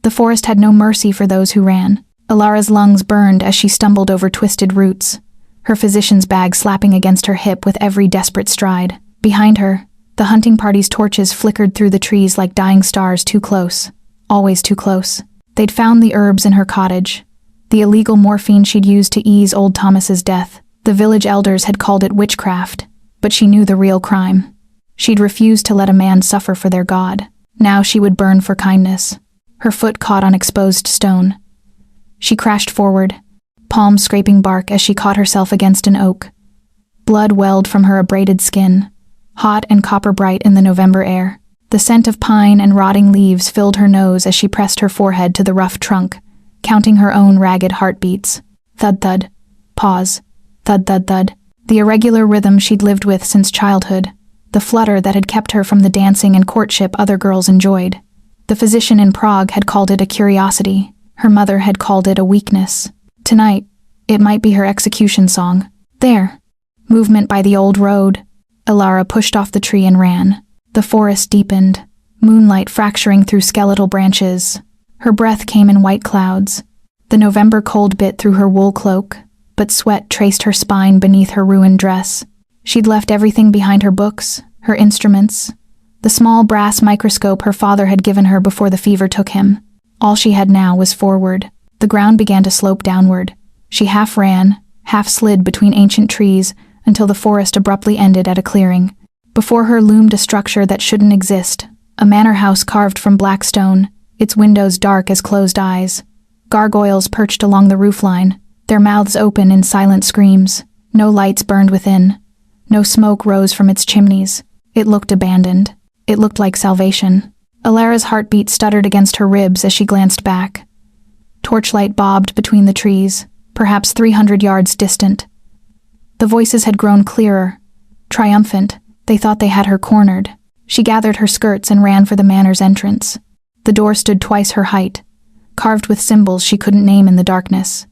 The forest had no mercy for those who ran. Alara's lungs burned as she stumbled over twisted roots, her physician's bag slapping against her hip with every desperate stride. Behind her, the hunting party's torches flickered through the trees like dying stars, too close. Always too close. They'd found the herbs in her cottage, the illegal morphine she'd used to ease old Thomas's death. The village elders had called it witchcraft, but she knew the real crime. She'd refused to let a man suffer for their god. Now she would burn for kindness. Her foot caught on exposed stone. She crashed forward, palms scraping bark as she caught herself against an oak. Blood welled from her abraded skin, hot and copper-bright in the November air. The scent of pine and rotting leaves filled her nose as she pressed her forehead to the rough trunk, counting her own ragged heartbeats. Thud-thud. Pause. Thud-thud-thud. The irregular rhythm she'd lived with since childhood. The flutter that had kept her from the dancing and courtship other girls enjoyed. The physician in Prague had called it a curiosity. Her mother had called it a weakness. Tonight, it might be her execution song. There. Movement by the old road. Alara pushed off the tree and ran. The forest deepened, moonlight fracturing through skeletal branches. Her breath came in white clouds. The November cold bit through her wool cloak, but sweat traced her spine beneath her ruined dress. She'd left everything behind: her books, her instruments, the small brass microscope her father had given her before the fever took him. All she had now was forward. The ground began to slope downward. She half ran, half slid between ancient trees until the forest abruptly ended at a clearing. Before her loomed a structure that shouldn't exist, a manor house carved from black stone, its windows dark as closed eyes. Gargoyles perched along the roofline, their mouths open in silent screams. No lights burned within. No smoke rose from its chimneys. It looked abandoned. It looked like salvation. Alara's heartbeat stuttered against her ribs as she glanced back. Torchlight bobbed between the trees, perhaps 300 yards distant. The voices had grown clearer, triumphant. They thought they had her cornered. She gathered her skirts and ran for the manor's entrance. The door stood twice her height, carved with symbols she couldn't name in the darkness.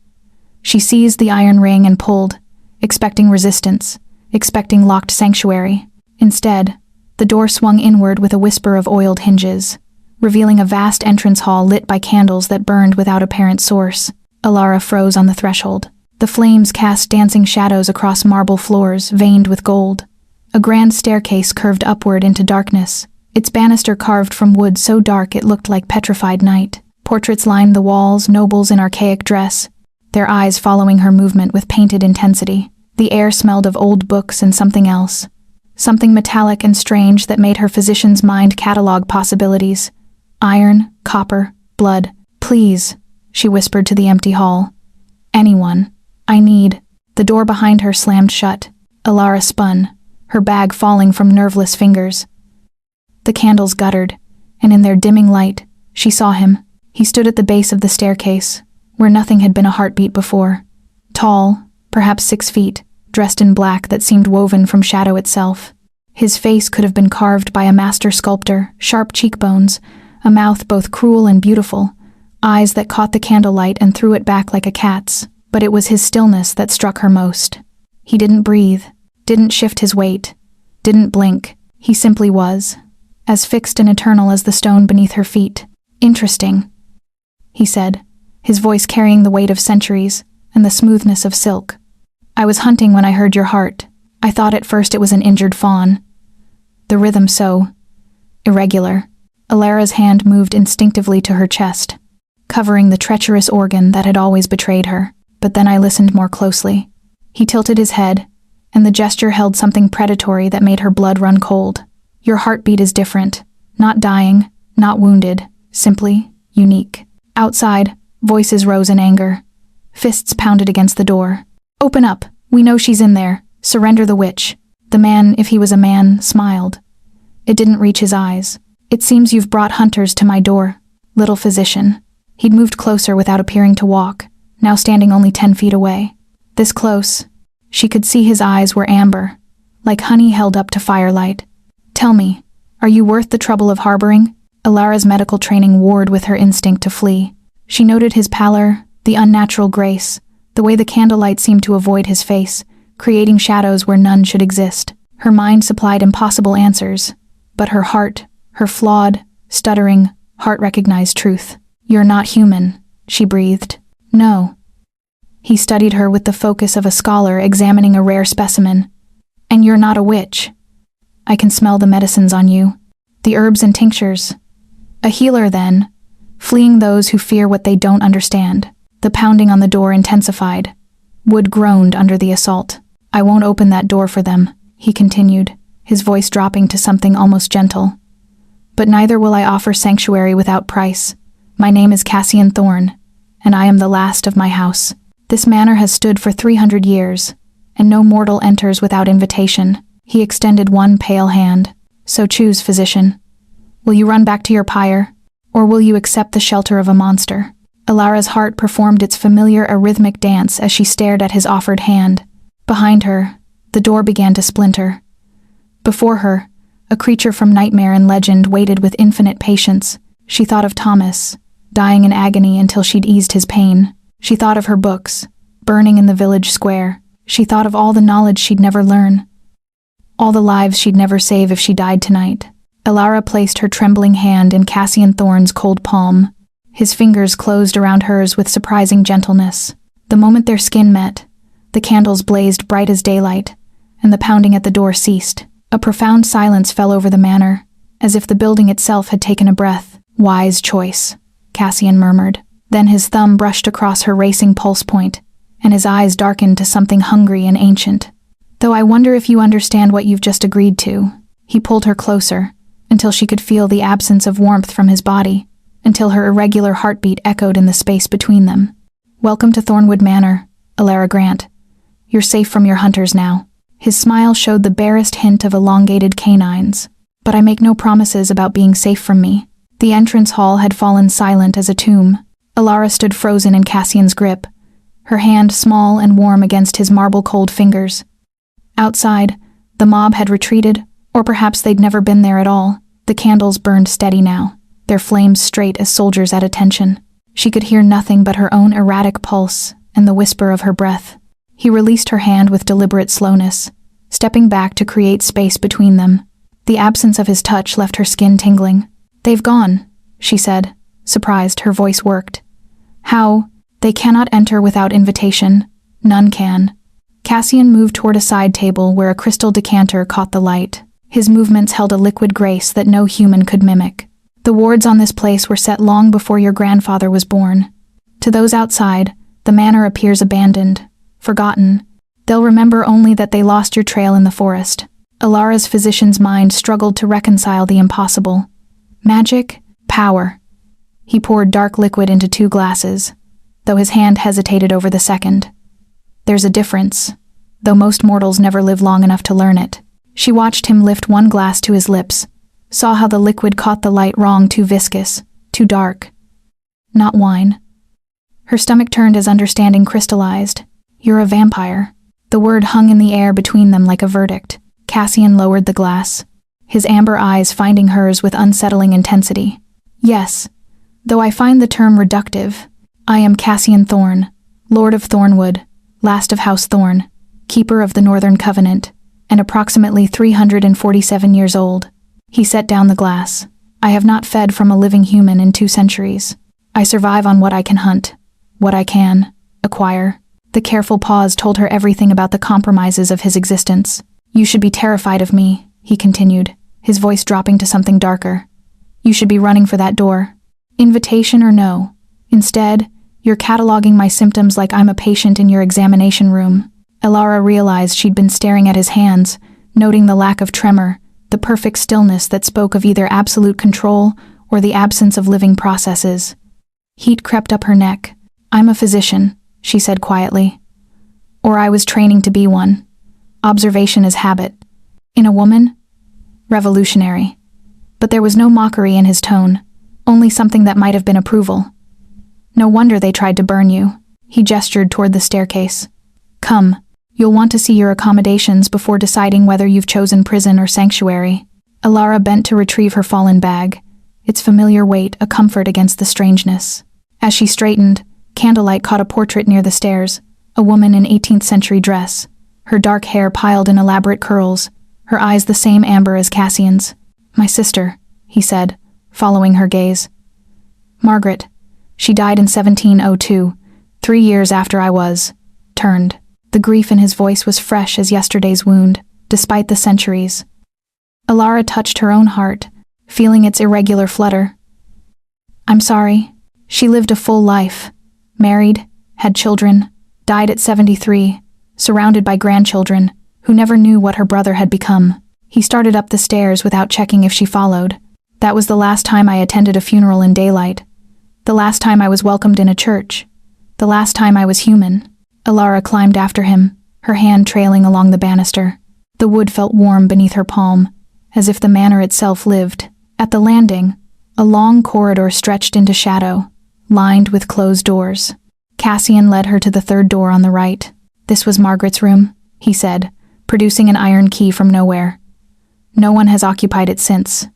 She seized the iron ring and pulled, expecting resistance, expecting locked sanctuary. Instead, the door swung inward with a whisper of oiled hinges, revealing a vast entrance hall lit by candles that burned without apparent source. Alara froze on the threshold. The flames cast dancing shadows across marble floors, veined with gold. A grand staircase curved upward into darkness, its banister carved from wood so dark it looked like petrified night. Portraits lined the walls, nobles in archaic dress, their eyes following her movement with painted intensity. The air smelled of old books and something else, something metallic and strange that made her physician's mind catalog possibilities. Iron, copper, blood. Please, she whispered to the empty hall. Anyone. I need. The door behind her slammed shut. Alara spun, her bag falling from nerveless fingers. The candles guttered, and in their dimming light, she saw him. He stood at the base of the staircase, where nothing had been a heartbeat before. Tall, perhaps 6 feet, dressed in black that seemed woven from shadow itself. His face could have been carved by a master sculptor, sharp cheekbones, a mouth both cruel and beautiful, eyes that caught the candlelight and threw it back like a cat's. But it was his stillness that struck her most. He didn't breathe, didn't shift his weight, didn't blink. He simply was, as fixed and eternal as the stone beneath her feet. Interesting, he said, his voice carrying the weight of centuries and the smoothness of silk. I was hunting when I heard your heart. I thought at first it was an injured fawn. The rhythm so irregular. Alara's hand moved instinctively to her chest, covering the treacherous organ that had always betrayed her. But then I listened more closely. He tilted his head, and the gesture held something predatory that made her blood run cold. Your heartbeat is different. Not dying, not wounded, simply unique. Outside, voices rose in anger. Fists pounded against the door. Open up. We know she's in there. Surrender the witch. The man, if he was a man, smiled. It didn't reach his eyes. It seems you've brought hunters to my door, little physician. He'd moved closer without appearing to walk, now standing only 10 feet away. This close, she could see his eyes were amber, like honey held up to firelight. Tell me, are you worth the trouble of harboring? Alara's medical training warred with her instinct to flee. She noted his pallor, the unnatural grace, the way the candlelight seemed to avoid his face, creating shadows where none should exist. Her mind supplied impossible answers, but her heart, her flawed, stuttering, heart recognized truth. "You're not human," she breathed. "No." He studied her with the focus of a scholar examining a rare specimen. "And you're not a witch. I can smell the medicines on you. The herbs and tinctures. A healer, then, fleeing those who fear what they don't understand." The pounding on the door intensified. Wood groaned under the assault. "I won't open that door for them," he continued, his voice dropping to something almost gentle. "But neither will I offer sanctuary without price. My name is Cassian Thorn, and I am the last of my house. This manor has stood for 300 years, and no mortal enters without invitation." He extended one pale hand. "So choose, physician. Will you run back to your pyre, or will you accept the shelter of a monster?" Alara's heart performed its familiar arrhythmic dance as she stared at his offered hand. Behind her, the door began to splinter. Before her, a creature from nightmare and legend waited with infinite patience. She thought of Thomas, dying in agony until she'd eased his pain. She thought of her books, burning in the village square. She thought of all the knowledge she'd never learn, all the lives she'd never save if she died tonight. Alara placed her trembling hand in Cassian Thorn's cold palm. His fingers closed around hers with surprising gentleness. The moment their skin met, the candles blazed bright as daylight, and the pounding at the door ceased. A profound silence fell over the manor, as if the building itself had taken a breath. "Wise choice," Cassian murmured. Then his thumb brushed across her racing pulse point, and his eyes darkened to something hungry and ancient. "Though I wonder if you understand what you've just agreed to." He pulled her closer, until she could feel the absence of warmth from his body, until her irregular heartbeat echoed in the space between them. "Welcome to Thornwood Manor, Alara Grant. You're safe from your hunters now." His smile showed the barest hint of elongated canines. "But I make no promises about being safe from me." The entrance hall had fallen silent as a tomb. Alara stood frozen in Cassian's grip, her hand small and warm against his marble-cold fingers. Outside, the mob had retreated, or perhaps they'd never been there at all. The candles burned steady now, their flames straight as soldiers at attention. She could hear nothing but her own erratic pulse and the whisper of her breath. He released her hand with deliberate slowness, stepping back to create space between them. The absence of his touch left her skin tingling. "They've gone," she said, surprised. Her voice worked. "How? They cannot enter without invitation. None can." Cassian moved toward a side table where a crystal decanter caught the light. His movements held a liquid grace that no human could mimic. "The wards on this place were set long before your grandfather was born. To those outside, the manor appears abandoned, forgotten. They'll remember only that they lost your trail in the forest." Alara's physician's mind struggled to reconcile the impossible. Magic, power. He poured dark liquid into 2 glasses, though his hand hesitated over the second. "There's a difference, though most mortals never live long enough to learn it." She watched him lift one glass to his lips, saw how the liquid caught the light wrong, too viscous, too dark. "Not wine." Her stomach turned as understanding crystallized. "You're a vampire." The word hung in the air between them like a verdict. Cassian lowered the glass, his amber eyes finding hers with unsettling intensity. "Yes, though I find the term reductive. I am Cassian Thorn, Lord of Thornwood, last of House Thorn, keeper of the Northern Covenant, and approximately 347 years old." He set down the glass. "I have not fed from a living human in 2 centuries. I survive on what I can hunt, what I can acquire." The careful pause told her everything about the compromises of his existence. "You should be terrified of me," he continued, his voice dropping to something darker. "You should be running for that door. Invitation or no. Instead, you're cataloging my symptoms like I'm a patient in your examination room." Alara realized she'd been staring at his hands, noting the lack of tremor, the perfect stillness that spoke of either absolute control or the absence of living processes. Heat crept up her neck. "I'm a physician," she said quietly. "Or I was training to be one. Observation is habit. In a woman? Revolutionary." But there was no mockery in his tone, only something that might have been approval. "No wonder they tried to burn you." He gestured toward the staircase. "Come, you'll want to see your accommodations before deciding whether you've chosen prison or sanctuary." Alara bent to retrieve her fallen bag, its familiar weight a comfort against the strangeness. As she straightened, candlelight caught a portrait near the stairs, a woman in 18th century dress, her dark hair piled in elaborate curls, her eyes the same amber as Cassian's. "My sister," he said, following her gaze. "Margaret, She died in 1702, 3 years after I was turned. The grief in his voice was fresh as yesterday's wound, despite the centuries. Alara touched her own heart, feeling its irregular flutter. I'm sorry. She lived a full life. Married, had children, died at 73, surrounded by grandchildren, who never knew what her brother had become. He started up the stairs without checking if she followed. That was the last time I attended a funeral in daylight. The last time I was welcomed in a church. The last time I was human. Alara climbed after him, her hand trailing along the banister. The wood felt warm beneath her palm, as if the manor itself lived. At the landing, a long corridor stretched into shadow, lined with closed doors. Cassian led her to the third door on the right. This was Margaret's room, he said, producing an iron key from nowhere. No one has occupied it since.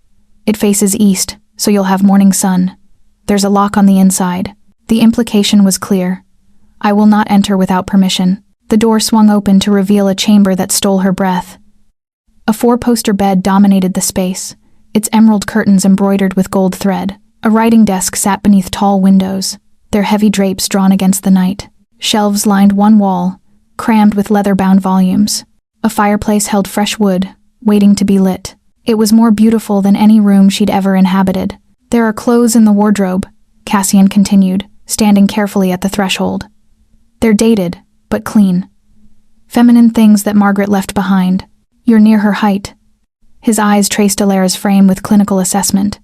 It faces east, so you'll have morning sun. There's a lock on the inside. The implication was clear. I will not enter without permission. The door swung open to reveal a chamber that stole her breath. A 4-poster bed dominated the space, its emerald curtains embroidered with gold thread. A writing desk sat beneath tall windows, their heavy drapes drawn against the night. Shelves lined one wall, crammed with leather-bound volumes. A fireplace held fresh wood, waiting to be lit. It was more beautiful than any room she'd ever inhabited. There are clothes in the wardrobe, Cassian continued, standing carefully at the threshold. They're dated, but clean. Feminine things that Margaret left behind. You're near her height. His eyes traced Alara's frame with clinical assessment.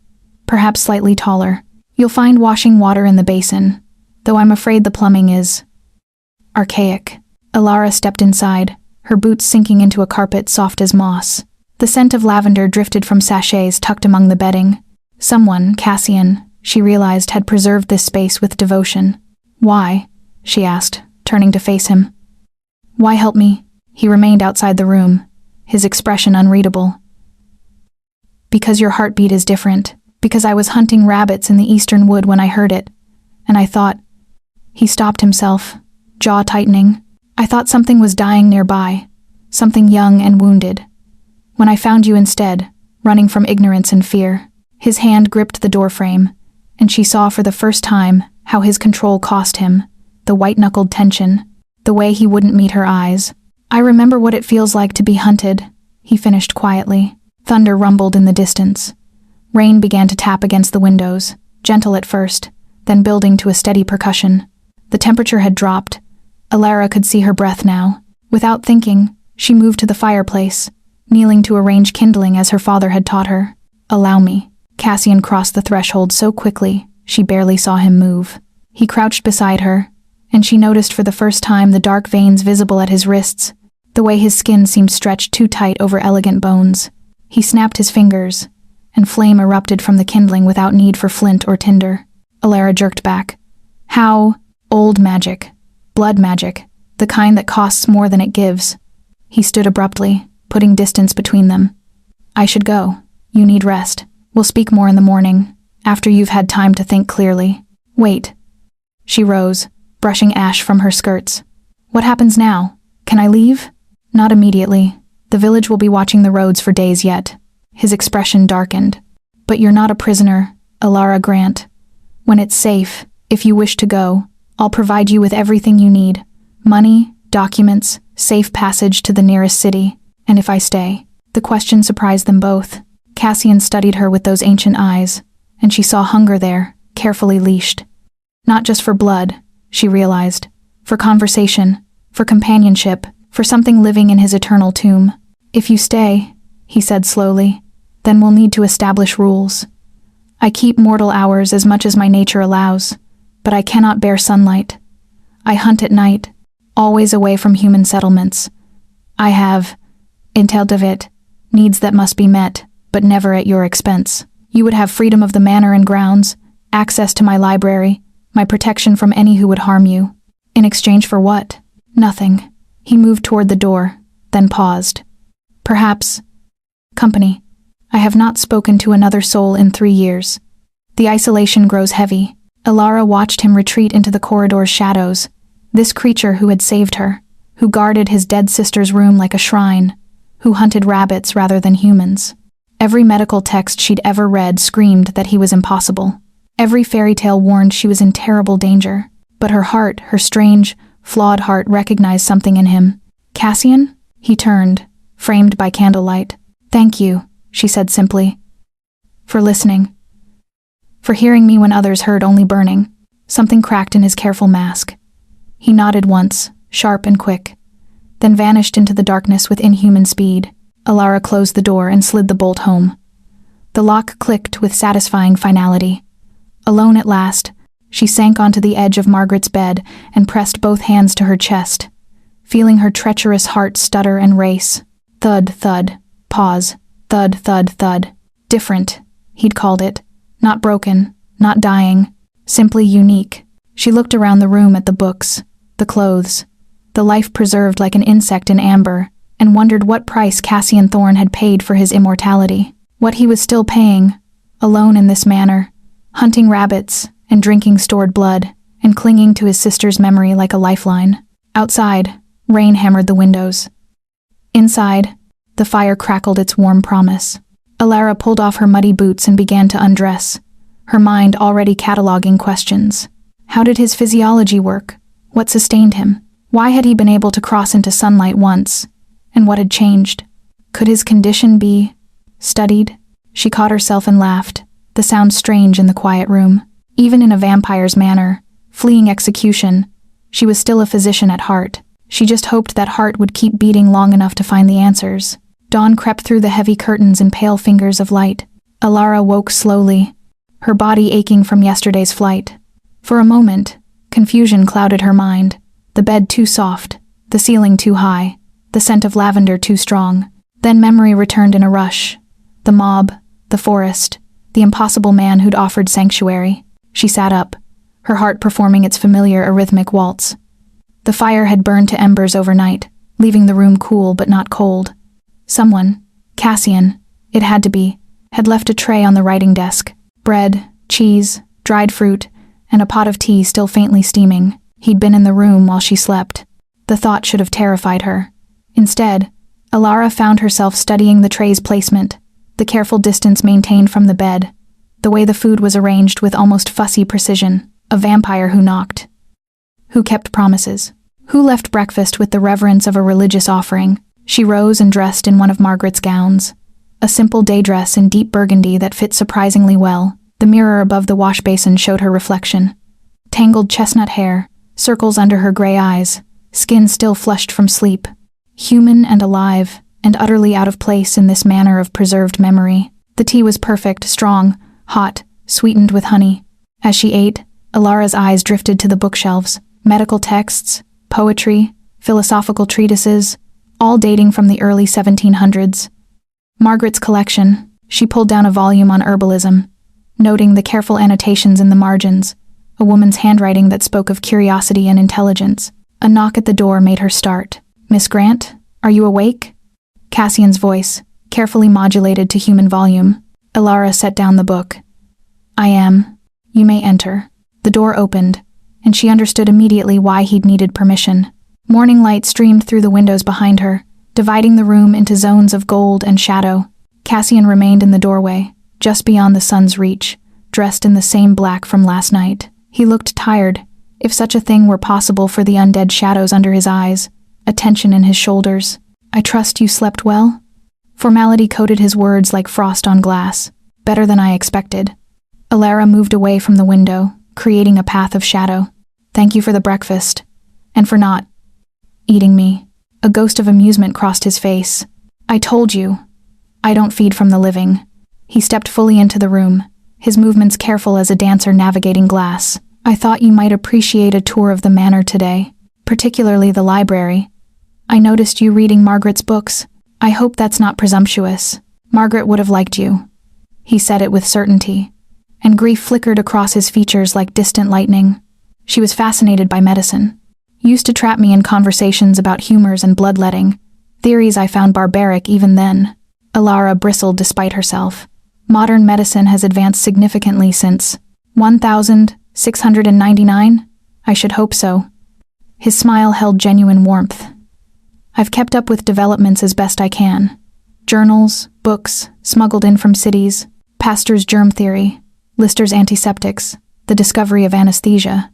Perhaps slightly taller. You'll find washing water in the basin, though I'm afraid the plumbing is archaic. Alara stepped inside, her boots sinking into a carpet soft as moss. The scent of lavender drifted from sachets tucked among the bedding. Someone, Cassian, she realized, had preserved this space with devotion. Why? She asked, turning to face him. Why help me? He remained outside the room, his expression unreadable. Because your heartbeat is different. Because I was hunting rabbits in the eastern wood when I heard it, and I thought... He stopped himself, jaw tightening. I thought something was dying nearby, something young and wounded. When I found you instead, running from ignorance and fear. His hand gripped the doorframe, and she saw for the first time how his control cost him, the white-knuckled tension, the way he wouldn't meet her eyes. I remember what it feels like to be hunted, he finished quietly. Thunder rumbled in the distance. Rain began to tap against the windows, gentle at first, then building to a steady percussion. The temperature had dropped. Alara could see her breath now. Without thinking, she moved to the fireplace, kneeling to arrange kindling as her father had taught her. Allow me. Cassian crossed the threshold so quickly, she barely saw him move. He crouched beside her, and she noticed for the first time the dark veins visible at his wrists, the way his skin seemed stretched too tight over elegant bones. He snapped his fingers, and flame erupted from the kindling without need for flint or tinder. Alara jerked back. How? Old magic. Blood magic. The kind that costs more than it gives. He stood abruptly, putting distance between them. I should go. You need rest. We'll speak more in the morning, after you've had time to think clearly. Wait. She rose, brushing ash from her skirts. What happens now? Can I leave? Not immediately. The village will be watching the roads for days yet. His expression darkened. But you're not a prisoner, Alara Grant. When it's safe, if you wish to go, I'll provide you with everything you need. Money, documents, safe passage to the nearest city. And if I stay? The question surprised them both. Cassian studied her with those ancient eyes, and she saw hunger there, carefully leashed. Not just for blood, she realized. For conversation, for companionship, for something living in his eternal tomb. If you stay, he said slowly, then we'll need to establish rules. I keep mortal hours as much as my nature allows, but I cannot bear sunlight. I hunt at night, always away from human settlements. I have, intel David, needs that must be met, but never at your expense. You would have freedom of the manor and grounds, access to my library, my protection from any who would harm you. In exchange for what? Nothing. He moved toward the door, then paused. Perhaps company. I have not spoken to another soul in 3 years. The isolation grows heavy. Alara watched him retreat into the corridor's shadows. This creature who had saved her, who guarded his dead sister's room like a shrine, who hunted rabbits rather than humans. Every medical text she'd ever read screamed that he was impossible. Every fairy tale warned she was in terrible danger, but her heart, her strange, flawed heart, recognized something in him. "Cassian?" He turned, framed by candlelight. "Thank you," she said simply. "For listening. For hearing me when others heard only burning." Something cracked in his careful mask. He nodded once, sharp and quick, then vanished into the darkness with inhuman speed. Alara closed the door and slid the bolt home. The lock clicked with satisfying finality. Alone at last, she sank onto the edge of Margaret's bed and pressed both hands to her chest, feeling her treacherous heart stutter and race. Thud, thud, pause, thud, thud, thud. Different, he'd called it. Not broken, not dying, simply unique. She looked around the room at the books, the clothes, the life preserved like an insect in amber, and wondered what price Cassian Thorne had paid for his immortality. What he was still paying, alone in this manner, hunting rabbits and drinking stored blood, and clinging to his sister's memory like a lifeline. Outside, rain hammered the windows. Inside, the fire crackled its warm promise. Alara pulled off her muddy boots and began to undress, her mind already cataloging questions. How did his physiology work? What sustained him? Why had he been able to cross into sunlight once? And what had changed? Could his condition be studied? She caught herself and laughed, the sound strange in the quiet room. Even in a vampire's manner, fleeing execution, she was still a physician at heart. She just hoped that heart would keep beating long enough to find the answers. Dawn crept through the heavy curtains in pale fingers of light. Alara woke slowly, her body aching from yesterday's flight. For a moment, confusion clouded her mind. The bed too soft, the ceiling too high, the scent of lavender too strong. Then memory returned in a rush. The mob, the forest, the impossible man who'd offered sanctuary. She sat up, her heart performing its familiar arrhythmic waltz. The fire had burned to embers overnight, leaving the room cool but not cold. Someone, Cassian, it had to be, had left a tray on the writing desk. Bread, cheese, dried fruit, and a pot of tea still faintly steaming. He'd been in the room while she slept. The thought should have terrified her. Instead, Alara found herself studying the tray's placement, the careful distance maintained from the bed, the way the food was arranged with almost fussy precision. A vampire who knocked. Who kept promises. Who left breakfast with the reverence of a religious offering. She rose and dressed in one of Margaret's gowns, a simple day dress in deep burgundy that fit surprisingly well. The mirror above the wash basin showed her reflection. Tangled chestnut hair, circles under her gray eyes, skin still flushed from sleep. Human and alive, and utterly out of place in this manner of preserved memory. The tea was perfect, strong, hot, sweetened with honey. As she ate, Alara's eyes drifted to the bookshelves. Medical texts, poetry, philosophical treatises, all dating from the early 1700s. Margaret's collection. She pulled down a volume on herbalism, noting the careful annotations in the margins, a woman's handwriting that spoke of curiosity and intelligence. A knock at the door made her start. "Miss Grant, are you awake?" Cassian's voice, carefully modulated to human volume. Alara set down the book. "I am. You may enter." The door opened, and she understood immediately why he'd needed permission. Morning light streamed through the windows behind her, dividing the room into zones of gold and shadow. Cassian remained in the doorway, just beyond the sun's reach, dressed in the same black from last night. He looked tired, if such a thing were possible for the undead shadows under his eyes, a tension in his shoulders. "I trust you slept well?" Formality coated his words like frost on glass. "Better than I expected." Alara moved away from the window, creating a path of shadow. "Thank you for the breakfast, and for not eating me." A ghost of amusement crossed his face. "I told you, I don't feed from the living." He stepped fully into the room, his movements careful as a dancer navigating glass. "I thought you might appreciate a tour of the manor today, particularly the library. I noticed you reading Margaret's books. I hope that's not presumptuous. Margaret would have liked you." He said it with certainty, and grief flickered across his features like distant lightning. She was fascinated by medicine. Used to trap me in conversations about humors and bloodletting, theories I found barbaric even then. Alara bristled despite herself. "Modern medicine has advanced significantly since 1699? I should hope so." His smile held genuine warmth. "I've kept up with developments as best I can. Journals, books, smuggled in from cities, Pasteur's germ theory. Lister's antiseptics, the discovery of anesthesia.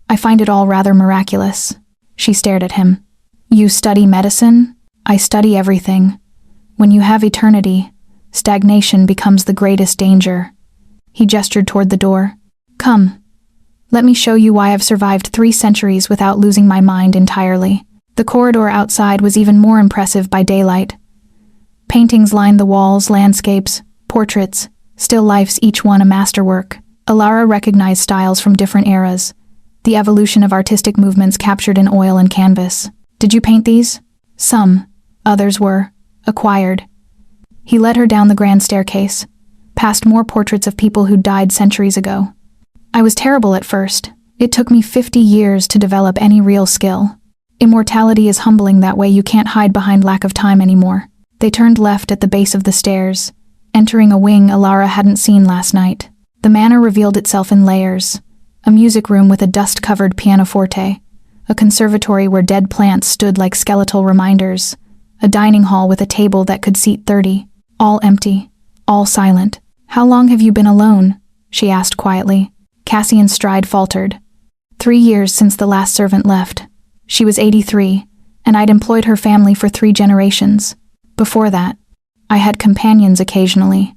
I find it all rather miraculous. She stared at him. You study medicine? I study everything. When you have eternity, stagnation becomes the greatest danger. He gestured toward the door. Come. Let me show you why I've survived 3 centuries without losing my mind entirely. The corridor outside was even more impressive by daylight. Paintings lined the walls, landscapes, portraits, still lifes, each one a masterwork. Alara recognized styles from different eras, the evolution of artistic movements captured in oil and canvas. Did you paint these? Some. Others were acquired. He led her down the grand staircase, past more portraits of people who'd died centuries ago. I was terrible at first. It took me 50 years to develop any real skill. Immortality is humbling that way. You can't hide behind lack of time anymore. They turned left at the base of the stairs, entering a wing Alara hadn't seen last night. The manor revealed itself in layers. A music room with a dust-covered pianoforte, a conservatory where dead plants stood like skeletal reminders, a dining hall with a table that could seat 30, all empty, all silent. How long have you been alone? She asked quietly. Cassian's stride faltered. 3 years since the last servant left. She was 83, and I'd employed her family for 3 generations. Before that, I had companions occasionally,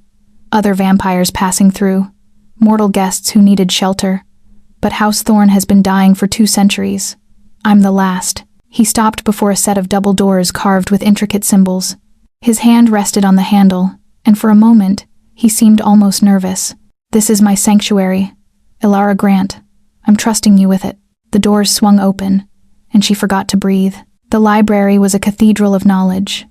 other vampires passing through, mortal guests who needed shelter. But House Thorn has been dying for 2 centuries. I'm the last. He stopped before a set of double doors carved with intricate symbols. His hand rested on the handle, and for a moment, he seemed almost nervous. This is my sanctuary, Alara Grant. I'm trusting you with it. The doors swung open, and she forgot to breathe. The library was a cathedral of knowledge.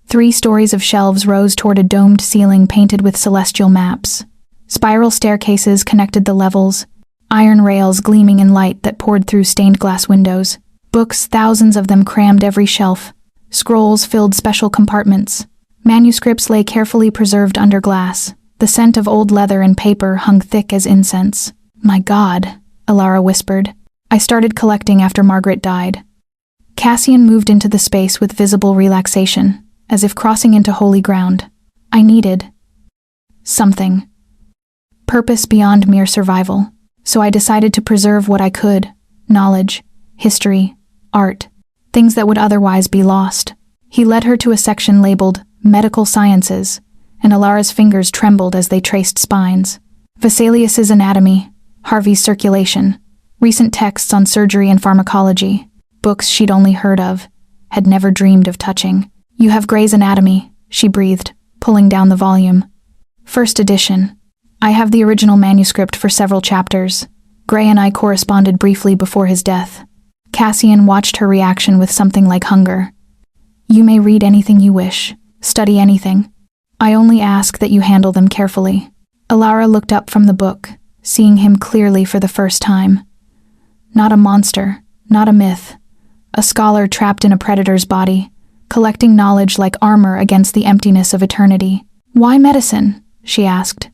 3 stories of shelves rose toward a domed ceiling painted with celestial maps. Spiral staircases connected the levels, iron rails gleaming in light that poured through stained glass windows. Books, thousands of them, crammed every shelf. Scrolls filled special compartments. Manuscripts lay carefully preserved under glass. The scent of old leather and paper hung thick as incense. My God, Alara whispered. I started collecting after Margaret died. Cassian moved into the space with visible relaxation, as if crossing into holy ground. I needed something. Purpose beyond mere survival. So I decided to preserve what I could. Knowledge, history, art, things that would otherwise be lost. He led her to a section labeled Medical Sciences, and Alara's fingers trembled as they traced spines. Vesalius's anatomy, Harvey's circulation, recent texts on surgery and pharmacology, books she'd only heard of, had never dreamed of touching. You have Gray's Anatomy, she breathed, pulling down the volume. First edition. I have the original manuscript for several chapters. Gray and I corresponded briefly before his death. Cassian watched her reaction with something like hunger. You may read anything you wish, study anything. I only ask that you handle them carefully. Alara looked up from the book, seeing him clearly for the first time. Not a monster, not a myth. A scholar trapped in a predator's body, collecting knowledge like armor against the emptiness of eternity. Why medicine? She asked.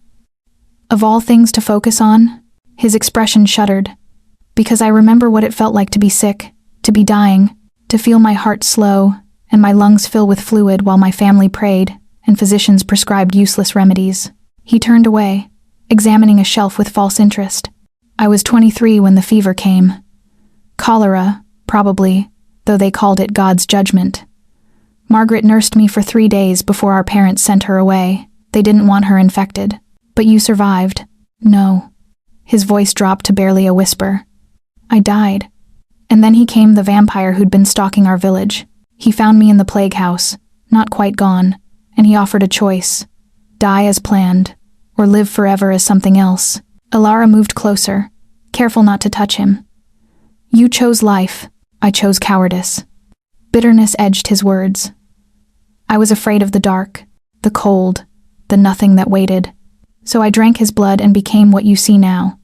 Of all things to focus on? His expression shuddered. Because I remember what it felt like to be sick, to be dying, to feel my heart slow, and my lungs fill with fluid while my family prayed, and physicians prescribed useless remedies. He turned away, examining a shelf with false interest. I was 23 when the fever came. Cholera, probably, though they called it God's judgment. Margaret nursed me for 3 days before our parents sent her away. They didn't want her infected. But you survived. No. His voice dropped to barely a whisper. I died. And then he came, the vampire who'd been stalking our village. He found me in the plague house, not quite gone, and he offered a choice. Die as planned, or live forever as something else. Alara moved closer, careful not to touch him. You chose life. I chose cowardice. Bitterness edged his words. I was afraid of the dark, the cold, the nothing that waited. So I drank his blood and became what you see now.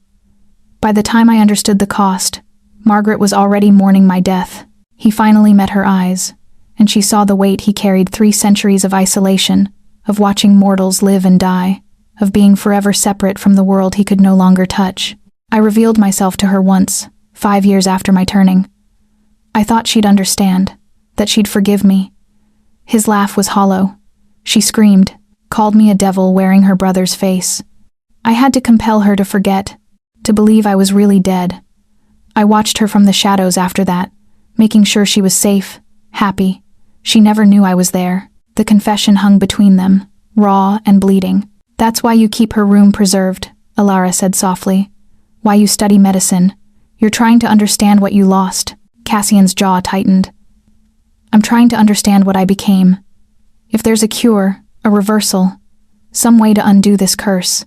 By the time I understood the cost, Margaret was already mourning my death. He finally met her eyes, and she saw the weight he carried. 3 centuries of isolation, of watching mortals live and die, of being forever separate from the world he could no longer touch. I revealed myself to her once, 5 years after my turning. I thought she'd understand, that she'd forgive me. His laugh was hollow. She screamed, called me a devil wearing her brother's face. I had to compel her to forget, to believe I was really dead. I watched her from the shadows after that, making sure she was safe, happy. She never knew I was there. The confession hung between them, raw and bleeding. That's why you keep her room preserved, Alara said softly. Why you study medicine. You're trying to understand what you lost. Cassian's jaw tightened. I'm trying to understand what I became. If there's a cure, a reversal, some way to undo this curse.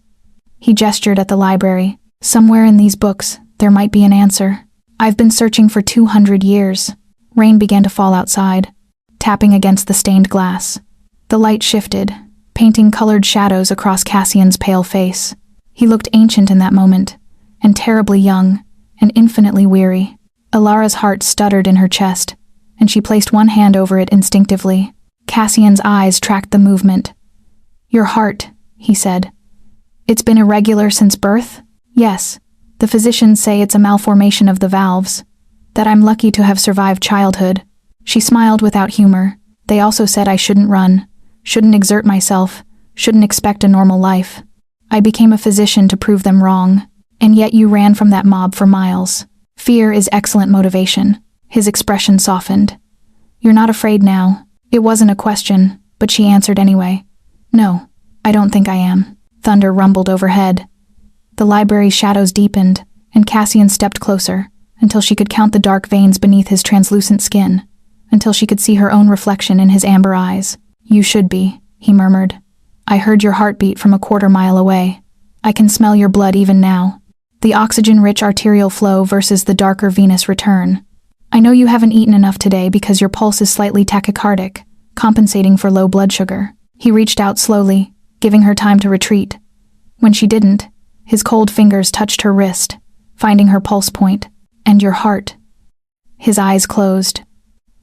He gestured at the library. Somewhere in these books, there might be an answer. I've been searching for 200 years. Rain began to fall outside, tapping against the stained glass. The light shifted, painting colored shadows across Cassian's pale face. He looked ancient in that moment, and terribly young, and infinitely weary. Alara's heart stuttered in her chest, and she placed one hand over it instinctively. Cassian's eyes tracked the movement. Your heart, he said. It's been irregular since birth? Yes. The physicians say it's a malformation of the valves. That I'm lucky to have survived childhood. She smiled without humor. They also said I shouldn't run, shouldn't exert myself, shouldn't expect a normal life. I became a physician to prove them wrong. And yet you ran from that mob for miles. Fear is excellent motivation. His expression softened. You're not afraid now. It wasn't a question, but she answered anyway. No, I don't think I am. Thunder rumbled overhead. The library's shadows deepened, and Cassian stepped closer, until she could count the dark veins beneath his translucent skin, until she could see her own reflection in his amber eyes. You should be, he murmured. I heard your heartbeat from a quarter mile away. I can smell your blood even now. The oxygen-rich arterial flow versus the darker venous return. I know you haven't eaten enough today because your pulse is slightly tachycardic, compensating for low blood sugar. He reached out slowly, giving her time to retreat. When she didn't, his cold fingers touched her wrist, finding her pulse point. And your heart. His eyes closed.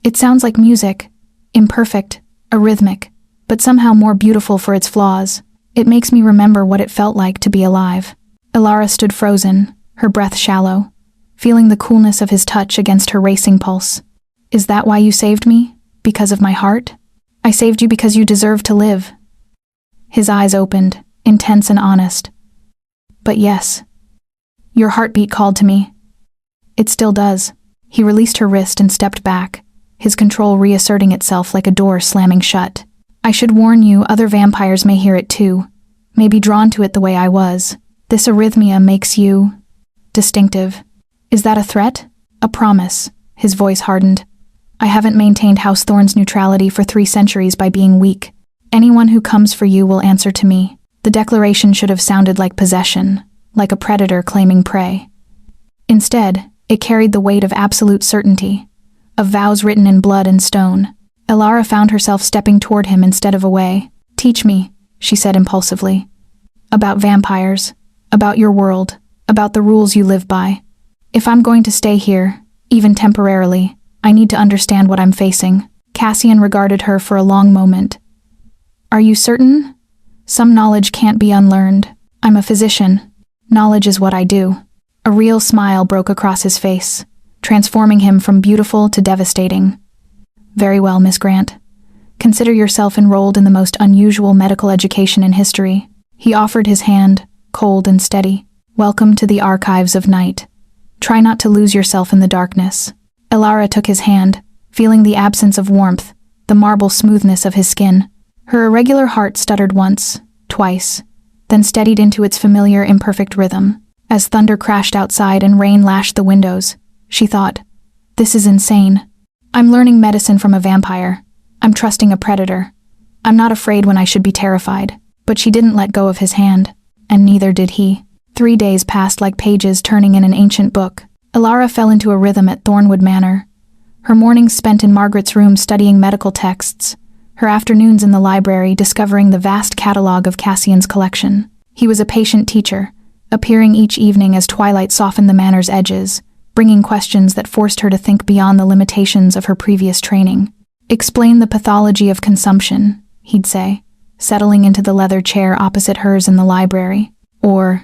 It sounds like music, imperfect, arrhythmic, but somehow more beautiful for its flaws. It makes me remember what it felt like to be alive. Alara stood frozen, her breath shallow, feeling the coolness of his touch against her racing pulse. Is that why you saved me? Because of my heart? I saved you because you deserve to live. His eyes opened, intense and honest. But yes. Your heartbeat called to me. It still does. He released her wrist and stepped back, his control reasserting itself like a door slamming shut. I should warn you, other vampires may hear it too, may be drawn to it the way I was. This arrhythmia makes you distinctive. Is that a threat? A promise. His voice hardened. I haven't maintained House Thorne's neutrality for 3 centuries by being weak. Anyone who comes for you will answer to me. The declaration should have sounded like possession, like a predator claiming prey. Instead, it carried the weight of absolute certainty, of vows written in blood and stone. Alara found herself stepping toward him instead of away. Teach me, she said impulsively. About vampires, about your world, about the rules you live by. If I'm going to stay here, even temporarily, I need to understand what I'm facing. Cassian regarded her for a long moment. Are you certain? Some knowledge can't be unlearned. I'm a physician. Knowledge is what I do. A real smile broke across his face, transforming him from beautiful to devastating. Very well, Miss Grant. Consider yourself enrolled in the most unusual medical education in history. He offered his hand, cold and steady. Welcome to the archives of night. Try not to lose yourself in the darkness. Alara took his hand, feeling the absence of warmth, the marble smoothness of his skin. Her irregular heart stuttered once, twice, then steadied into its familiar imperfect rhythm. As thunder crashed outside and rain lashed the windows, she thought, this is insane. I'm learning medicine from a vampire. I'm trusting a predator. I'm not afraid when I should be terrified. But she didn't let go of his hand, and neither did he. 3 days passed like pages turning in an ancient book. Alara fell into a rhythm at Thornwood Manor. Her mornings spent in Margaret's room studying medical texts, her afternoons in the library discovering the vast catalog of Cassian's collection. He was a patient teacher, appearing each evening as twilight softened the manor's edges, bringing questions that forced her to think beyond the limitations of her previous training. Explain the pathology of consumption, he'd say, settling into the leather chair opposite hers in the library. Or,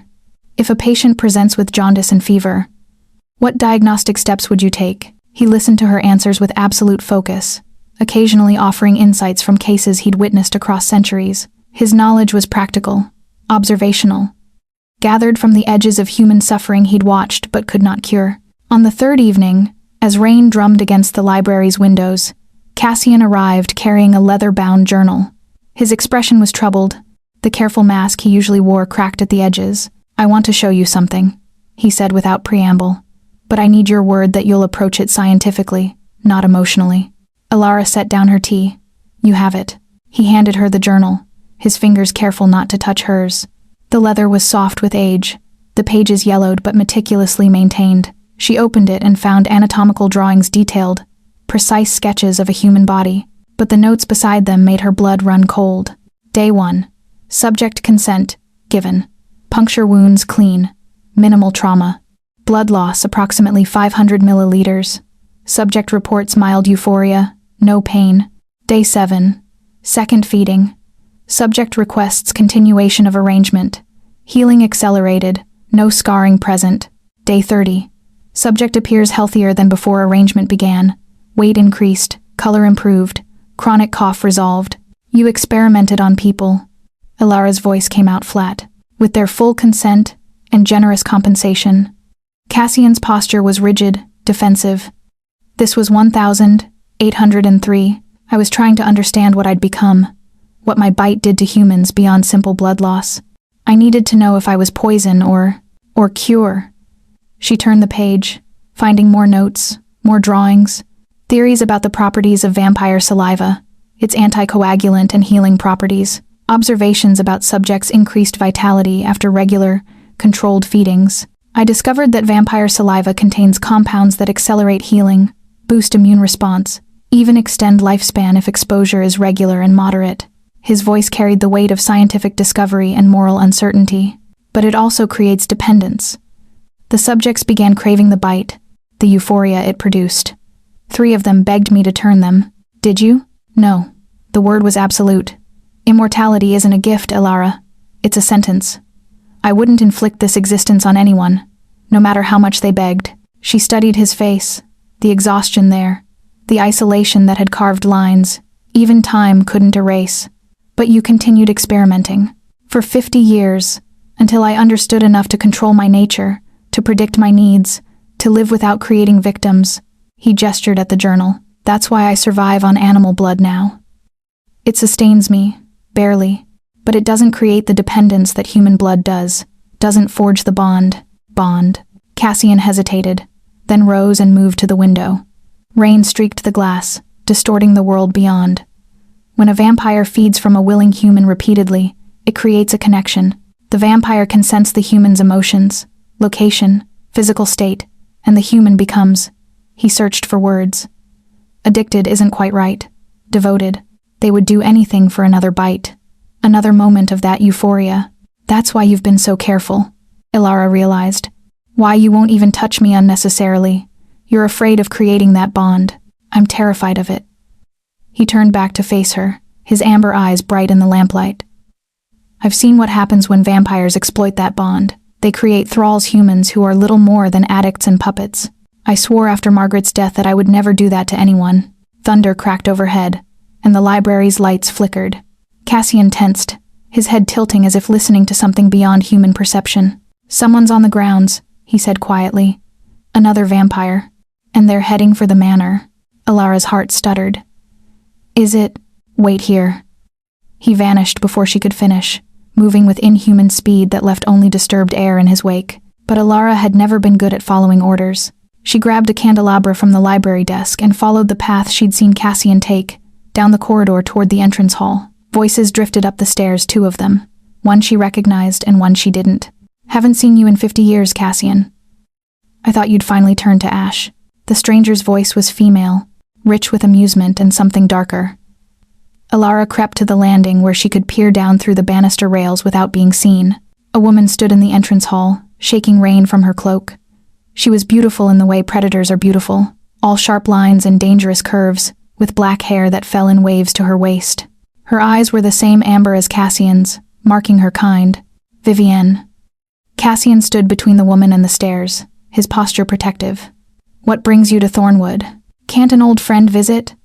if a patient presents with jaundice and fever, what diagnostic steps would you take? He listened to her answers with absolute focus, occasionally offering insights from cases he'd witnessed across centuries. His knowledge was practical, observational, gathered from the edges of human suffering he'd watched but could not cure. On the third evening, as rain drummed against the library's windows, Cassian arrived carrying a leather-bound journal. His expression was troubled. The careful mask he usually wore cracked at the edges. "I want to show you something," he said without preamble. "But I need your word that you'll approach it scientifically, not emotionally." Alara set down her tea. "You have it." He handed her the journal, his fingers careful not to touch hers. The leather was soft with age, the pages yellowed but meticulously maintained. She opened it and found anatomical drawings detailed, precise sketches of a human body, but the notes beside them made her blood run cold. Day 1. Subject consent, given. Puncture wounds clean. Minimal trauma. Blood loss approximately 500 milliliters. Subject reports mild euphoria, no pain. Day 7. Second feeding. Subject requests continuation of arrangement. Healing accelerated, no scarring present. Day 30. Subject appears healthier than before arrangement began. Weight increased, color improved, chronic cough resolved. You experimented on people. Alara's voice came out flat. With their full consent and generous compensation. Cassian's posture was rigid, defensive. This was 1803. I was trying to understand what I'd become, what my bite did to humans beyond simple blood loss. I needed to know if I was poison or cure. She turned the page, finding more notes, more drawings, theories about the properties of vampire saliva, its anticoagulant and healing properties, observations about subjects' increased vitality after regular, controlled feedings. I discovered that vampire saliva contains compounds that accelerate healing, boost immune response, even extend lifespan if exposure is regular and moderate. His voice carried the weight of scientific discovery and moral uncertainty, but it also creates dependence. The subjects began craving the bite, the euphoria it produced. 3 of them begged me to turn them. "Did you?" "No." The word was absolute. "Immortality isn't a gift, Alara. It's a sentence. I wouldn't inflict this existence on anyone, no matter how much they begged." She studied his face, the exhaustion there, the isolation that had carved lines, even time couldn't erase. "But you continued experimenting. For 50 years, until I understood enough to control my nature, to predict my needs, to live without creating victims." He gestured at the journal. "That's why I survive on animal blood now. It sustains me, barely, but it doesn't create the dependence that human blood does, doesn't forge the bond. Cassian hesitated, then rose and moved to the window. Rain streaked the glass, distorting the world beyond. When a vampire feeds from a willing human repeatedly, it creates a connection. The vampire can sense the human's emotions, location, physical state, and the human becomes. He searched for words. Addicted isn't quite right. Devoted. They would do anything for another bite. Another moment of that euphoria. That's why you've been so careful, Alara realized. Why you won't even touch me unnecessarily. You're afraid of creating that bond. I'm terrified of it. He turned back to face her, his amber eyes bright in the lamplight. I've seen what happens when vampires exploit that bond. They create thralls humans who are little more than addicts and puppets. I swore after Margaret's death that I would never do that to anyone. Thunder cracked overhead, and the library's lights flickered. Cassian tensed, his head tilting as if listening to something beyond human perception. Someone's on the grounds, he said quietly. Another vampire. And they're heading for the manor. Alara's heart stuttered. Is it? Wait here. He vanished before she could finish, moving with inhuman speed that left only disturbed air in his wake. But Alara had never been good at following orders. She grabbed a candelabra from the library desk and followed the path she'd seen Cassian take, down the corridor toward the entrance hall. Voices drifted up the stairs, 2 of them. One she recognized and one she didn't. Haven't seen you in 50 years, Cassian. I thought you'd finally turn to ash. The stranger's voice was female, rich with amusement and something darker. Alara crept to the landing where she could peer down through the banister rails without being seen. A woman stood in the entrance hall, shaking rain from her cloak. She was beautiful in the way predators are beautiful, all sharp lines and dangerous curves, with black hair that fell in waves to her waist. Her eyes were the same amber as Cassian's, marking her kind. Vivienne. Cassian stood between the woman and the stairs, his posture protective. What brings you to Thornwood? Can't an old friend visit?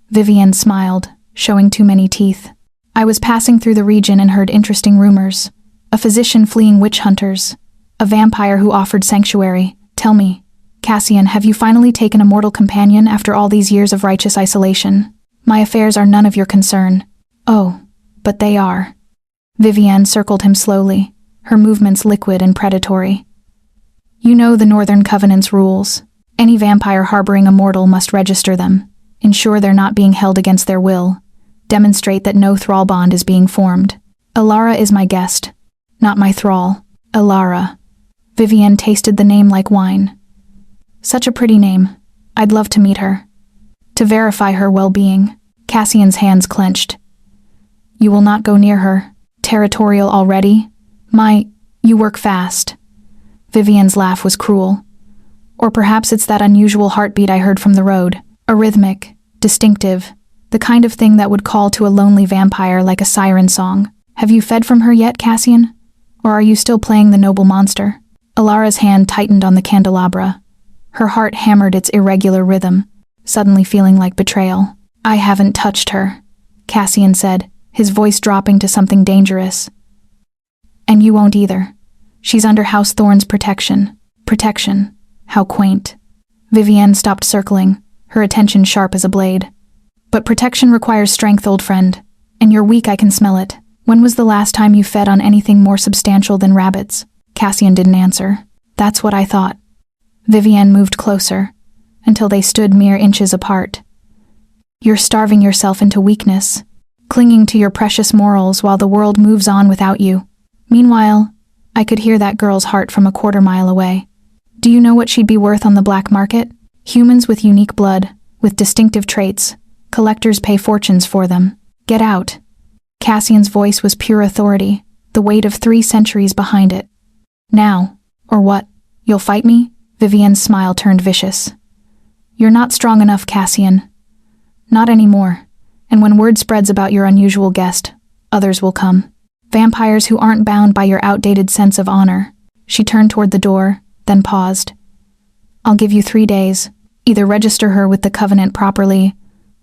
Vivienne smiled, showing too many teeth. I was passing through the region and heard interesting rumors. A physician fleeing witch hunters. A vampire who offered sanctuary. Tell me, Cassian, have you finally taken a mortal companion after all these years of righteous isolation? My affairs are none of your concern. Oh, but they are. Vivienne circled him slowly, her movements liquid and predatory. You know the Northern Covenant's rules. Any vampire harboring a mortal must register them, ensure they're not being held against their will, demonstrate that no thrall bond is being formed. Alara is my guest, not my thrall. Alara. Vivienne tasted the name like wine. Such a pretty name. I'd love to meet her. To verify her well-being. Cassian's hands clenched. You will not go near her. Territorial already? You work fast. Vivienne's laugh was cruel. Or perhaps it's that unusual heartbeat I heard from the road. A rhythmic, distinctive, the kind of thing that would call to a lonely vampire like a siren song. Have you fed from her yet, Cassian? Or are you still playing the noble monster? Alara's hand tightened on the candelabra. Her heart hammered its irregular rhythm, suddenly feeling like betrayal. I haven't touched her, Cassian said, his voice dropping to something dangerous. And you won't either. She's under House Thorne's protection. Protection. How quaint. Vivienne stopped circling, her attention sharp as a blade. But protection requires strength, old friend. And you're weak, I can smell it. When was the last time you fed on anything more substantial than rabbits? Cassian didn't answer. That's what I thought. Vivienne moved closer, until they stood mere inches apart. You're starving yourself into weakness, clinging to your precious morals while the world moves on without you. Meanwhile, I could hear that girl's heart from a quarter-mile away. Do you know what she'd be worth on the black market? Humans with unique blood, with distinctive traits. Collectors pay fortunes for them. Get out. Cassian's voice was pure authority, the weight of 3 centuries behind it. Now, or what? You'll fight me? Vivienne's smile turned vicious. You're not strong enough, Cassian. Not anymore. And when word spreads about your unusual guest, others will come. Vampires who aren't bound by your outdated sense of honor. She turned toward the door, then paused. I'll give you 3 days. Either register her with the Covenant properly,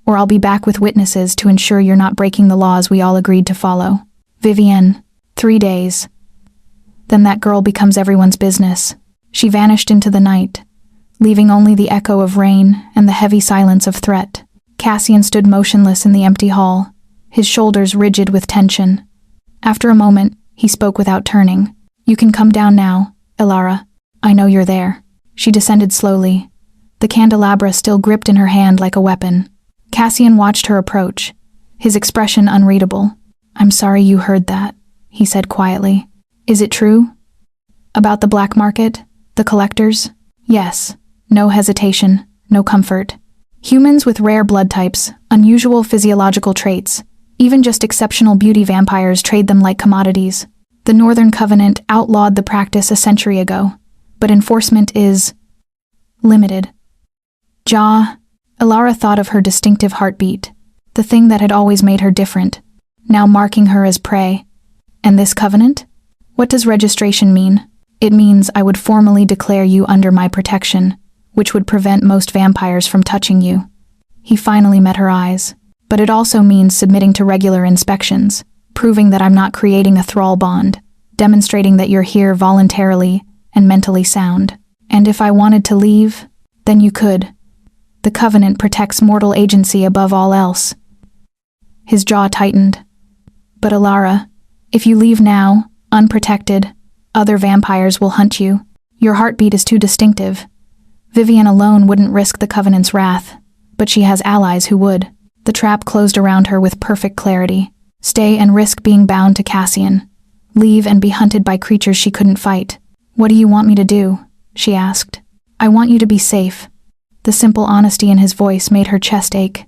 or I'll be back with witnesses to ensure you're not breaking the laws we all agreed to follow. Vivienne, 3 days. Then that girl becomes everyone's business. She vanished into the night, leaving only the echo of rain and the heavy silence of threat. Cassian stood motionless in the empty hall, his shoulders rigid with tension. After a moment, he spoke without turning. You can come down now, Alara. I know you're there. She descended slowly, the candelabra still gripped in her hand like a weapon. Cassian watched her approach, his expression unreadable. I'm sorry you heard that, he said quietly. Is it true? About the black market? The collectors? Yes. No hesitation, no comfort. Humans with rare blood types, unusual physiological traits, even just exceptional beauty vampires trade them like commodities. The Northern Covenant outlawed the practice a century ago, but enforcement is limited. Alara thought of her distinctive heartbeat, the thing that had always made her different, now marking her as prey. And this covenant? What does registration mean? It means I would formally declare you under my protection, which would prevent most vampires from touching you. He finally met her eyes. But it also means submitting to regular inspections, proving that I'm not creating a thrall bond, demonstrating that you're here voluntarily and mentally sound. And if I wanted to leave, then you could. The Covenant protects mortal agency above all else. His jaw tightened. But Alara, if you leave now, unprotected, other vampires will hunt you. Your heartbeat is too distinctive. Vivienne alone wouldn't risk the Covenant's wrath, but she has allies who would. The trap closed around her with perfect clarity. Stay and risk being bound to Cassian. Leave and be hunted by creatures she couldn't fight. What do you want me to do? She asked. I want you to be safe. The simple honesty in his voice made her chest ache.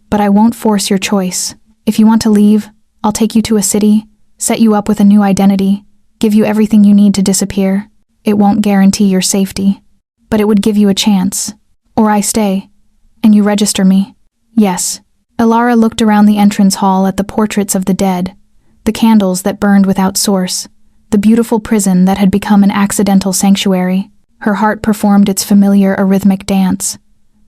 But I won't force your choice. If you want to leave, I'll take you to a city, set you up with a new identity, give you everything you need to disappear. It won't guarantee your safety, but it would give you a chance. Or I stay, and you register me. Yes. Alara looked around the entrance hall at the portraits of the dead, the candles that burned without source, the beautiful prison that had become an accidental sanctuary. Her heart performed its familiar arrhythmic dance,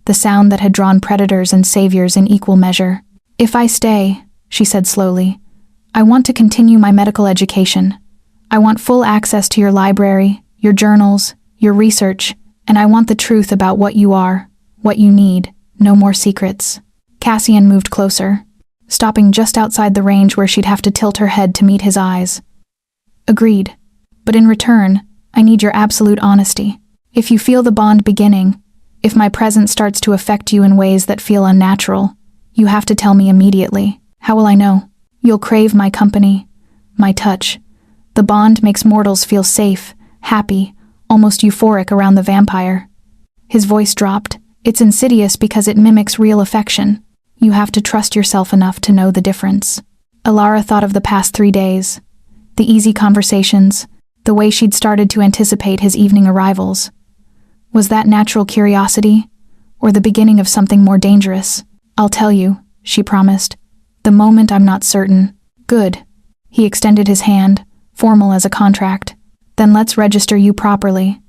the sound that had drawn predators and saviors in equal measure. If I stay, she said slowly, I want to continue my medical education. I want full access to your library, your journals, your research, and I want the truth about what you are, what you need, no more secrets. Cassian moved closer, stopping just outside the range where she'd have to tilt her head to meet his eyes. Agreed. But in return, I need your absolute honesty. If you feel the bond beginning, if my presence starts to affect you in ways that feel unnatural, you have to tell me immediately. How will I know? You'll crave my company, my touch. The bond makes mortals feel safe, happy, almost euphoric around the vampire. His voice dropped. It's insidious because it mimics real affection. You have to trust yourself enough to know the difference. Alara thought of the past 3 days. The easy conversations, the way she'd started to anticipate his evening arrivals. Was that natural curiosity, or the beginning of something more dangerous? I'll tell you, she promised. The moment I'm not certain. Good. He extended his hand, formal as a contract. Then let's register you properly.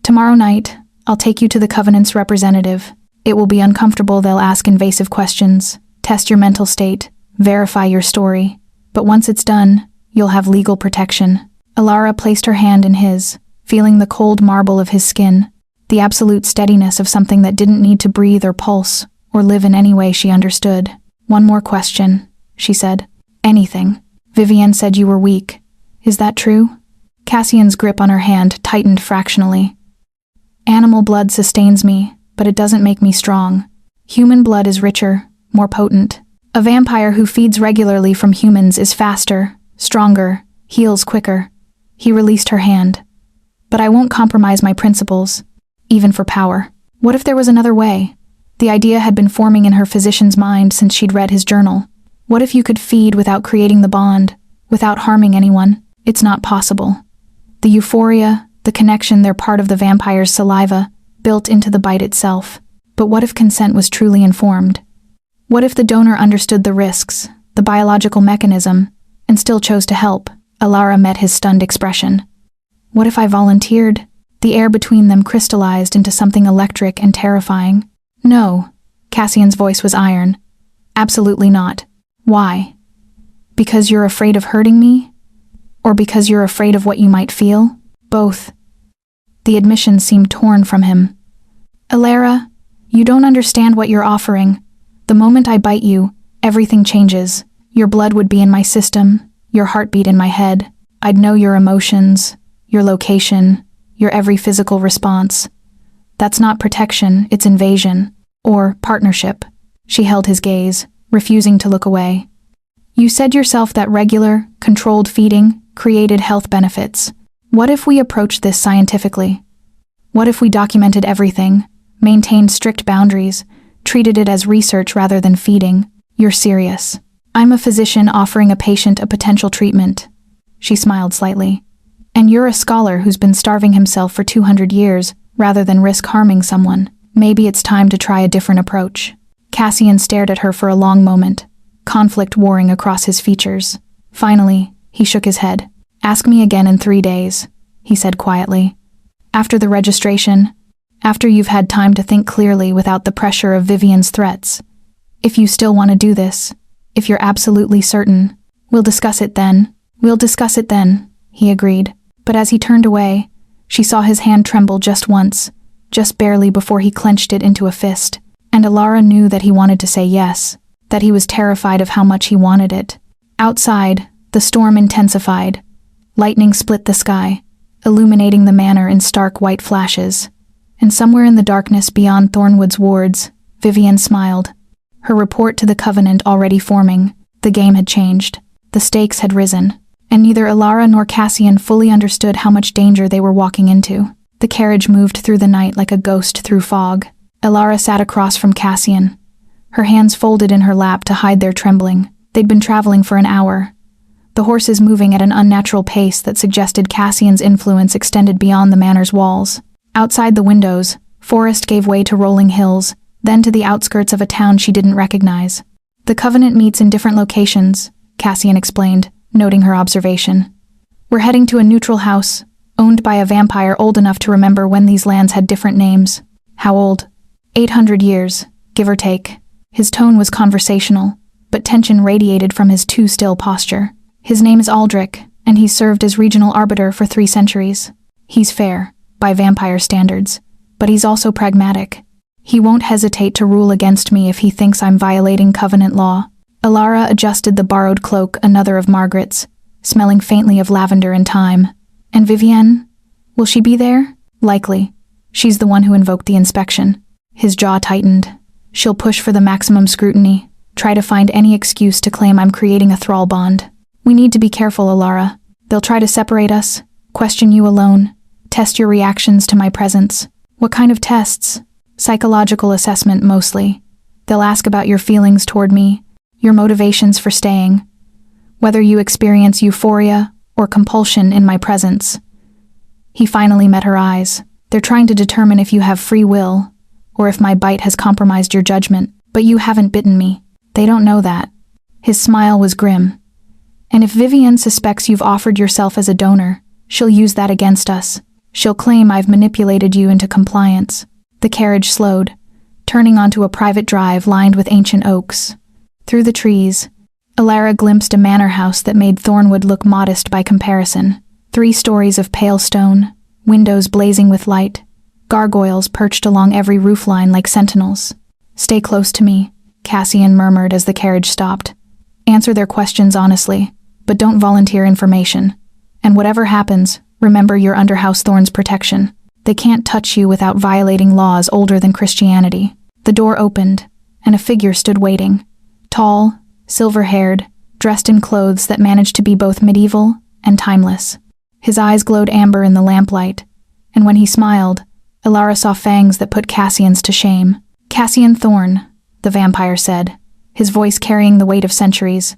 Tomorrow night, I'll take you to the Covenant's representative. It will be uncomfortable. They'll ask invasive questions, test your mental state, verify your story. But once it's done, you'll have legal protection. Alara placed her hand in his, feeling the cold marble of his skin, the absolute steadiness of something that didn't need to breathe or pulse, or live in any way she understood. One more question, she said. Anything. Vivienne said you were weak. Is that true? Cassian's grip on her hand tightened fractionally. Animal blood sustains me, but it doesn't make me strong. Human blood is richer, more potent. A vampire who feeds regularly from humans is faster, stronger, heals quicker. He released her hand. But I won't compromise my principles, even for power. What if there was another way? The idea had been forming in her physician's mind since she'd read his journal. What if you could feed without creating the bond, without harming anyone? It's not possible. The euphoria, the connection, they're part of the vampire's saliva, built into the bite itself. But what if consent was truly informed? What if the donor understood the risks, the biological mechanism, and still chose to help? Alara met his stunned expression. What if I volunteered? The air between them crystallized into something electric and terrifying. No, Cassian's voice was iron. Absolutely not. Why? Because you're afraid of hurting me? Or because you're afraid of what you might feel? Both. The admission seemed torn from him. Alara, you don't understand what you're offering. The moment I bite you, everything changes. Your blood would be in my system, your heartbeat in my head. I'd know your emotions, your location, your every physical response. That's not protection, it's invasion. Or partnership. She held his gaze, refusing to look away. You said yourself that regular, controlled feeding created health benefits. What if we approached this scientifically? What if we documented everything, maintained strict boundaries, treated it as research rather than feeding? You're serious. I'm a physician offering a patient a potential treatment. She smiled slightly. And you're a scholar who's been starving himself for 200 years rather than risk harming someone. Maybe it's time to try a different approach. Cassian stared at her for a long moment, conflict warring across his features. Finally, he shook his head. Ask me again in 3 days, he said quietly. After the registration, after you've had time to think clearly without the pressure of Vivienne's threats. If you still want to do this, if you're absolutely certain, we'll discuss it then. We'll discuss it then, he agreed. But as he turned away, she saw his hand tremble just once, just barely before he clenched it into a fist. And Alara knew that he wanted to say yes, that he was terrified of how much he wanted it. Outside, the storm intensified. Lightning split the sky, illuminating the manor in stark white flashes. And somewhere in the darkness beyond Thornwood's wards, Vivienne smiled. Her report to the Covenant already forming. The game had changed. The stakes had risen. And neither Alara nor Cassian fully understood how much danger they were walking into. The carriage moved through the night like a ghost through fog. Alara sat across from Cassian, her hands folded in her lap to hide their trembling. They'd been traveling for an hour, the horses moving at an unnatural pace that suggested Cassian's influence extended beyond the manor's walls. Outside the windows, forest gave way to rolling hills, then to the outskirts of a town she didn't recognize. The Covenant meets in different locations, Cassian explained, noting her observation. We're heading to a neutral house, owned by a vampire old enough to remember when these lands had different names. How old? 800 years, give or take. His tone was conversational, but tension radiated from his too still posture. His name is Aldrich, and he's served as regional arbiter for 3 centuries. He's fair, by vampire standards, but he's also pragmatic. He won't hesitate to rule against me if he thinks I'm violating covenant law. Alara adjusted the borrowed cloak, another of Margaret's, smelling faintly of lavender and thyme. And Vivienne? Will she be there? Likely. She's the one who invoked the inspection. His jaw tightened. She'll push for the maximum scrutiny, try to find any excuse to claim I'm creating a thrall bond. We need to be careful, Alara. They'll try to separate us, question you alone, test your reactions to my presence. What kind of tests? Psychological assessment, mostly. They'll ask about your feelings toward me, your motivations for staying, whether you experience euphoria or compulsion in my presence. He finally met her eyes. They're trying to determine if you have free will, or if my bite has compromised your judgment. But you haven't bitten me. They don't know that. His smile was grim. And if Vivienne suspects you've offered yourself as a donor, she'll use that against us. She'll claim I've manipulated you into compliance. The carriage slowed, turning onto a private drive lined with ancient oaks. Through the trees, Alara glimpsed a manor house that made Thornwood look modest by comparison. 3 stories of pale stone, windows blazing with light, gargoyles perched along every roofline like sentinels. "Stay close to me," Cassian murmured as the carriage stopped. "Answer their questions honestly, but don't volunteer information. And whatever happens, remember you're under House Thorn's protection. They can't touch you without violating laws older than Christianity." The door opened, and a figure stood waiting. Tall, silver-haired, dressed in clothes that managed to be both medieval and timeless. His eyes glowed amber in the lamplight, and when he smiled, Alara saw fangs that put Cassian's to shame. "Cassian Thorn," the vampire said, his voice carrying the weight of centuries.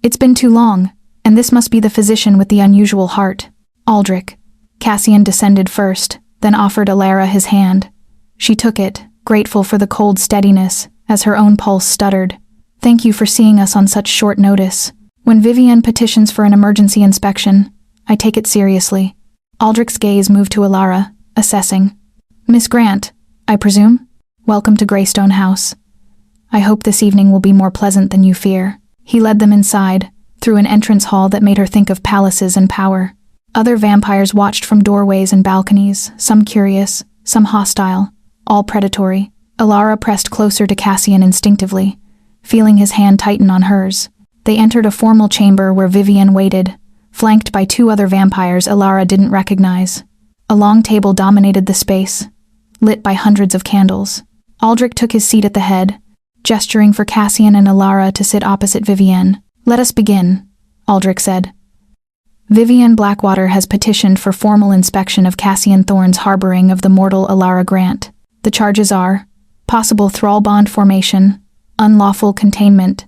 "It's been too long, and this must be the physician with the unusual heart. Aldrich." Cassian descended first, then offered Alara his hand. She took it, grateful for the cold steadiness, as her own pulse stuttered. "Thank you for seeing us on such short notice. When Vivienne petitions for an emergency inspection, I take it seriously." Aldrich's gaze moved to Alara, assessing. "Miss Grant, I presume? Welcome to Greystone House. I hope this evening will be more pleasant than you fear." He led them inside, through an entrance hall that made her think of palaces and power. Other vampires watched from doorways and balconies, some curious, some hostile, all predatory. Alara pressed closer to Cassian instinctively, feeling his hand tighten on hers. They entered a formal chamber where Vivienne waited, flanked by 2 other vampires Alara didn't recognize. A long table dominated the space, lit by hundreds of candles. Aldrich took his seat at the head, gesturing for Cassian and Alara to sit opposite Vivienne. "Let us begin," Aldrich said. "Vivienne Blackwater has petitioned for formal inspection of Cassian Thorn's harboring of the mortal Alara Grant. The charges are possible thrall bond formation, unlawful containment,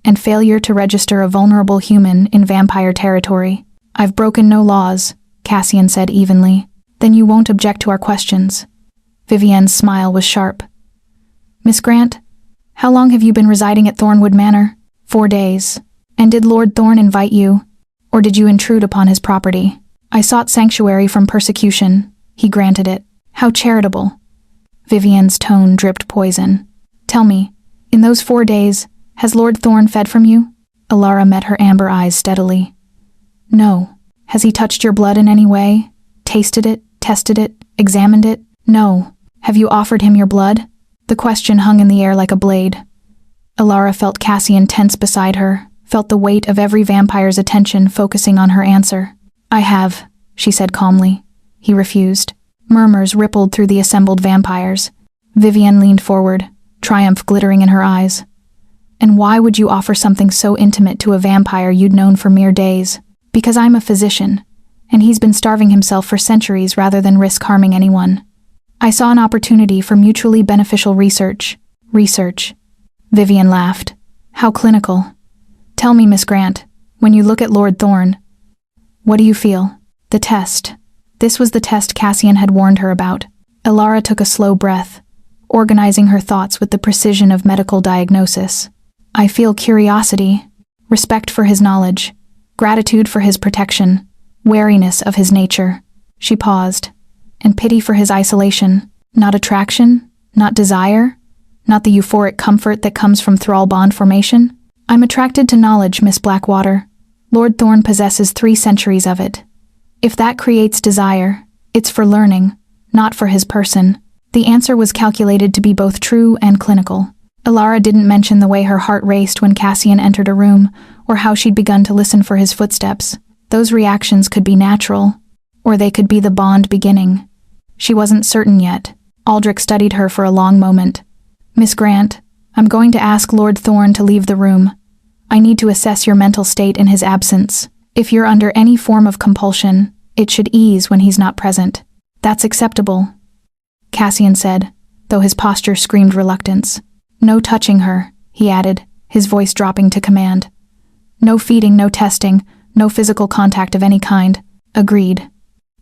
and failure to register a vulnerable human in vampire territory." "I've broken no laws," Cassian said evenly. "Then you won't object to our questions." Vivienne's smile was sharp. "Miss Grant, how long have you been residing at Thornwood Manor?" 4 days. "And did Lord Thorn invite you, or did you intrude upon his property?" "I sought sanctuary from persecution. He granted it." "How charitable." Vivienne's tone dripped poison. "Tell me, in those 4 days, has Lord Thorn fed from you?" Alara met her amber eyes steadily. "No." "Has he touched your blood in any way? Tasted it, tested it, examined it?" "No." "Have you offered him your blood?" The question hung in the air like a blade. Alara felt Cassian tense beside her, felt the weight of every vampire's attention focusing on her answer. "I have," she said calmly. He refused. Murmurs rippled through the assembled vampires. Vivienne leaned forward, triumph glittering in her eyes. "And why would you offer something so intimate to a vampire you'd known for mere days?" "Because I'm a physician, and he's been starving himself for centuries rather than risk harming anyone. I saw an opportunity for mutually beneficial research." "Research?" Vivienne laughed. "How clinical. Tell me, Miss Grant, when you look at Lord Thorn, what do you feel?" The test. This was the test Cassian had warned her about. Alara took a slow breath, organizing her thoughts with the precision of medical diagnosis. "I feel curiosity, respect for his knowledge, gratitude for his protection, wariness of his nature." She paused. "And pity for his isolation. Not attraction, not desire, not the euphoric comfort that comes from thrall bond formation?" "I'm attracted to knowledge, Miss Blackwater. Lord Thorn possesses 3 centuries of it. If that creates desire, it's for learning, not for his person. The answer was calculated to be both true and clinical. Alara didn't mention the way her heart raced when Cassian entered a room, or how she'd begun to listen for his footsteps. Those reactions could be natural, or they could be the bond beginning. She wasn't certain yet. Aldrich studied her for a long moment. "Miss Grant, I'm going to ask Lord Thorn to leave the room. I need to assess your mental state in his absence. If you're under any form of compulsion, it should ease when he's not present." "That's acceptable," Cassian said, though his posture screamed reluctance. "No touching her," he added, his voice dropping to command. "No feeding, no testing, no physical contact of any kind." "Agreed."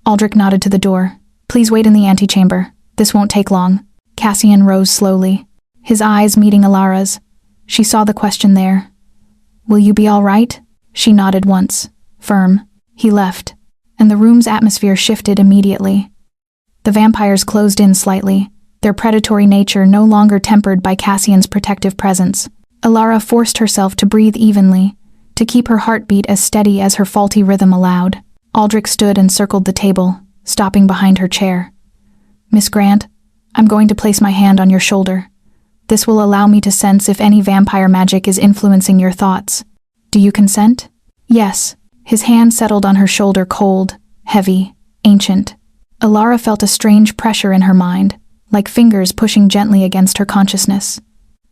Aldrich nodded to the door. "Please wait in the antechamber. This won't take long." Cassian rose slowly, his eyes meeting Alara's. She saw the question there. "Will you be all right?" She nodded once, firm. He left, and the room's atmosphere shifted immediately. The vampires closed in slightly, their predatory nature no longer tempered by Cassian's protective presence. Alara forced herself to breathe evenly, to keep her heartbeat as steady as her faulty rhythm allowed. Aldrich stood and circled the table, stopping behind her chair. "Miss Grant, I'm going to place my hand on your shoulder. This will allow me to sense if any vampire magic is influencing your thoughts. Do you consent?" "Yes." His hand settled on her shoulder, cold, heavy, ancient. Alara felt a strange pressure in her mind, like fingers pushing gently against her consciousness.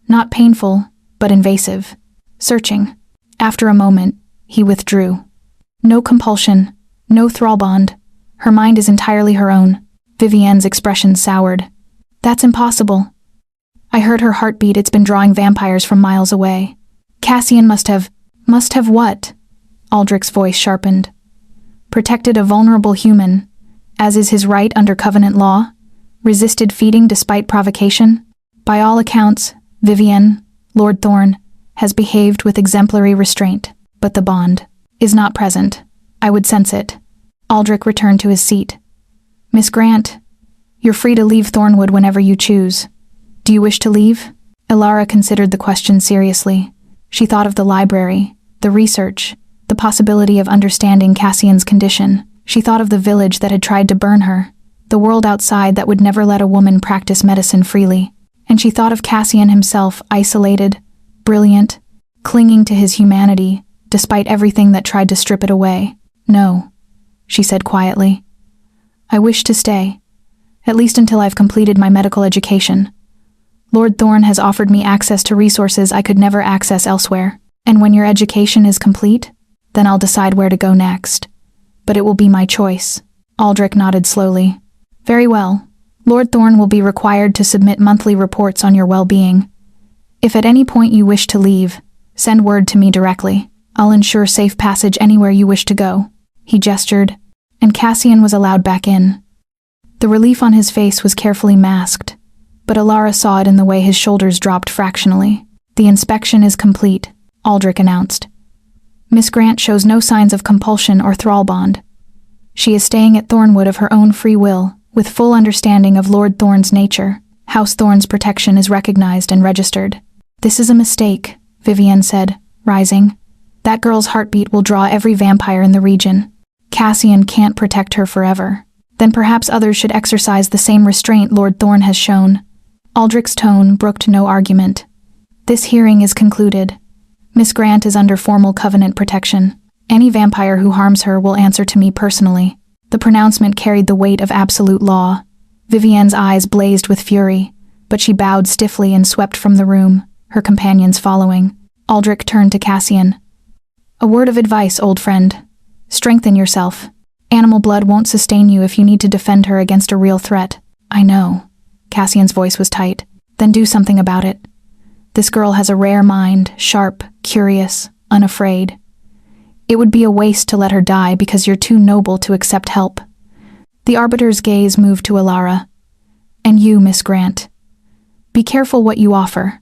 Not painful, but invasive. Searching. After a moment, he withdrew. "No compulsion, no thrall bond. Her mind is entirely her own." Vivienne's expression soured. "That's impossible. I heard her heartbeat. It's been drawing vampires from miles away." "Cassian must have what?" Aldrich's voice sharpened. "Protected a vulnerable human, as is his right under covenant law, resisted feeding despite provocation. By all accounts, Vivienne, Lord Thorn, has behaved with exemplary restraint, but the bond is not present. I would sense it." Aldrich returned to his seat. "Miss Grant, you're free to leave Thornwood whenever you choose. Do you wish to leave?" Alara considered the question seriously. She thought of the library, the research, the possibility of understanding Cassian's condition. She thought of the village that had tried to burn her, the world outside that would never let a woman practice medicine freely. And she thought of Cassian himself, isolated, brilliant, clinging to his humanity, despite everything that tried to strip it away. "No," she said quietly. "I wish to stay, at least until I've completed my medical education. Lord Thorn has offered me access to resources I could never access elsewhere, and when your education is complete, then I'll decide where to go next. But it will be my choice." Aldrich nodded slowly. "Very well. Lord Thorn will be required to submit monthly reports on your well-being. If at any point you wish to leave, send word to me directly. I'll ensure safe passage anywhere you wish to go." He gestured, and Cassian was allowed back in. The relief on his face was carefully masked, but Alara saw it in the way his shoulders dropped fractionally. "The inspection is complete," Aldrich announced. "Miss Grant shows no signs of compulsion or thrall bond. She is staying at Thornwood of her own free will, with full understanding of Lord Thorn's nature. House Thorn's protection is recognized and registered." "This is a mistake," Vivienne said, rising. "That girl's heartbeat will draw every vampire in the region. Cassian can't protect her forever. Then perhaps others should exercise the same restraint Lord Thorn has shown." Aldrich's tone brooked no argument. "This hearing is concluded. Miss Grant is under formal covenant protection. Any vampire who harms her will answer to me personally." The pronouncement carried the weight of absolute law. Vivienne's eyes blazed with fury, but she bowed stiffly and swept from the room, her companions following. Aldrich turned to Cassian. "A word of advice, old friend. Strengthen yourself. Animal blood won't sustain you if you need to defend her against a real threat." "I know." Cassian's voice was tight. "Then do something about it. This girl has a rare mind, sharp, curious, unafraid. It would be a waste to let her die because you're too noble to accept help." The Arbiter's gaze moved to Alara. "And you, Miss Grant. Be careful what you offer.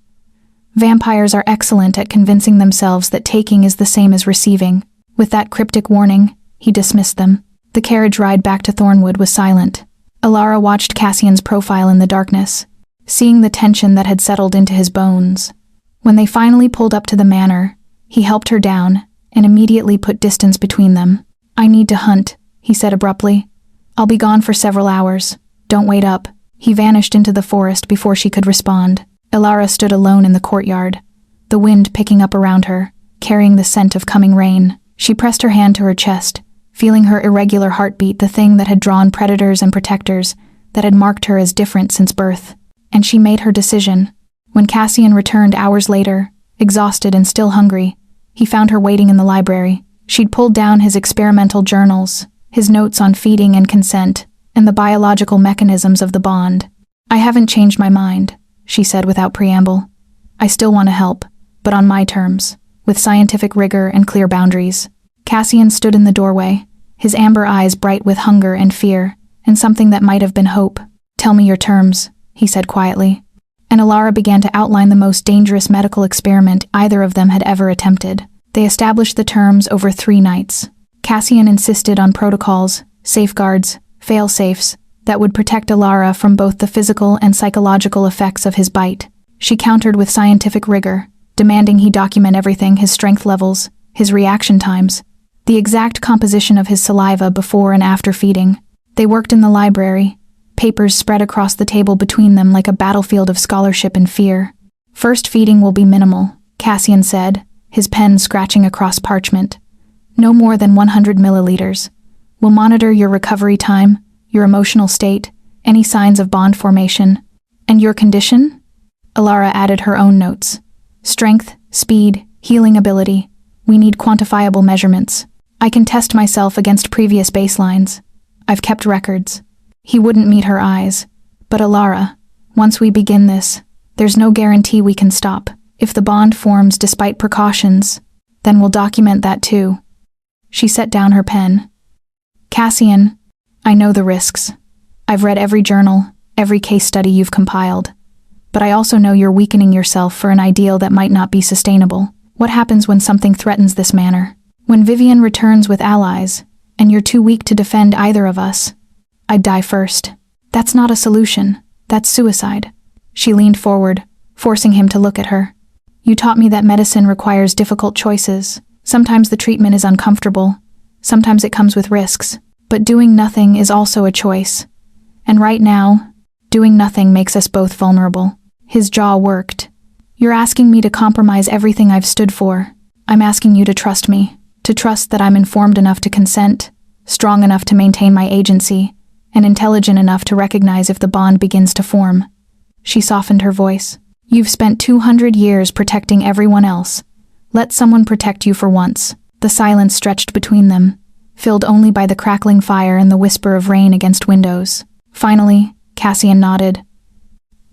Vampires are excellent at convincing themselves that taking is the same as receiving." With that cryptic warning, he dismissed them. The carriage ride back to Thornwood was silent. Alara watched Cassian's profile in the darkness, seeing the tension that had settled into his bones. When they finally pulled up to the manor, he helped her down and immediately put distance between them. "I need to hunt," he said abruptly. "I'll be gone for several hours. Don't wait up." He vanished into the forest before she could respond. Ilara stood alone in the courtyard, the wind picking up around her, carrying the scent of coming rain. She pressed her hand to her chest, feeling her irregular heartbeat, the thing that had drawn predators and protectors, that had marked her as different since birth. And she made her decision. When Cassian returned hours later, exhausted and still hungry, he found her waiting in the library. She'd pulled down his experimental journals, his notes on feeding and consent, and the biological mechanisms of the bond. "I haven't changed my mind," she said without preamble. "I still want to help, but on my terms, with scientific rigor and clear boundaries." Cassian stood in the doorway, his amber eyes bright with hunger and fear, and something that might have been hope. "Tell me your terms," he said quietly. And Ilara began to outline the most dangerous medical experiment either of them had ever attempted. They established the terms over 3 nights. Cassian insisted on protocols, safeguards, fail-safes, that would protect Ilara from both the physical and psychological effects of his bite. She countered with scientific rigor, demanding he document everything: his strength levels, his reaction times, the exact composition of his saliva before and after feeding. They worked in the library, papers spread across the table between them like a battlefield of scholarship and fear. "First feeding will be minimal," Cassian said, his pen scratching across parchment. "No more than 100 milliliters. We'll monitor your recovery time, your emotional state, any signs of bond formation. And your condition?" Ilara added her own notes. "Strength, speed, healing ability. We need quantifiable measurements. I can test myself against previous baselines. I've kept records." He wouldn't meet her eyes. "But Ilara, once we begin this, there's no guarantee we can stop. If the bond forms despite precautions, then we'll document that too." She set down her pen. "Cassian, I know the risks. I've read every journal, every case study you've compiled. But I also know you're weakening yourself for an ideal that might not be sustainable. What happens when something threatens this manner? When Vivian returns with allies, and you're too weak to defend either of us? I'd die first. That's not a solution. That's suicide." She leaned forward, forcing him to look at her. "You taught me that medicine requires difficult choices. Sometimes the treatment is uncomfortable. Sometimes it comes with risks. But doing nothing is also a choice. And right now, doing nothing makes us both vulnerable." His jaw worked. "You're asking me to compromise everything I've stood for. I'm asking you to trust me, to trust that I'm informed enough to consent, strong enough to maintain my agency, and intelligent enough to recognize if the bond begins to form." She softened her voice. "You've spent 200 years protecting everyone else. Let someone protect you for once." The silence stretched between them, filled only by the crackling fire and the whisper of rain against windows. Finally, Cassian nodded.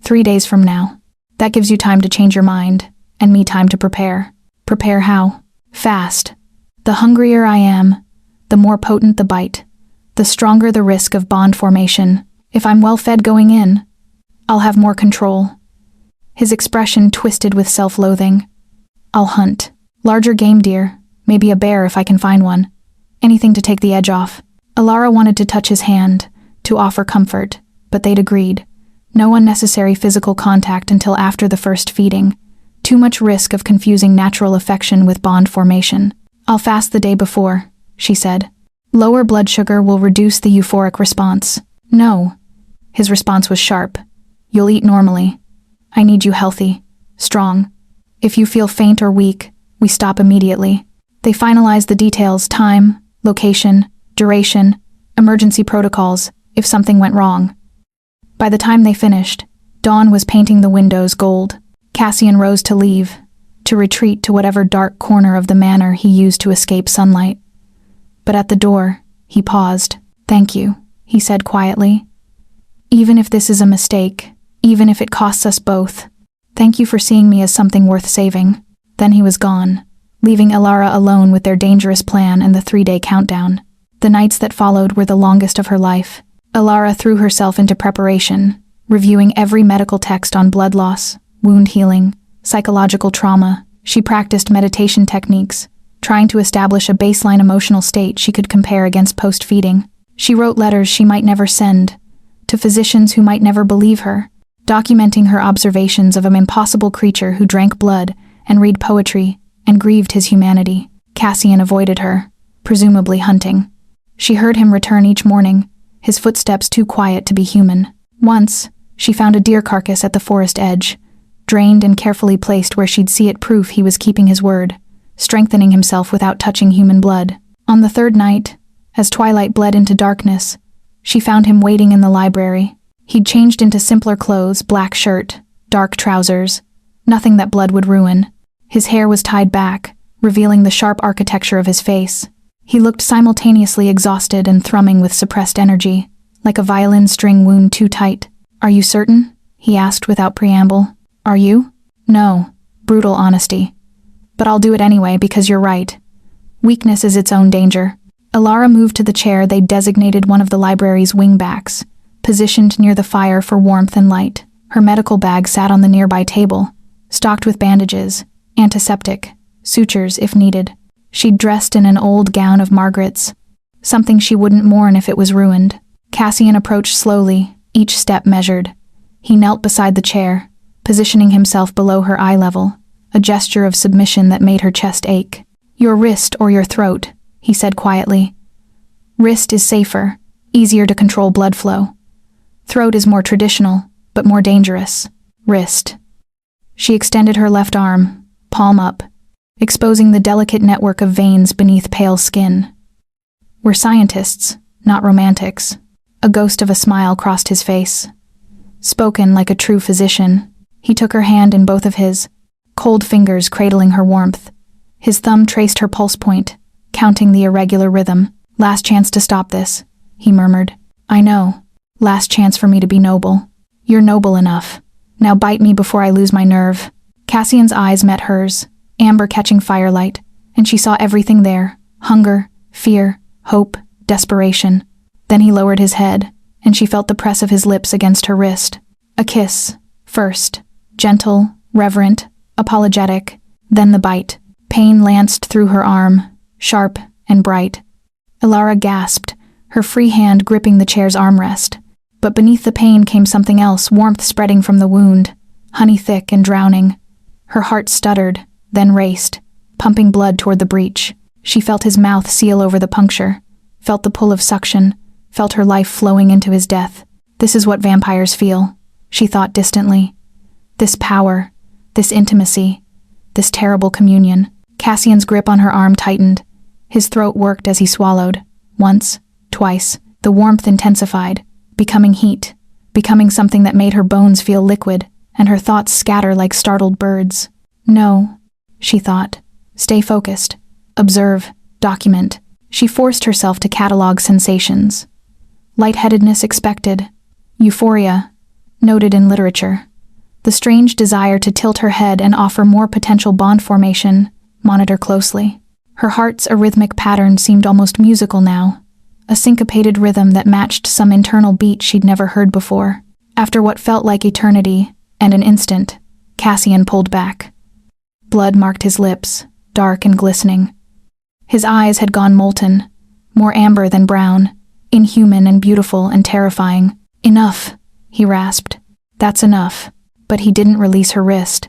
3 days from now. That gives you time to change your mind, and me time to prepare." "Prepare how?" "Fast. The hungrier I am, the more potent the bite, the stronger the risk of bond formation. If I'm well-fed going in, I'll have more control." His expression twisted with self-loathing. "I'll hunt. Larger game deer, maybe a bear if I can find one. Anything to take the edge off." Ilara wanted to touch his hand, to offer comfort, but they'd agreed. No unnecessary physical contact until after the first feeding. Too much risk of confusing natural affection with bond formation. "I'll fast the day before," she said. "Lower blood sugar will reduce the euphoric response." "No." His response was sharp. "You'll eat normally. I need you healthy, strong. If you feel faint or weak, we stop immediately." They finalized the details: time, location, duration, emergency protocols, if something went wrong. By the time they finished, dawn was painting the windows gold. Cassian rose to leave, to retreat to whatever dark corner of the manor he used to escape sunlight. But at the door, he paused. "Thank you," he said quietly. "Even if this is a mistake, even if it costs us both, thank you for seeing me as something worth saving." Then he was gone, leaving Ilara alone with their dangerous plan and the 3-day countdown. The nights that followed were the longest of her life. Ilara threw herself into preparation, reviewing every medical text on blood loss, wound healing, psychological trauma. She practiced meditation techniques, trying to establish a baseline emotional state she could compare against post-feeding. She wrote letters she might never send, to physicians who might never believe her, documenting her observations of an impossible creature who drank blood and read poetry and grieved his humanity. Cassian avoided her, presumably hunting. She heard him return each morning, his footsteps too quiet to be human. Once, she found a deer carcass at the forest edge, drained and carefully placed where she'd see it proof he was keeping his word, strengthening himself without touching human blood. On the third night, as twilight bled into darkness, she found him waiting in the library. He'd changed into simpler clothes, black shirt, dark trousers, nothing that blood would ruin. His hair was tied back, revealing the sharp architecture of his face. He looked simultaneously exhausted and thrumming with suppressed energy, like a violin string wound too tight. "Are you certain?" he asked without preamble. "Are you?" "No." Brutal honesty. "But I'll do it anyway because you're right. Weakness is its own danger." Alara moved to the chair they'd designated one of the library's wingbacks, positioned near the fire for warmth and light. Her medical bag sat on the nearby table, stocked with bandages, antiseptic, sutures if needed. She'd dressed in an old gown of Margaret's, something she wouldn't mourn if it was ruined. Cassian approached slowly, each step measured. He knelt beside the chair, positioning himself below her eye level, a gesture of submission that made her chest ache. "Your wrist or your throat," he said quietly. "Wrist is safer, easier to control blood flow. Throat is more traditional, but more dangerous. Wrist." She extended her left arm, palm up, exposing the delicate network of veins beneath pale skin. "We're scientists, not romantics." A ghost of a smile crossed his face. Spoken like a true physician, he took her hand in both of his, cold fingers cradling her warmth. His thumb traced her pulse point, counting the irregular rhythm. "Last chance to stop this," he murmured. "I know. Last chance for me to be noble." "You're noble enough. Now bite me before I lose my nerve." Cassian's eyes met hers, amber catching firelight, and she saw everything there: hunger, fear, hope, desperation. Then he lowered his head, and she felt the press of his lips against her wrist. A kiss, first, gentle, reverent, apologetic, then the bite. Pain lanced through her arm, sharp and bright. Alara gasped, her free hand gripping the chair's armrest. But beneath the pain came something else, warmth spreading from the wound, honey-thick and drowning. Her heart stuttered, then raced, pumping blood toward the breach. She felt his mouth seal over the puncture, felt the pull of suction, felt her life flowing into his death. This is what vampires feel, she thought distantly. This power, this intimacy, this terrible communion. Cassian's grip on her arm tightened. His throat worked as he swallowed. Once, twice, the warmth intensified, becoming heat, becoming something that made her bones feel liquid, and her thoughts scatter like startled birds. "No," she thought. "Stay focused. Observe. Document." She forced herself to catalog sensations. Lightheadedness expected. Euphoria, noted in literature. The strange desire to tilt her head and offer more potential bond formation, monitor closely. Her heart's arrhythmic pattern seemed almost musical now, a syncopated rhythm that matched some internal beat she'd never heard before. After what felt like eternity, and an instant, Cassian pulled back. Blood marked his lips, dark and glistening. His eyes had gone molten, more amber than brown, inhuman and beautiful and terrifying. "Enough," he rasped. "That's enough." But he didn't release her wrist.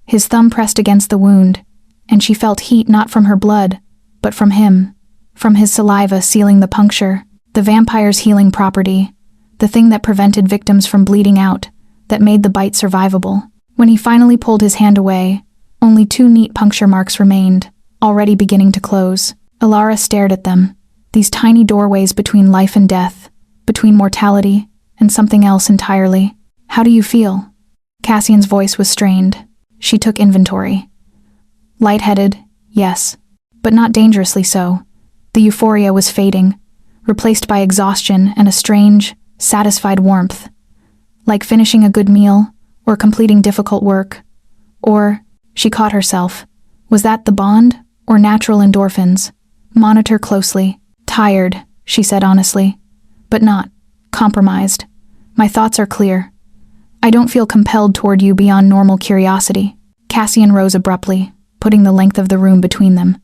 His thumb pressed against the wound, and she felt heat not from her blood, but from him, from his saliva sealing the puncture, the vampire's healing property, the thing that prevented victims from bleeding out, that made the bite survivable. When he finally pulled his hand away, only 2 neat puncture marks remained, already beginning to close. Alara stared at them, these tiny doorways between life and death, between mortality and something else entirely. "How do you feel?" Cassian's voice was strained. She took inventory. Lightheaded, yes, but not dangerously so. The euphoria was fading, replaced by exhaustion and a strange, satisfied warmth. Like finishing a good meal, or completing difficult work. Or, she caught herself, was that the bond, or natural endorphins? "Monitor closely." "Tired," she said honestly, "but not compromised. My thoughts are clear. I don't feel compelled toward you beyond normal curiosity." Cassian rose abruptly, putting the length of the room between them.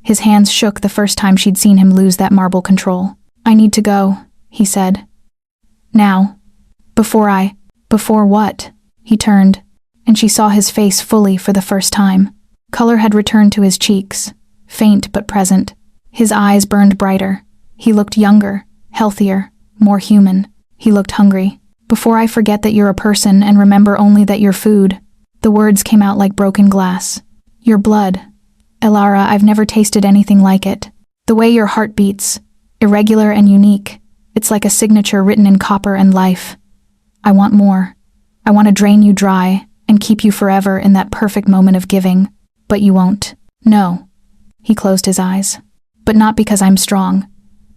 His hands shook the first time she'd seen him lose that marble control. "I need to go," he said. "Now. Before what?" He turned, and she saw his face fully for the first time. Color had returned to his cheeks, faint but present. His eyes burned brighter. He looked younger, healthier, more human. He looked hungry. Before I forget that you're a person and remember only that you're food. The words came out like broken glass. Your blood. Elara, I've never tasted anything like it. The way your heart beats, irregular and unique. It's like a signature written in copper and life. I want more. I want to drain you dry and keep you forever in that perfect moment of giving. But you won't. No. He closed his eyes. But not because I'm strong.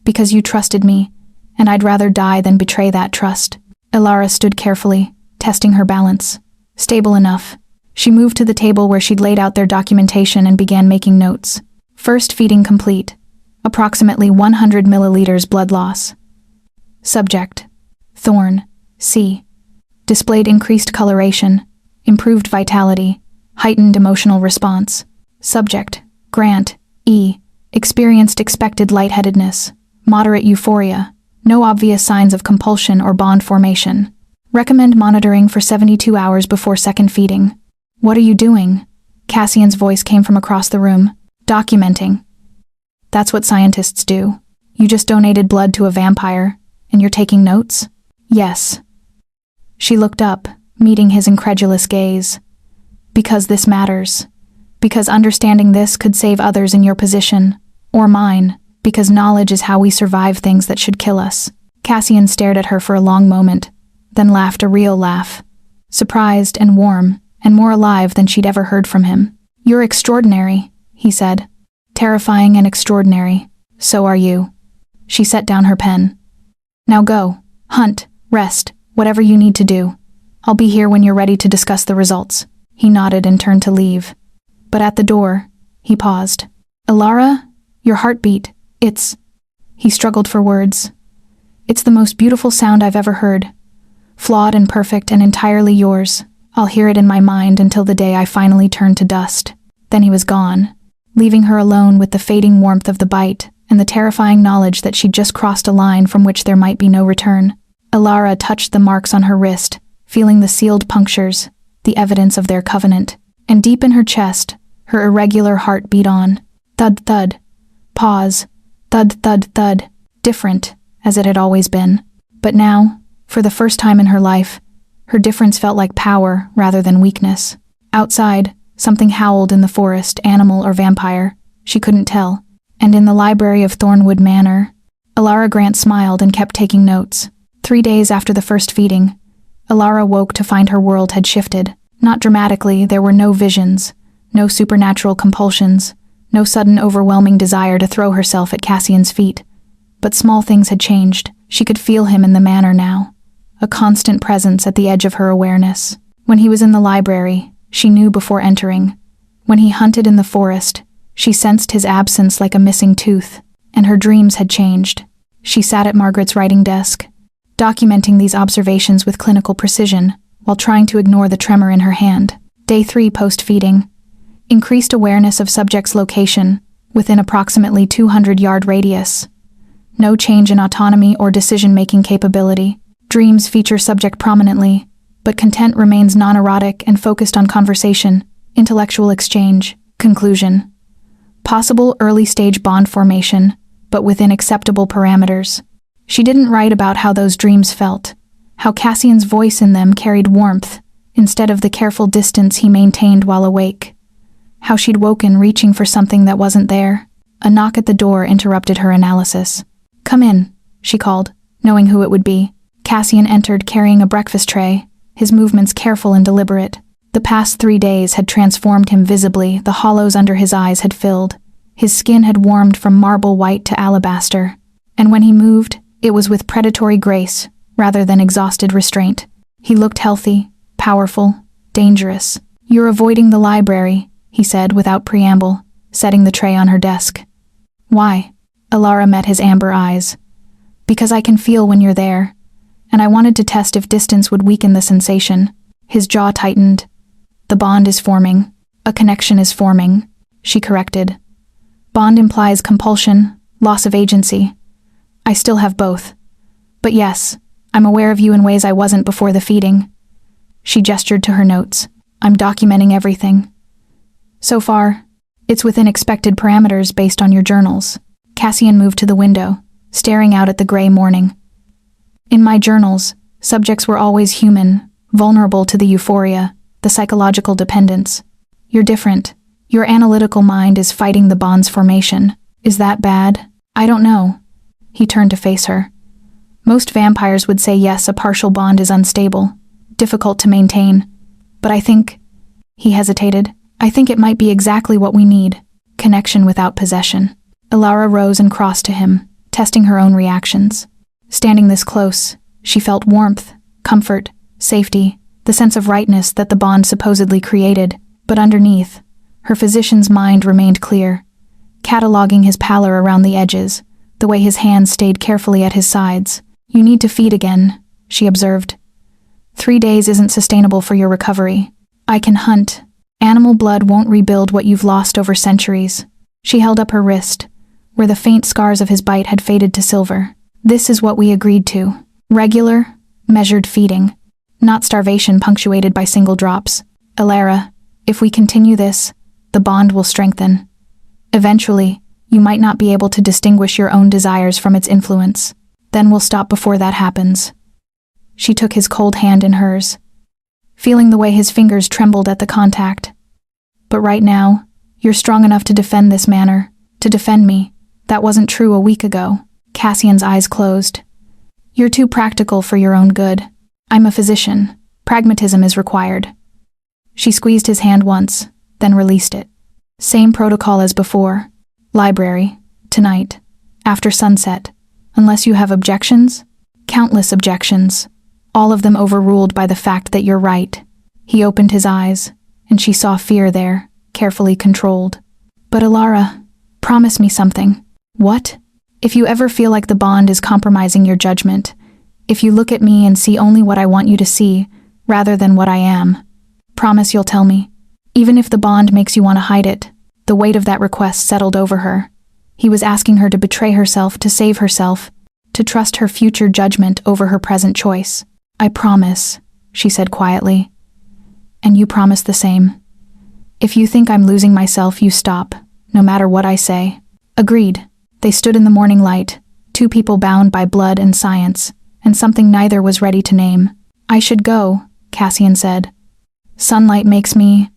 Because you trusted me, and I'd rather die than betray that trust. Elara stood carefully, testing her balance. Stable enough. She moved to the table where she'd laid out their documentation and began making notes. First feeding complete. Approximately 100 milliliters blood loss. Subject. Thorn. C. Displayed increased coloration, improved vitality, heightened emotional response. Subject. Grant. E. Experienced expected lightheadedness, moderate euphoria, no obvious signs of compulsion or bond formation. Recommend monitoring for 72 hours before second feeding. What are you doing? Cassian's voice came from across the room. Documenting. That's what scientists do. You just donated blood to a vampire, and you're taking notes? Yes. She looked up, meeting his incredulous gaze. Because this matters. Because understanding this could save others in your position, or mine, because knowledge is how we survive things that should kill us. Cassian stared at her for a long moment, then laughed a real laugh. Surprised and warm, and more alive than she'd ever heard from him. You're extraordinary, he said. Terrifying and extraordinary. So are you. She set down her pen. Now go, hunt, rest, whatever you need to do. I'll be here when you're ready to discuss the results. He nodded and turned to leave. But at the door, he paused. Elara, your heartbeat, it's... He struggled for words. It's the most beautiful sound I've ever heard. Flawed and perfect and entirely yours. I'll hear it in my mind until the day I finally turn to dust. Then he was gone, leaving her alone with the fading warmth of the bite and the terrifying knowledge that she'd just crossed a line from which there might be no return. Elara touched the marks on her wrist, feeling the sealed punctures, the evidence of their covenant. And deep in her chest, her irregular heart beat on. Thud, thud. Pause. Thud, thud, thud. Different, as it had always been. But now, for the first time in her life, her difference felt like power rather than weakness. Outside, something howled in the forest, animal or vampire. She couldn't tell. And in the library of Thornwood Manor, Elara Grant smiled and kept taking notes. 3 days after the first feeding, Elara woke to find her world had shifted. Not dramatically, there were no visions, no supernatural compulsions, no sudden overwhelming desire to throw herself at Cassian's feet. But small things had changed. She could feel him in the manor now, a constant presence at the edge of her awareness. When he was in the library, she knew before entering. When he hunted in the forest, she sensed his absence like a missing tooth, and her dreams had changed. She sat at Margaret's writing desk, documenting these observations with clinical precision, while trying to ignore the tremor in her hand. Day 3 post-feeding. Increased awareness of subject's location, within approximately 200-yard radius. No change in autonomy or decision-making capability. Dreams feature subject prominently, but content remains non-erotic and focused on conversation, intellectual exchange. Conclusion. Possible early-stage bond formation, but within acceptable parameters. She didn't write about how those dreams felt, how Cassian's voice in them carried warmth, instead of the careful distance he maintained while awake. How she'd woken reaching for something that wasn't there. A knock at the door interrupted her analysis. Come in, she called, knowing who it would be. Cassian entered carrying a breakfast tray, his movements careful and deliberate. The past 3 days had transformed him visibly, the hollows under his eyes had filled. His skin had warmed from marble white to alabaster. And when he moved, it was with predatory grace, rather than exhausted restraint. He looked healthy, powerful, dangerous. You're avoiding the library, he said without preamble, setting the tray on her desk. Why? Elara met his amber eyes. Because I can feel when you're there, and I wanted to test if distance would weaken the sensation. His jaw tightened. The bond is forming. A connection is forming, she corrected. Bond implies compulsion, loss of agency. I still have both. But yes, I'm aware of you in ways I wasn't before the feeding. She gestured to her notes. I'm documenting everything. So far, It's within expected parameters based on your journals. Cassian moved to the window, staring out at the gray morning. In my journals, subjects were always human, vulnerable to the euphoria, the psychological dependence. You're different. Your analytical mind is fighting the bond's formation. Is that bad? I don't know. He turned to face her. Most vampires would say yes, a partial bond is unstable, difficult to maintain. But I think, he hesitated, I think it might be exactly what we need, connection without possession. Ilara rose and crossed to him, testing her own reactions. Standing this close, she felt warmth, comfort, safety, the sense of rightness that the bond supposedly created, but underneath, her physician's mind remained clear, cataloging his pallor around the edges, the way his hands stayed carefully at his sides. You need to feed again, she observed. 3 days isn't sustainable for your recovery. I can hunt. Animal blood won't rebuild what you've lost over centuries. She held up her wrist, where the faint scars of his bite had faded to silver. This is what we agreed to. Regular, measured feeding. Not starvation punctuated by single drops. Ilara, if we continue this, the bond will strengthen. Eventually, you might not be able to distinguish your own desires from its influence. Then we'll stop before that happens. She took his cold hand in hers, feeling the way his fingers trembled at the contact. But right now, you're strong enough to defend this manor, to defend me. That wasn't true a week ago. Cassian's eyes closed. You're too practical for your own good. I'm a physician. Pragmatism is required. She squeezed his hand once, then released it. Same protocol as before. Library. Tonight. After sunset. Unless you have objections? Countless objections. All of them overruled by the fact that you're right. He opened his eyes, and she saw fear there, carefully controlled. But Ilara, promise me something. What? If you ever feel like the bond is compromising your judgment, if you look at me and see only what I want you to see, rather than what I am, promise you'll tell me. Even if the bond makes you want to hide it. The weight of that request settled over her. He was asking her to betray herself, to save herself, to trust her future judgment over her present choice. I promise, she said quietly. And you promise the same. If you think I'm losing myself, you stop, no matter what I say. Agreed. They stood in the morning light, two people bound by blood and science, and something neither was ready to name. I should go, Cassian said. Sunlight makes me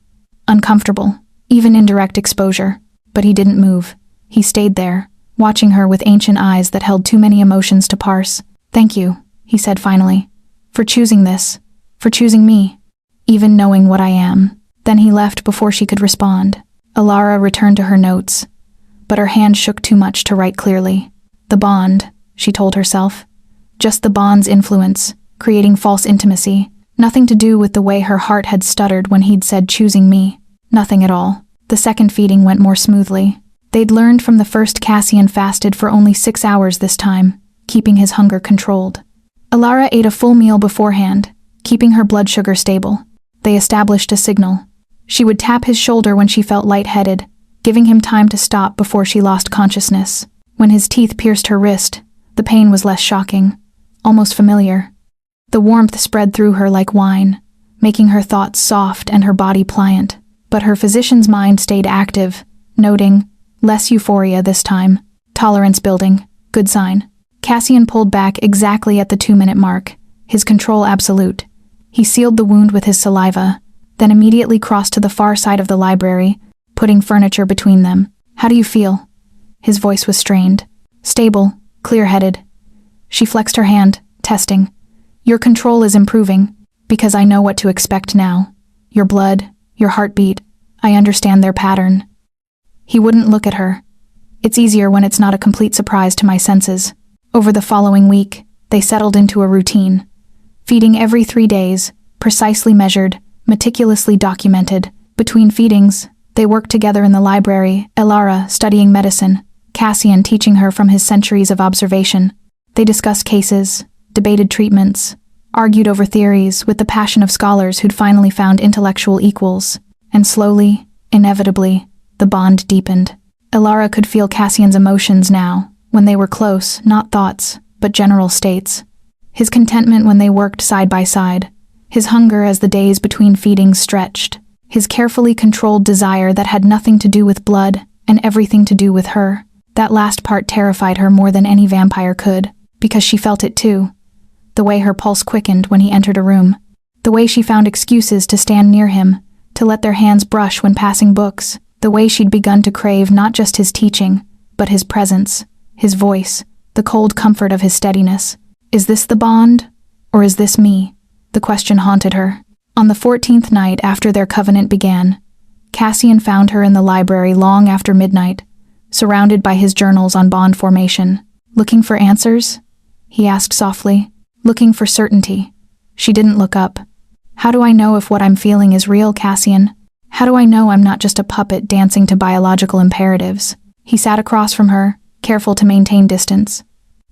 uncomfortable, even in direct exposure. But he didn't move. He stayed there, watching her with ancient eyes that held too many emotions to parse. Thank you, he said finally, for choosing this, for choosing me, even knowing what I am. Then he left before she could respond. Ilara returned to her notes, but her hand shook too much to write clearly. The bond, she told herself. Just the bond's influence, creating false intimacy. Nothing to do with the way her heart had stuttered when he'd said choosing me. Nothing at all. The second feeding went more smoothly. They'd learned from the first Cassian fasted for only 6 hours this time, keeping his hunger controlled. Ilara ate a full meal beforehand, keeping her blood sugar stable. They established a signal. She would tap his shoulder when she felt lightheaded, giving him time to stop before she lost consciousness. When his teeth pierced her wrist, the pain was less shocking, almost familiar. The warmth spread through her like wine, making her thoughts soft and her body pliant. But her physician's mind stayed active, noting, less euphoria this time, tolerance building, good sign. Cassian pulled back exactly at the 2-minute mark, his control absolute. He sealed the wound with his saliva, then immediately crossed to the far side of the library, putting furniture between them. How do you feel? His voice was strained. Stable, clear-headed. She flexed her hand, testing. Your control is improving, because I know what to expect now. Your blood, your heartbeat, I understand their pattern. He wouldn't look at her. It's easier when it's not a complete surprise to my senses. Over the following week, they settled into a routine. Feeding every 3 days, precisely measured, meticulously documented. Between feedings, they worked together in the library, Ilara studying medicine, Cassian teaching her from his centuries of observation. They discussed cases, debated treatments, argued over theories with the passion of scholars who'd finally found intellectual equals. And slowly, inevitably, the bond deepened. Ilara could feel Cassian's emotions now, when they were close, not thoughts, but general states. His contentment when they worked side by side, his hunger as the days between feedings stretched, his carefully controlled desire that had nothing to do with blood and everything to do with her. That last part terrified her more than any vampire could, because she felt it too. The way her pulse quickened when he entered a room. The way she found excuses to stand near him, to let their hands brush when passing books. The way she'd begun to crave not just his teaching, but his presence, his voice, the cold comfort of his steadiness. Is this the bond? Or is this me? The question haunted her. On the 14th night after their covenant began, Cassian found her in the library long after midnight, surrounded by his journals on bond formation. Looking for answers? He asked softly. Looking for certainty. She didn't look up. How do I know if what I'm feeling is real, Cassian? How do I know I'm not just a puppet dancing to biological imperatives? He sat across from her, careful to maintain distance.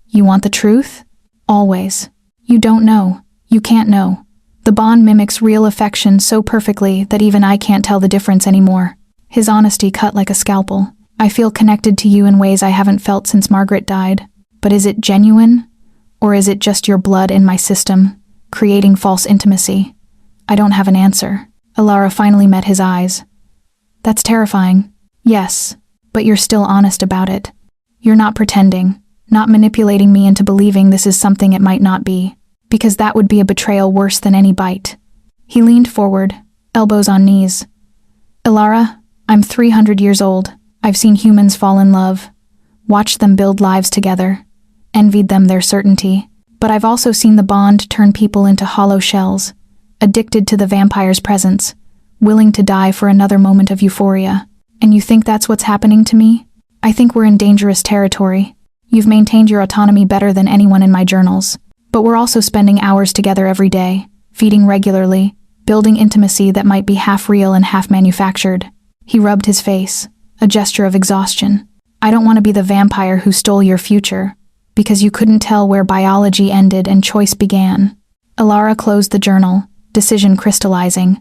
You want the truth? Always. You don't know. You can't know. The bond mimics real affection so perfectly that even I can't tell the difference anymore. His honesty cut like a scalpel. I feel connected to you in ways I haven't felt since Margaret died. But is it genuine? Or is it just your blood in my system, creating false intimacy? I don't have an answer. Alara finally met his eyes. That's terrifying. Yes, but you're still honest about it. You're not pretending, not manipulating me into believing this is something it might not be, because that would be a betrayal worse than any bite. He leaned forward, elbows on knees. Alara, I'm 300 years old. I've seen humans fall in love, watched them build lives together, envied them their certainty, but I've also seen the bond turn people into hollow shells, addicted to the vampire's presence, willing to die for another moment of euphoria. And you think that's what's happening to me? I think we're in dangerous territory. You've maintained your autonomy better than anyone in my journals. But we're also spending hours together every day, feeding regularly, building intimacy that might be half real and half manufactured. He rubbed his face, a gesture of exhaustion. I don't want to be the vampire who stole your future, because you couldn't tell where biology ended and choice began. Alara closed the journal, decision crystallizing.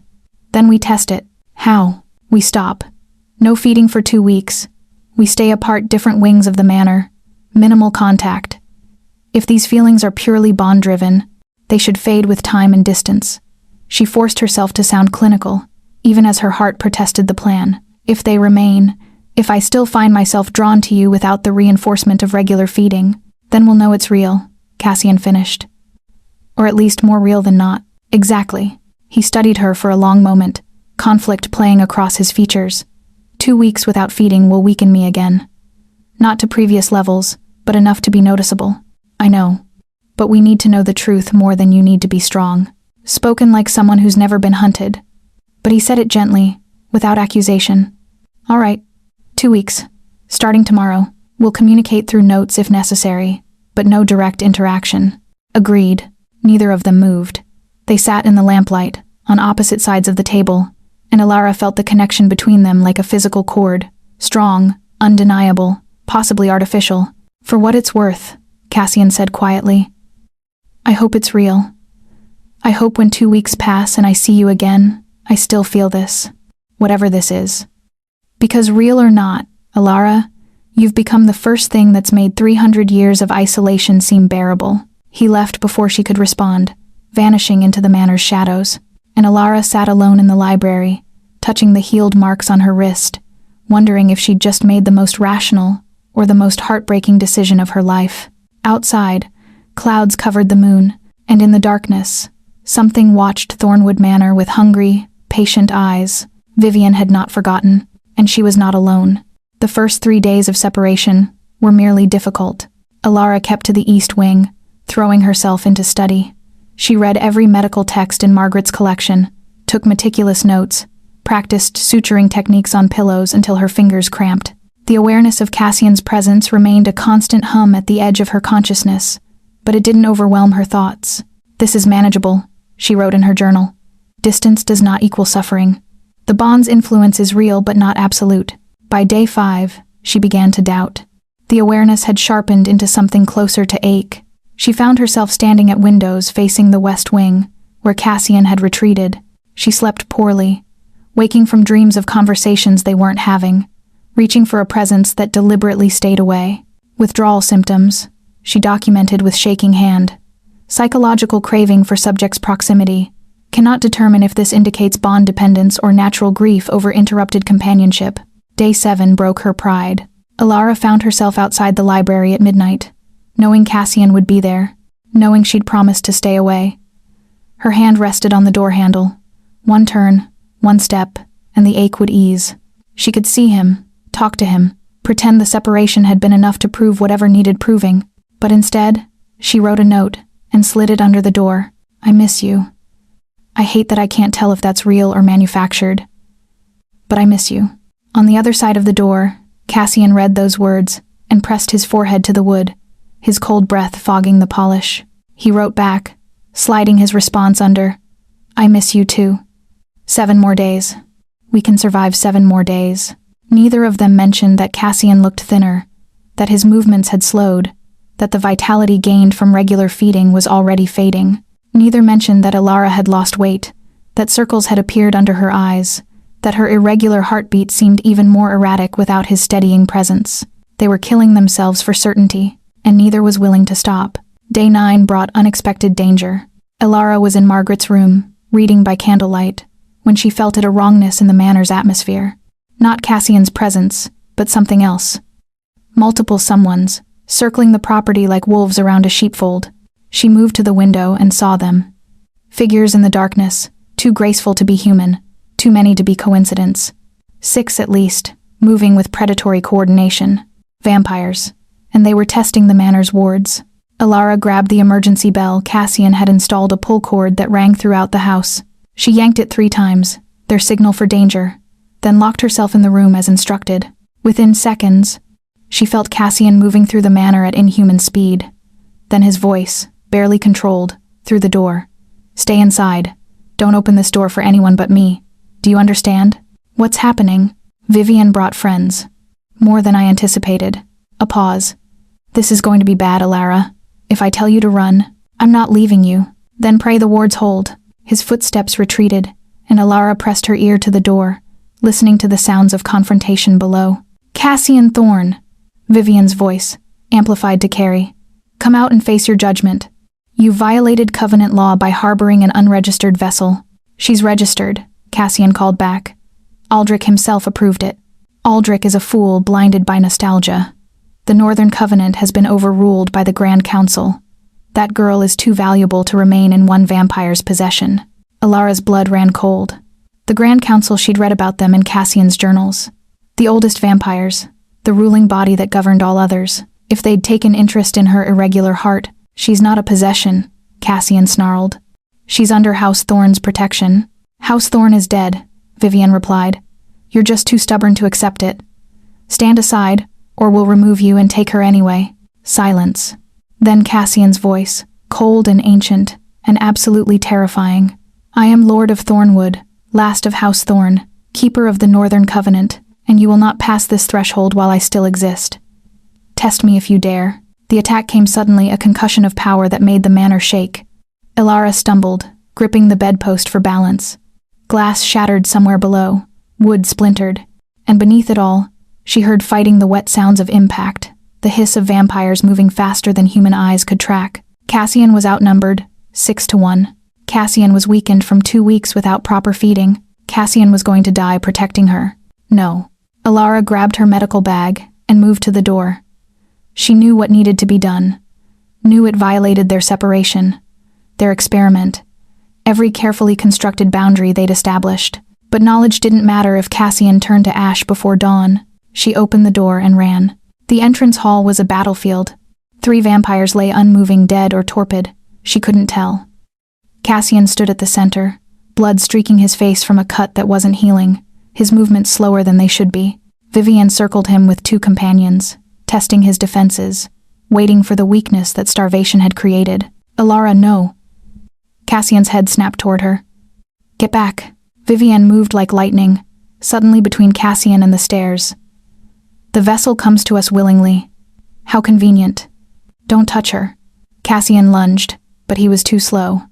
Then we test it. How? We stop. No feeding for 2 weeks. We stay apart, different wings of the manor. Minimal contact. If these feelings are purely bond-driven, they should fade with time and distance. She forced herself to sound clinical, even as her heart protested the plan. If they remain, if I still find myself drawn to you without the reinforcement of regular feeding, then we'll know it's real, Cassian finished. Or at least more real than not. Exactly. He studied her for a long moment, conflict playing across his features. 2 weeks without feeding will weaken me again. Not to previous levels, but enough to be noticeable. I know. But we need to know the truth more than you need to be strong. Spoken like someone who's never been hunted. But he said it gently, without accusation. All right. 2 weeks. Starting tomorrow. We'll communicate through notes if necessary, but no direct interaction. Agreed. Neither of them moved. They sat in the lamplight, on opposite sides of the table, and Alara felt the connection between them like a physical cord. Strong, undeniable, possibly artificial. For what it's worth, Cassian said quietly. I hope it's real. I hope when 2 weeks pass and I see you again, I still feel this. Whatever this is. Because real or not, Alara, you've become the first thing that's made 300 years of isolation seem bearable. He left before she could respond, vanishing into the manor's shadows, and Alara sat alone in the library, touching the healed marks on her wrist, wondering if she'd just made the most rational or the most heartbreaking decision of her life. Outside, clouds covered the moon, and in the darkness, something watched Thornwood Manor with hungry, patient eyes. Vivian had not forgotten, and she was not alone. The first 3 days of separation were merely difficult. Alara kept to the east wing, throwing herself into study. She read every medical text in Margaret's collection, took meticulous notes, practiced suturing techniques on pillows until her fingers cramped. The awareness of Cassian's presence remained a constant hum at the edge of her consciousness, but it didn't overwhelm her thoughts. This is manageable, she wrote in her journal. Distance does not equal suffering. The bond's influence is real but not absolute. By day 5, she began to doubt. The awareness had sharpened into something closer to ache. She found herself standing at windows facing the west wing, where Cassian had retreated. She slept poorly, waking from dreams of conversations they weren't having, reaching for a presence that deliberately stayed away. Withdrawal symptoms, she documented with shaking hand. Psychological craving for subject's proximity, Cannot determine if this indicates bond dependence or natural grief over interrupted companionship. Day 7 broke her pride. Alara found herself outside the library at midnight, knowing Cassian would be there, knowing she'd promised to stay away. Her hand rested on the door handle. One turn, one step, and the ache would ease. She could see him, talk to him, pretend the separation had been enough to prove whatever needed proving. But instead, she wrote a note and slid it under the door. I miss you. I hate that I can't tell if that's real or manufactured. But I miss you. On the other side of the door, Cassian read those words and pressed his forehead to the wood, his cold breath fogging the polish. He wrote back, sliding his response under, I miss you too. 7 more days. We can survive 7 more days. Neither of them mentioned that Cassian looked thinner, that his movements had slowed, that the vitality gained from regular feeding was already fading. Neither mentioned that Alara had lost weight, that circles had appeared under her eyes, that her irregular heartbeat seemed even more erratic without his steadying presence. They were killing themselves for certainty, and neither was willing to stop. Day 9 brought unexpected danger. Alara was in Margaret's room, reading by candlelight, when she felt a wrongness in the manor's atmosphere. Not Cassian's presence, but something else. Multiple someones, circling the property like wolves around a sheepfold. She moved to the window and saw them. Figures in the darkness, too graceful to be human, too many to be coincidence. 6 at least, moving with predatory coordination. Vampires. And they were testing the manor's wards. Alara grabbed the emergency bell. Cassian had installed a pull cord that rang throughout the house. She yanked it 3 times, their signal for danger, then locked herself in the room as instructed. Within seconds, she felt Cassian moving through the manor at inhuman speed. Then his voice, barely controlled, through the door. Stay inside. Don't open this door for anyone but me. Do you understand? What's happening? Vivian brought friends. More than I anticipated. A pause. This is going to be bad, Alara. If I tell you to run, I'm not leaving you. Then pray the wards hold. His footsteps retreated, and Alara pressed her ear to the door, listening to the sounds of confrontation below. Cassian Thorne. Vivian's voice, amplified to Carrie. Come out and face your judgment. You violated covenant law by harboring an unregistered vessel. She's registered, Cassian called back. Aldrich himself approved it. Aldrich is a fool blinded by nostalgia. The Northern Covenant has been overruled by the Grand Council. That girl is too valuable to remain in one vampire's possession. Alara's blood ran cold. The Grand Council, she'd read about them in Cassian's journals. The oldest vampires, the ruling body that governed all others. If they'd taken interest in her irregular heart, she's not a possession, Cassian snarled. She's under House Thorne's protection. House Thorne is dead, Vivian replied. You're just too stubborn to accept it. Stand aside, or we'll remove you and take her anyway. Silence. Then Cassian's voice, cold and ancient, and absolutely terrifying. I am Lord of Thornwood, last of House Thorne, keeper of the Northern Covenant, and you will not pass this threshold while I still exist. Test me if you dare. The attack came suddenly, a concussion of power that made the manor shake. Alara stumbled, gripping the bedpost for balance. Glass shattered somewhere below, wood splintered, and beneath it all, she heard fighting the wet sounds of impact, the hiss of vampires moving faster than human eyes could track. Cassian was outnumbered, 6-1. Cassian was weakened from 2 weeks without proper feeding. Cassian was going to die protecting her. No. Alara grabbed her medical bag and moved to the door. She knew what needed to be done. Knew it violated their separation, their experiment, every carefully constructed boundary they'd established. But knowledge didn't matter if Cassian turned to ash before dawn. She opened the door and ran. The entrance hall was a battlefield. 3 vampires lay unmoving, dead or torpid. She couldn't tell. Cassian stood at the center, blood streaking his face from a cut that wasn't healing, his movements slower than they should be. Vivian circled him with 2 companions, testing his defenses, waiting for the weakness that starvation had created. Alara, no. Cassian's head snapped toward her. Get back. Vivian moved like lightning, suddenly between Cassian and the stairs. The vessel comes to us willingly. How convenient. Don't touch her. Cassian lunged, but he was too slow.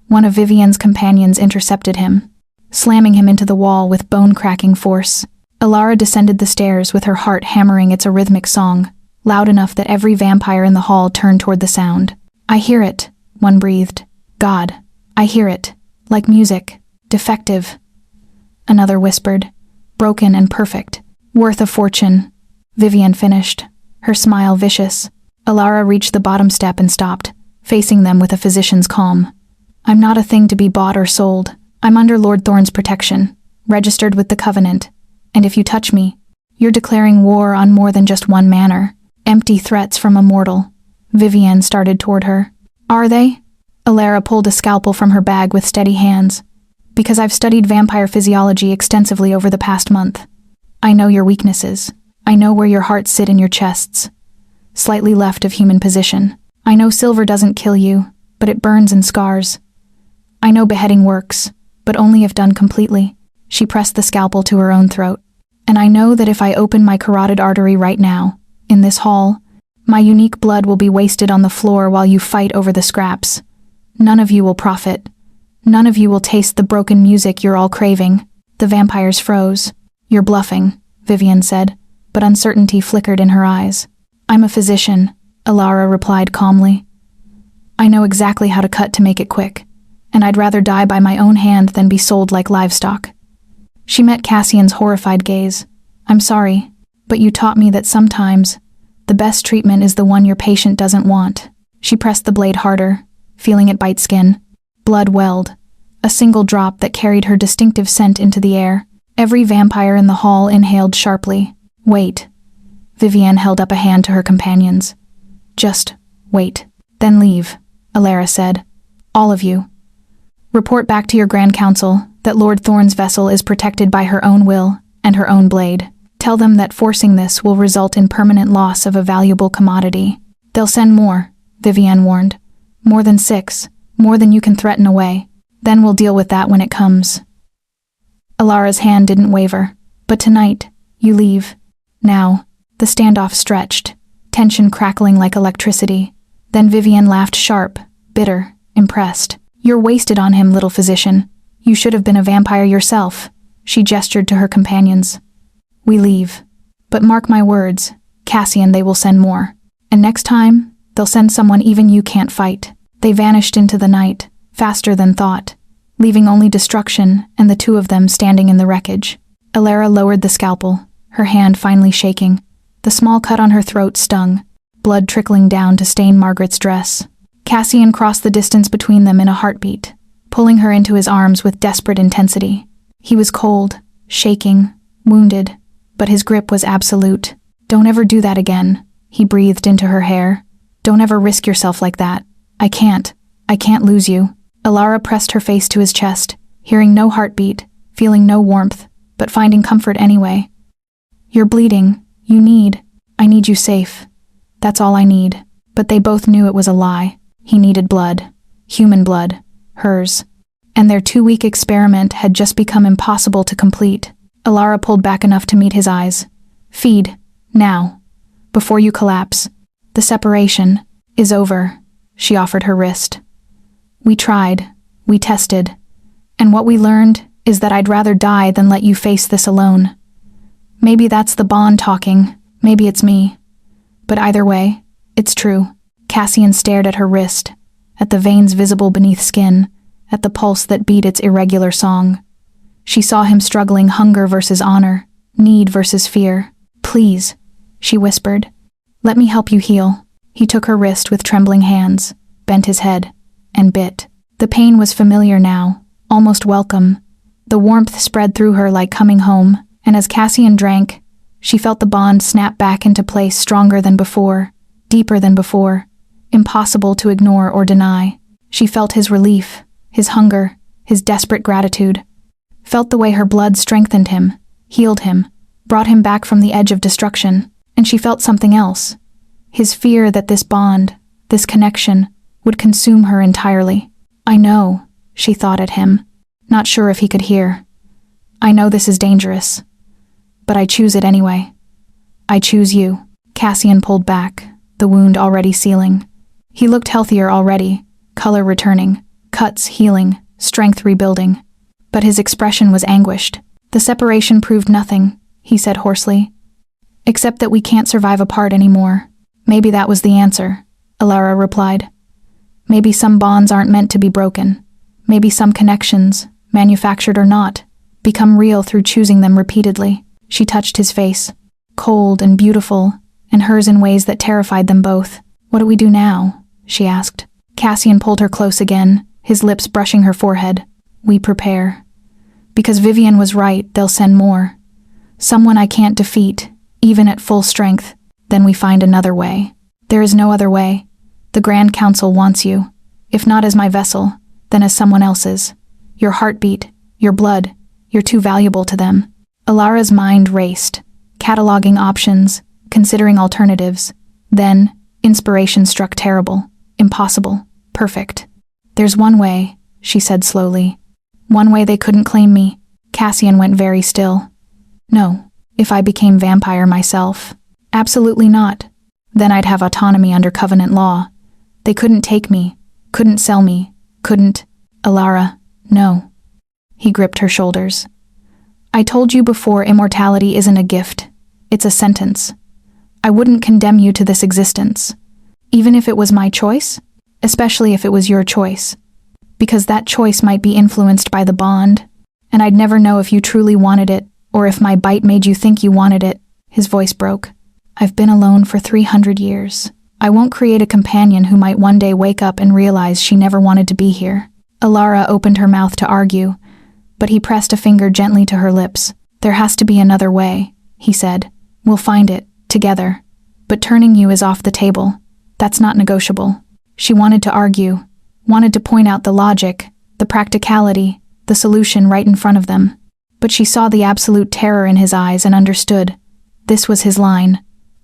One of Vivian's companions intercepted him, slamming him into the wall with bone-cracking force. Alara descended the stairs with her heart hammering its arrhythmic song, loud enough that every vampire in the hall turned toward the sound. I hear it, one breathed. God, I hear it. Like music. Defective. Another whispered. Broken and perfect. Worth a fortune. Vivian finished, her smile vicious. Alara reached the bottom step and stopped, facing them with a physician's calm. I'm not a thing to be bought or sold. I'm under Lord Thorne's protection, registered with the Covenant. And if you touch me, you're declaring war on more than just one manor. Empty threats from a mortal. Vivian started toward her. Are they? Alara pulled a scalpel from her bag with steady hands. Because I've studied vampire physiology extensively over the past month. I know your weaknesses. I know where your hearts sit in your chests. Slightly left of human position. I know silver doesn't kill you, but it burns and scars. I know beheading works, but only if done completely. She pressed the scalpel to her own throat. And I know that if I open my carotid artery right now, in this hall, my unique blood will be wasted on the floor while you fight over the scraps. None of you will profit. None of you will taste the broken music you're all craving. The vampires froze. You're bluffing, Vivian said, but uncertainty flickered in her eyes. I'm a physician, Alara replied calmly. I know exactly how to cut to make it quick, and I'd rather die by my own hand than be sold like livestock. She met Cassian's horrified gaze. I'm sorry, but you taught me that sometimes the best treatment is the one your patient doesn't want. She pressed the blade harder, feeling it bite skin. Blood welled, a single drop that carried her distinctive scent into the air. Every vampire in the hall inhaled sharply. Wait. Vivian held up a hand to her companions. Just wait. Then leave, Alara said. All of you. Report back to your Grand Council that Lord Thorne's vessel is protected by her own will and her own blade. Tell them that forcing this will result in permanent loss of a valuable commodity. They'll send more, Vivian warned. More than 6. More than you can threaten away. Then we'll deal with that when it comes. Alara's hand didn't waver. But tonight, you leave. Now, the standoff stretched, tension crackling like electricity. Then Vivian laughed sharp, bitter, impressed. You're wasted on him, little physician. You should have been a vampire yourself. She gestured to her companions. We leave. But mark my words, Cassian, they will send more. And next time, they'll send someone even you can't fight. They vanished into the night, faster than thought, leaving only destruction and the two of them standing in the wreckage. Alara lowered the scalpel, her hand finally shaking. The small cut on her throat stung, blood trickling down to stain Margaret's dress. Cassian crossed the distance between them in a heartbeat, pulling her into his arms with desperate intensity. He was cold, shaking, wounded, but his grip was absolute. Don't ever do that again, he breathed into her hair. Don't ever risk yourself like that. I can't lose you. Alara pressed her face to his chest, hearing no heartbeat, feeling no warmth, but finding comfort anyway. You're bleeding. I need you safe. That's all I need. But they both knew it was a lie. He needed blood. Human blood. Hers. And their 2-week experiment had just become impossible to complete. Alara pulled back enough to meet his eyes. Feed. Now. Before you collapse. The separation is over. She offered her wrist. We tried. We tested. And what we learned is that I'd rather die than let you face this alone. Maybe that's the bond talking. Maybe it's me. But either way, it's true. Cassian stared at her wrist, at the veins visible beneath skin, at the pulse that beat its irregular song. She saw him struggling hunger versus honor, need versus fear. Please, she whispered. Let me help you heal. He took her wrist with trembling hands, bent his head, and bit. The pain was familiar now, almost welcome. The warmth spread through her like coming home, and as Cassian drank, she felt the bond snap back into place stronger than before, deeper than before, impossible to ignore or deny. She felt his relief, his hunger, his desperate gratitude. Felt the way her blood strengthened him, healed him, brought him back from the edge of destruction. And she felt something else. His fear that this bond, this connection, would consume her entirely. I know, she thought at him, not sure if he could hear. I know this is dangerous, but I choose it anyway. I choose you. Cassian pulled back, the wound already sealing. He looked healthier already, color returning, cuts healing, strength rebuilding. But his expression was anguished. The separation proved nothing, he said hoarsely. Except that we can't survive apart anymore. Maybe that was the answer, Alara replied. Maybe some bonds aren't meant to be broken. Maybe some connections, manufactured or not, become real through choosing them repeatedly. She touched his face, cold and beautiful, and hers in ways that terrified them both. "What do we do now?" she asked. Cassian pulled her close again, his lips brushing her forehead. "We prepare. Because Vivian was right, they'll send more. Someone I can't defeat, even at full strength. Then we find another way. There is no other way. The Grand Council wants you. If not as my vessel, then as someone else's. Your heartbeat, your blood, you're too valuable to them." Alara's mind raced, cataloging options, considering alternatives. Then, inspiration struck terrible, impossible, perfect. "There's one way," she said slowly. "One way they couldn't claim me." Cassian went very still. "No, if I became vampire myself." "Absolutely not. Then I'd have autonomy under Covenant law. They couldn't take me, couldn't sell me, couldn't." "Alara, no." He gripped her shoulders. "I told you before, immortality isn't a gift. It's a sentence. I wouldn't condemn you to this existence, even if it was my choice, especially if it was your choice, because that choice might be influenced by the bond, and I'd never know if you truly wanted it, or if my bite made you think you wanted it." His voice broke. "I've been alone for 300 years. I won't create a companion who might one day wake up and realize she never wanted to be here." Alara opened her mouth to argue, but he pressed a finger gently to her lips. "There has to be another way," he said. "We'll find it, together. But turning you is off the table. That's not negotiable." She wanted to argue, wanted to point out the logic, the practicality, the solution right in front of them. But she saw the absolute terror in his eyes and understood. This was his line,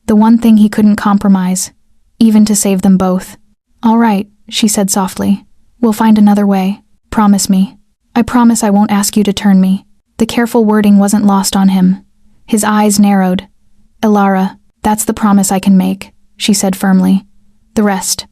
the one thing he couldn't compromise, even to save them both. "All right," she said softly. "We'll find another way. Promise me." "I promise I won't ask you to turn me." The careful wording wasn't lost on him. His eyes narrowed. "Alara, that's the promise I can make," she said firmly. "The rest,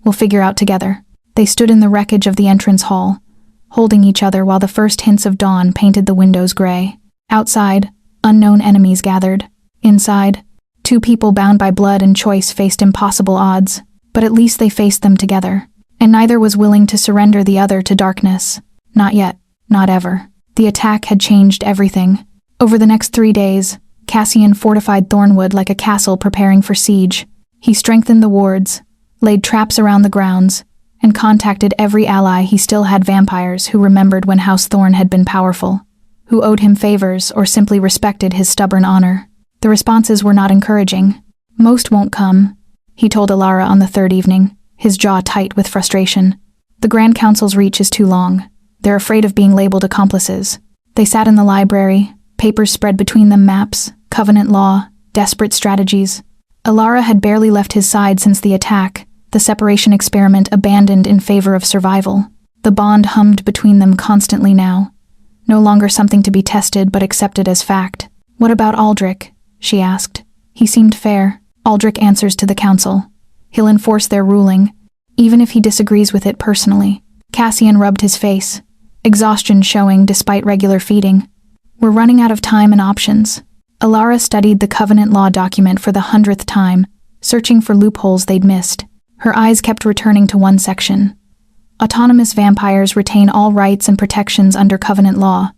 we'll figure out together." They stood in the wreckage of the entrance hall, holding each other while the first hints of dawn painted the windows gray. Outside, unknown enemies gathered. Inside, two people bound by blood and choice faced impossible odds, but at least they faced them together, and neither was willing to surrender the other to darkness. Not yet, not ever. The attack had changed everything. Over the next 3 days, Cassian fortified Thornwood like a castle preparing for siege. He strengthened the wards, laid traps around the grounds, and contacted every ally he still had vampires who remembered when House Thorn had been powerful, who owed him favors or simply respected his stubborn honor. The responses were not encouraging. "Most won't come," he told Alara on the third evening, his jaw tight with frustration. "The Grand Council's reach is too long. They're afraid of being labeled accomplices." They sat in the library, papers spread between them, maps, Covenant law, desperate strategies. Alara had barely left his side since the attack, the separation experiment abandoned in favor of survival. The bond hummed between them constantly now, no longer something to be tested but accepted as fact. "What about Aldrich?" she asked. "He seemed fair." "Aldrich answers to the council. He'll enforce their ruling, even if he disagrees with it personally." Cassian rubbed his face, exhaustion showing despite regular feeding. "We're running out of time and options." Alara studied the Covenant law document for the 100th time, searching for loopholes they'd missed. Her eyes kept returning to one section. Autonomous vampires retain all rights and protections under Covenant law,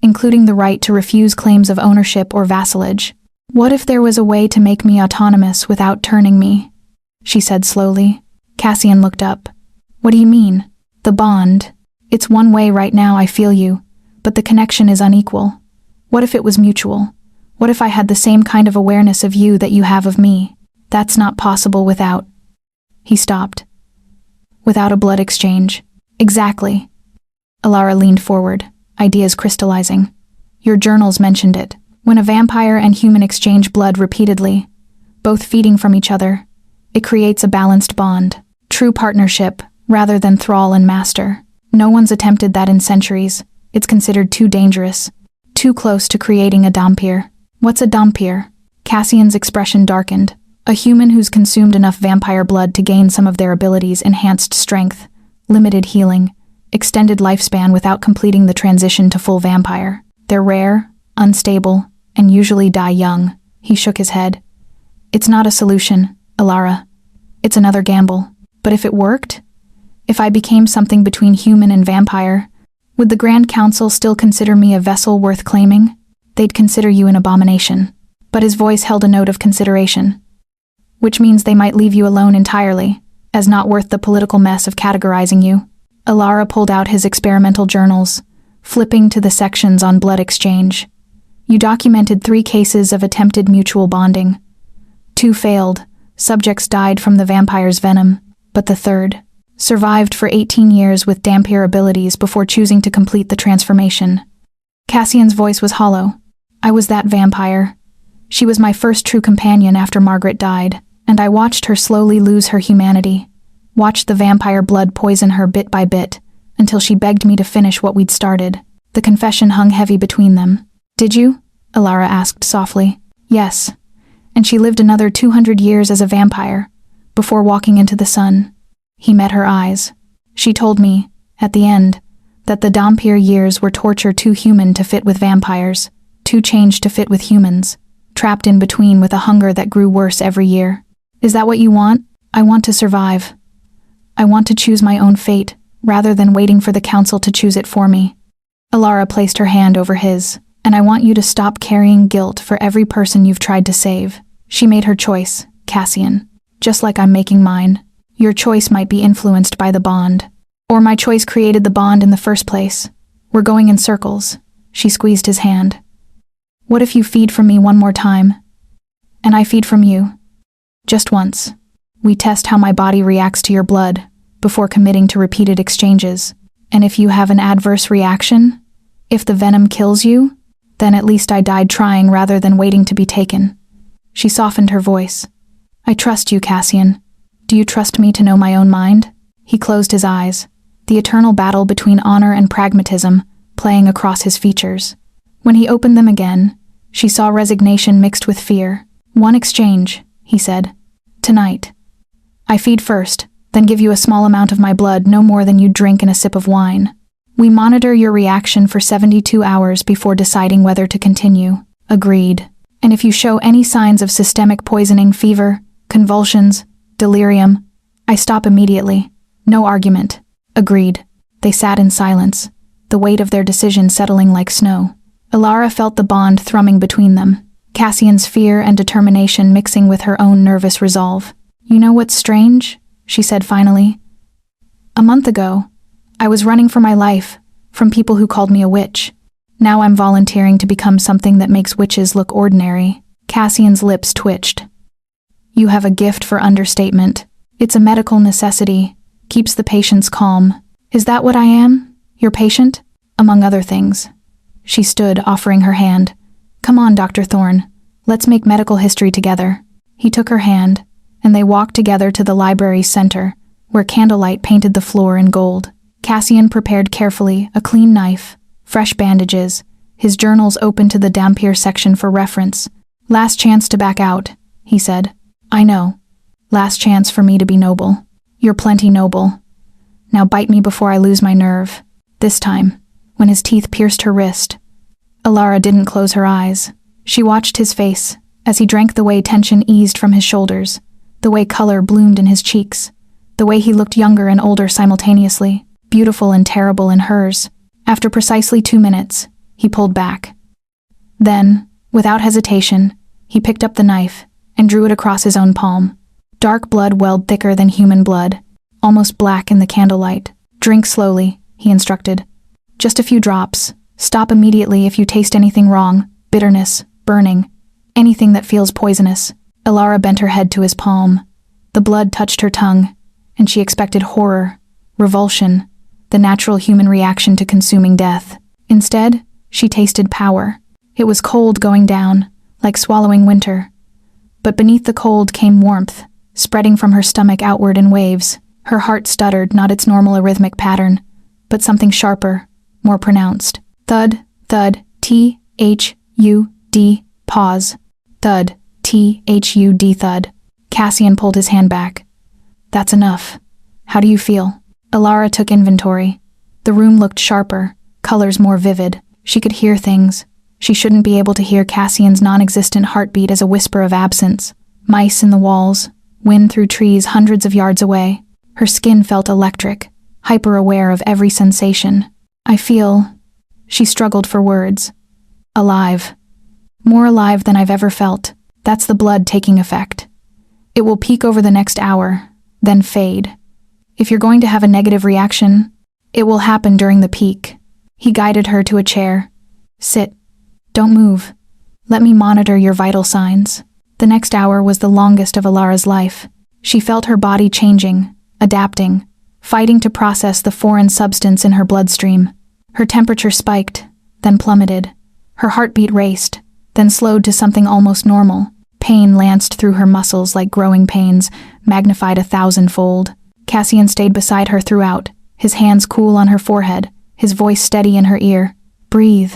including the right to refuse claims of ownership or vassalage. "What if there was a way to make me autonomous without turning me?" she said slowly. Cassian looked up. "What do you mean?" "The bond. It's one way right now, I feel you, but the connection is unequal. What if it was mutual? What if I had the same kind of awareness of you that you have of me? That's not possible without..." He stopped. "Without a blood exchange." "Exactly." Alara leaned forward, ideas crystallizing. "Your journals mentioned it. When a vampire and human exchange blood repeatedly, both feeding from each other, it creates a balanced bond. True partnership, rather than thrall and master. No one's attempted that in centuries. It's considered too dangerous, too close to creating a dhampir." "What's a dhampir?" Cassian's expression darkened. "A human who's consumed enough vampire blood to gain some of their abilities, enhanced strength, limited healing, extended lifespan without completing the transition to full vampire. They're rare, unstable, and usually die young." He shook his head. "It's not a solution, Alara. It's another gamble. But if it worked? If I became something between human and vampire, would the Grand Council still consider me a vessel worth claiming? They'd consider you an abomination. But his voice held a note of consideration. Which means they might leave you alone entirely, as not worth the political mess of categorizing you. Alara pulled out his experimental journals, flipping to the sections on blood exchange. You documented 3 cases of attempted mutual bonding. 2 failed. Subjects died from the vampire's venom, but the 3rd survived for 18 years with Dampier abilities before choosing to complete the transformation. Cassian's voice was hollow. I was that vampire. She was my first true companion after Margaret died, and I watched her slowly lose her humanity, watched the vampire blood poison her bit by bit, until she begged me to finish what we'd started. The confession hung heavy between them. Did you? Alara asked softly. Yes. And she lived another 200 years as a vampire, before walking into the sun. He met her eyes. She told me, at the end, that the Dampier years were torture too human to fit with vampires, too changed to fit with humans, trapped in between with a hunger that grew worse every year. Is that what you want? I want to survive. I want to choose my own fate, rather than waiting for the council to choose it for me. Alara placed her hand over his. And I want you to stop carrying guilt for every person you've tried to save. She made her choice, Cassian. Just like I'm making mine. Your choice might be influenced by the bond. Or my choice created the bond in the first place. We're going in circles. She squeezed his hand. What if you feed from me one more time? And I feed from you. Just once. We test how my body reacts to your blood, before committing to repeated exchanges. And if you have an adverse reaction, if the venom kills you, then at least I died trying rather than waiting to be taken. She softened her voice. I trust you, Cassian. Do you trust me to know my own mind? He closed his eyes, the eternal battle between honor and pragmatism playing across his features. When he opened them again, she saw resignation mixed with fear. One exchange, he said. Tonight. I feed first, then give you a small amount of my blood, no more than you'd drink in a sip of wine. We monitor your reaction for 72 hours before deciding whether to continue. Agreed. And if you show any signs of systemic poisoning, fever, convulsions, delirium, I stop immediately. No argument. Agreed. They sat in silence, the weight of their decision settling like snow. Alara felt the bond thrumming between them, Cassian's fear and determination mixing with her own nervous resolve. You know what's strange? She said finally. A month ago, I was running for my life, from people who called me a witch. Now I'm volunteering to become something that makes witches look ordinary. Cassian's lips twitched. You have a gift for understatement. It's a medical necessity, keeps the patients calm. Is that what I am? Your patient? Among other things. She stood, offering her hand. Come on, Dr. Thorne. Let's make medical history together. He took her hand, and they walked together to the library's center, where candlelight painted the floor in gold. Cassian prepared carefully, a clean knife, fresh bandages, his journals open to the Dampier section for reference. Last chance to back out, he said. I know. Last chance for me to be noble. You're plenty noble. Now bite me before I lose my nerve. This time, when his teeth pierced her wrist. Alara didn't close her eyes. She watched his face, as he drank, the way tension eased from his shoulders, the way color bloomed in his cheeks, the way he looked younger and older simultaneously, beautiful and terrible in hers. After precisely 2 minutes, he pulled back. Then, without hesitation, he picked up the knife and drew it across his own palm. Dark blood welled thicker than human blood, almost black in the candlelight. Drink slowly, he instructed. Just a few drops. Stop immediately if you taste anything wrong, bitterness, burning, anything that feels poisonous. Alara bent her head to his palm. The blood touched her tongue, and she expected horror, revulsion, the natural human reaction to consuming death. Instead, she tasted power. It was cold going down, like swallowing winter. But beneath the cold came warmth, spreading from her stomach outward in waves. Her heart stuttered, not its normal arrhythmic pattern, but something sharper, more pronounced. Thud, thud, T-H-U-D, pause. Thud, T-H-U-D, thud. Cassian pulled his hand back. That's enough. How do you feel? Alara took inventory. The room looked sharper, colors more vivid. She could hear things. She shouldn't be able to hear Cassian's non-existent heartbeat as a whisper of absence. Mice in the walls, wind through trees hundreds of yards away. Her skin felt electric, hyper-aware of every sensation. I feel, she struggled for words, alive. More alive than I've ever felt. That's the blood taking effect. It will peak over the next hour, then fade. If you're going to have a negative reaction, it will happen during the peak. He guided her to a chair. Sit. Don't move. Let me monitor your vital signs. The next hour was the longest of Alara's life. She felt her body changing, adapting, fighting to process the foreign substance in her bloodstream. Her temperature spiked, then plummeted. Her heartbeat raced, then slowed to something almost normal. Pain lanced through her muscles like growing pains, magnified 1,000-fold. Cassian stayed beside her throughout, his hands cool on her forehead, his voice steady in her ear. Breathe.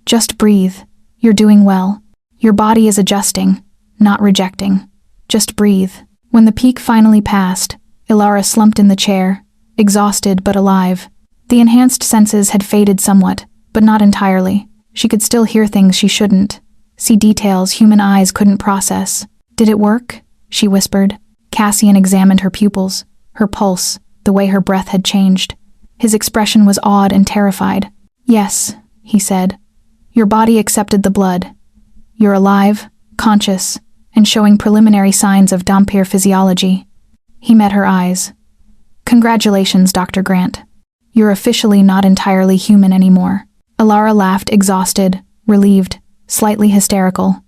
Just breathe. You're doing well. Your body is adjusting, not rejecting. Just breathe. When the peak finally passed, Alara slumped in the chair, exhausted but alive. The enhanced senses had faded somewhat, but not entirely. She could still hear things she shouldn't, see details human eyes couldn't process. Did it work? She whispered. Cassian examined her pupils, her pulse, the way her breath had changed. His expression was awed and terrified. Yes, he said. Your body accepted the blood. You're alive, conscious, and showing preliminary signs of Dhampir physiology. He met her eyes. Congratulations, Dr. Grant. You're officially not entirely human anymore. Alara laughed, exhausted, relieved, slightly hysterical.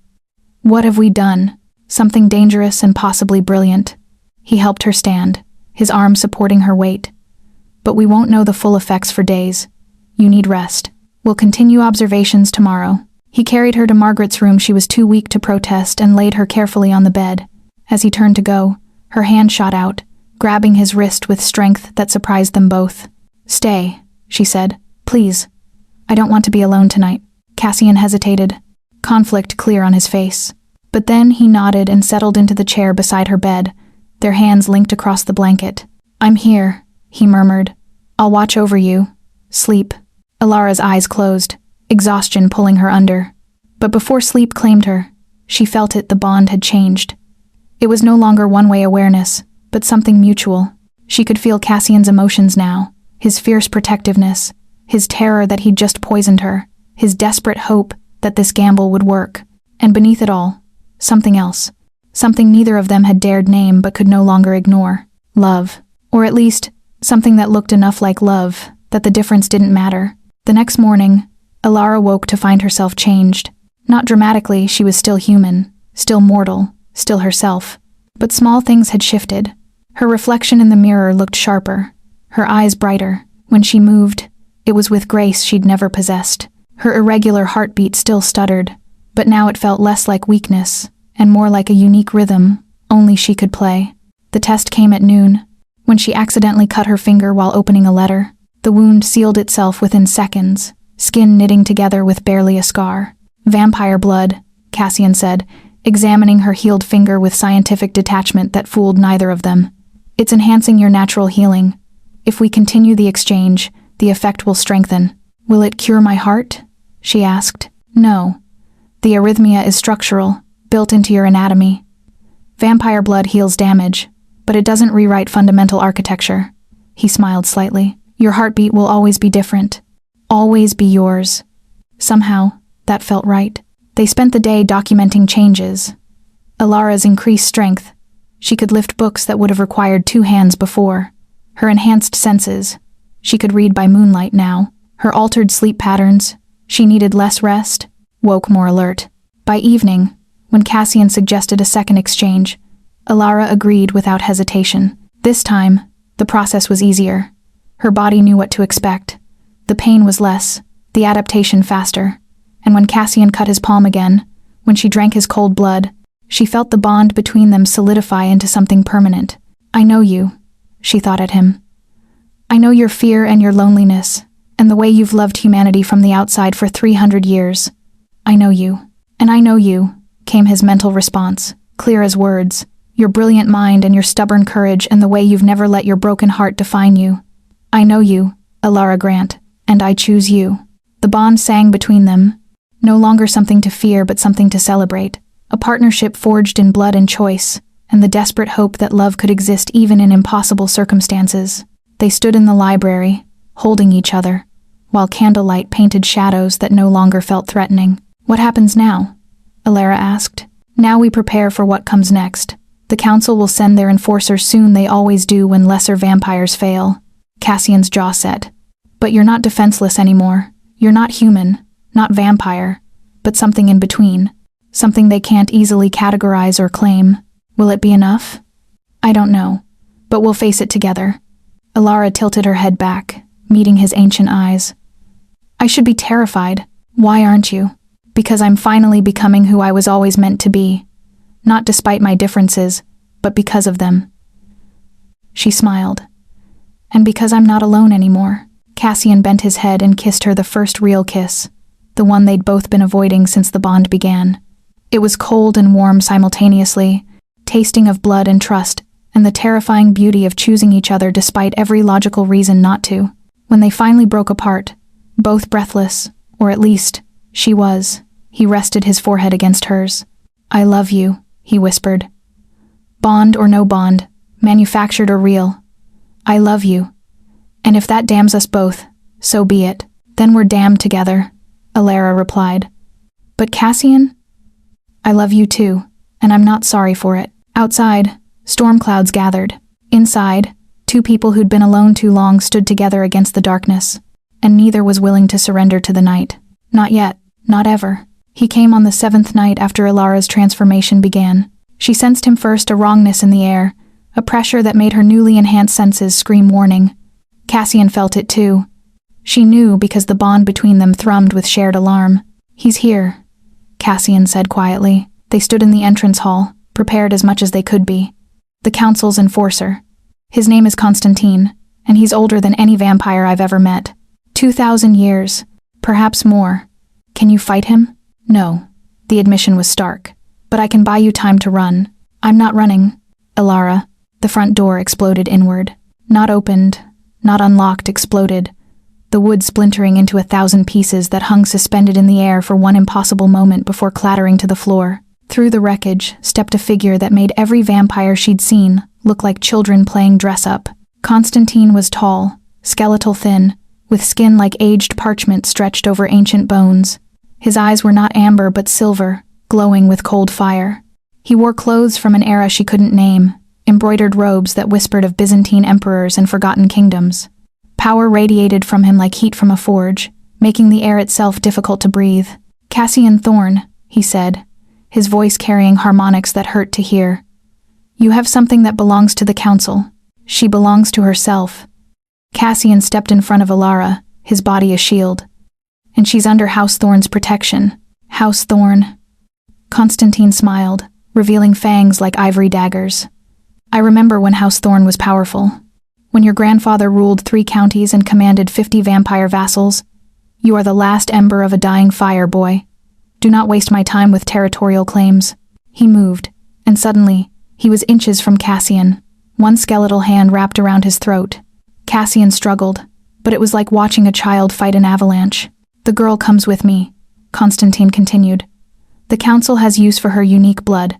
What have we done? Something dangerous and possibly brilliant. He helped her stand, his arm supporting her weight. But we won't know the full effects for days. You need rest. We'll continue observations tomorrow. He carried her to Margaret's room. She was too weak to protest and laid her carefully on the bed. As he turned to go, her hand shot out, grabbing his wrist with strength that surprised them both. Stay, she said. Please. I don't want to be alone tonight. Cassian hesitated, conflict clear on his face. But then he nodded and settled into the chair beside her bed, their hands linked across the blanket. I'm here, he murmured. I'll watch over you. Sleep. Alara's eyes closed, exhaustion pulling her under. But before sleep claimed her, she felt it. The bond had changed. It was no longer one-way awareness, but something mutual. She could feel Cassian's emotions now, his fierce protectiveness, his terror that he'd just poisoned her, his desperate hope that this gamble would work. And beneath it all, something else. Something neither of them had dared name but could no longer ignore. Love. Or at least, something that looked enough like love that the difference didn't matter. The next morning, Alara woke to find herself changed. Not dramatically, she was still human, still mortal, still herself. But small things had shifted. Her reflection in the mirror looked sharper, her eyes brighter. When she moved, it was with grace she'd never possessed. Her irregular heartbeat still stuttered, but now it felt less like weakness and more like a unique rhythm only she could play. The test came at noon, when she accidentally cut her finger while opening a letter. The wound sealed itself within seconds, skin knitting together with barely a scar. Vampire blood, Cassian said, examining her healed finger with scientific detachment that fooled neither of them. It's enhancing your natural healing. If we continue the exchange, the effect will strengthen. Will it cure my heart? She asked. No. The arrhythmia is structural, built into your anatomy. Vampire blood heals damage, but it doesn't rewrite fundamental architecture. He smiled slightly. Your heartbeat will always be different. Always be yours. Somehow, that felt right. They spent the day documenting changes. Alara's increased strength. She could lift books that would have required 2 hands before. Her enhanced senses. She could read by moonlight now. Her altered sleep patterns. She needed less rest, woke more alert. By evening, when Cassian suggested a second exchange, Alara agreed without hesitation. This time, the process was easier. Her body knew what to expect. The pain was less, the adaptation faster. And when Cassian cut his palm again, when she drank his cold blood, she felt the bond between them solidify into something permanent. I know you, she thought at him. I know your fear and your loneliness, and the way you've loved humanity from the outside for 300 years. I know you. And I know you, came his mental response, clear as words. Your brilliant mind and your stubborn courage and the way you've never let your broken heart define you. I know you, Alara Grant, and I choose you. The bond sang between them, no longer something to fear but something to celebrate, a partnership forged in blood and choice, and the desperate hope that love could exist even in impossible circumstances. They stood in the library, holding each other, while candlelight painted shadows that no longer felt threatening. "What happens now?" Alara asked. "Now we prepare for what comes next. The council will send their enforcers soon. They always do when lesser vampires fail." Cassian's jaw set. "But you're not defenseless anymore. You're not human, not vampire, but something in between. Something they can't easily categorize or claim. Will it be enough?" "I don't know, but we'll face it together." Alara tilted her head back, meeting his ancient eyes. "I should be terrified. Why aren't you?" "Because I'm finally becoming who I was always meant to be. Not despite my differences, but because of them." She smiled. "And because I'm not alone anymore." Cassian bent his head and kissed her the first real kiss, the one they'd both been avoiding since the bond began. It was cold and warm simultaneously, tasting of blood and trust, and the terrifying beauty of choosing each other despite every logical reason not to. When they finally broke apart, both breathless, or at least, she was, he rested his forehead against hers. "I love you," he whispered. "Bond or no bond, manufactured or real. I love you. And if that damns us both, so be it. Then we're damned together," Alara replied. "But Cassian? I love you too, and I'm not sorry for it." Outside, storm clouds gathered. Inside, two people who'd been alone too long stood together against the darkness, and neither was willing to surrender to the night. Not yet, not ever. He came on the 7th night after Alara's transformation began. She sensed him first, a wrongness in the air, a pressure that made her newly enhanced senses scream warning. Cassian felt it too. She knew because the bond between them thrummed with shared alarm. "He's here," Cassian said quietly. They stood in the entrance hall, prepared as much as they could be. "The council's enforcer. His name is Constantine, and he's older than any vampire I've ever met. 2,000 years, perhaps more. Can you fight him?" "No." The admission was stark. "But I can buy you time to run." "I'm not running." "Alara." The front door exploded inward. Not opened, not unlocked, exploded. The wood splintering into 1,000 pieces that hung suspended in the air for one impossible moment before clattering to the floor. Through the wreckage stepped a figure that made every vampire she'd seen look like children playing dress-up. Constantine was tall, skeletal thin, with skin like aged parchment stretched over ancient bones. His eyes were not amber but silver, glowing with cold fire. He wore clothes from an era she couldn't name, embroidered robes that whispered of Byzantine emperors and forgotten kingdoms. Power radiated from him like heat from a forge, making the air itself difficult to breathe. "Cassian Thorne," he said, his voice carrying harmonics that hurt to hear. "You have something that belongs to the council. She belongs to herself." Cassian stepped in front of Alara, his body a shield. "And she's under House Thorne's protection." "House Thorne." Constantine smiled, revealing fangs like ivory daggers. "I remember when House Thorne was powerful. When your grandfather ruled 3 counties and commanded 50 vampire vassals. You are the last ember of a dying fire, boy. Do not waste my time with territorial claims." He moved, and suddenly, he was inches from Cassian, one skeletal hand wrapped around his throat. Cassian struggled, but it was like watching a child fight an avalanche. "The girl comes with me," Constantine continued. "The council has use for her unique blood.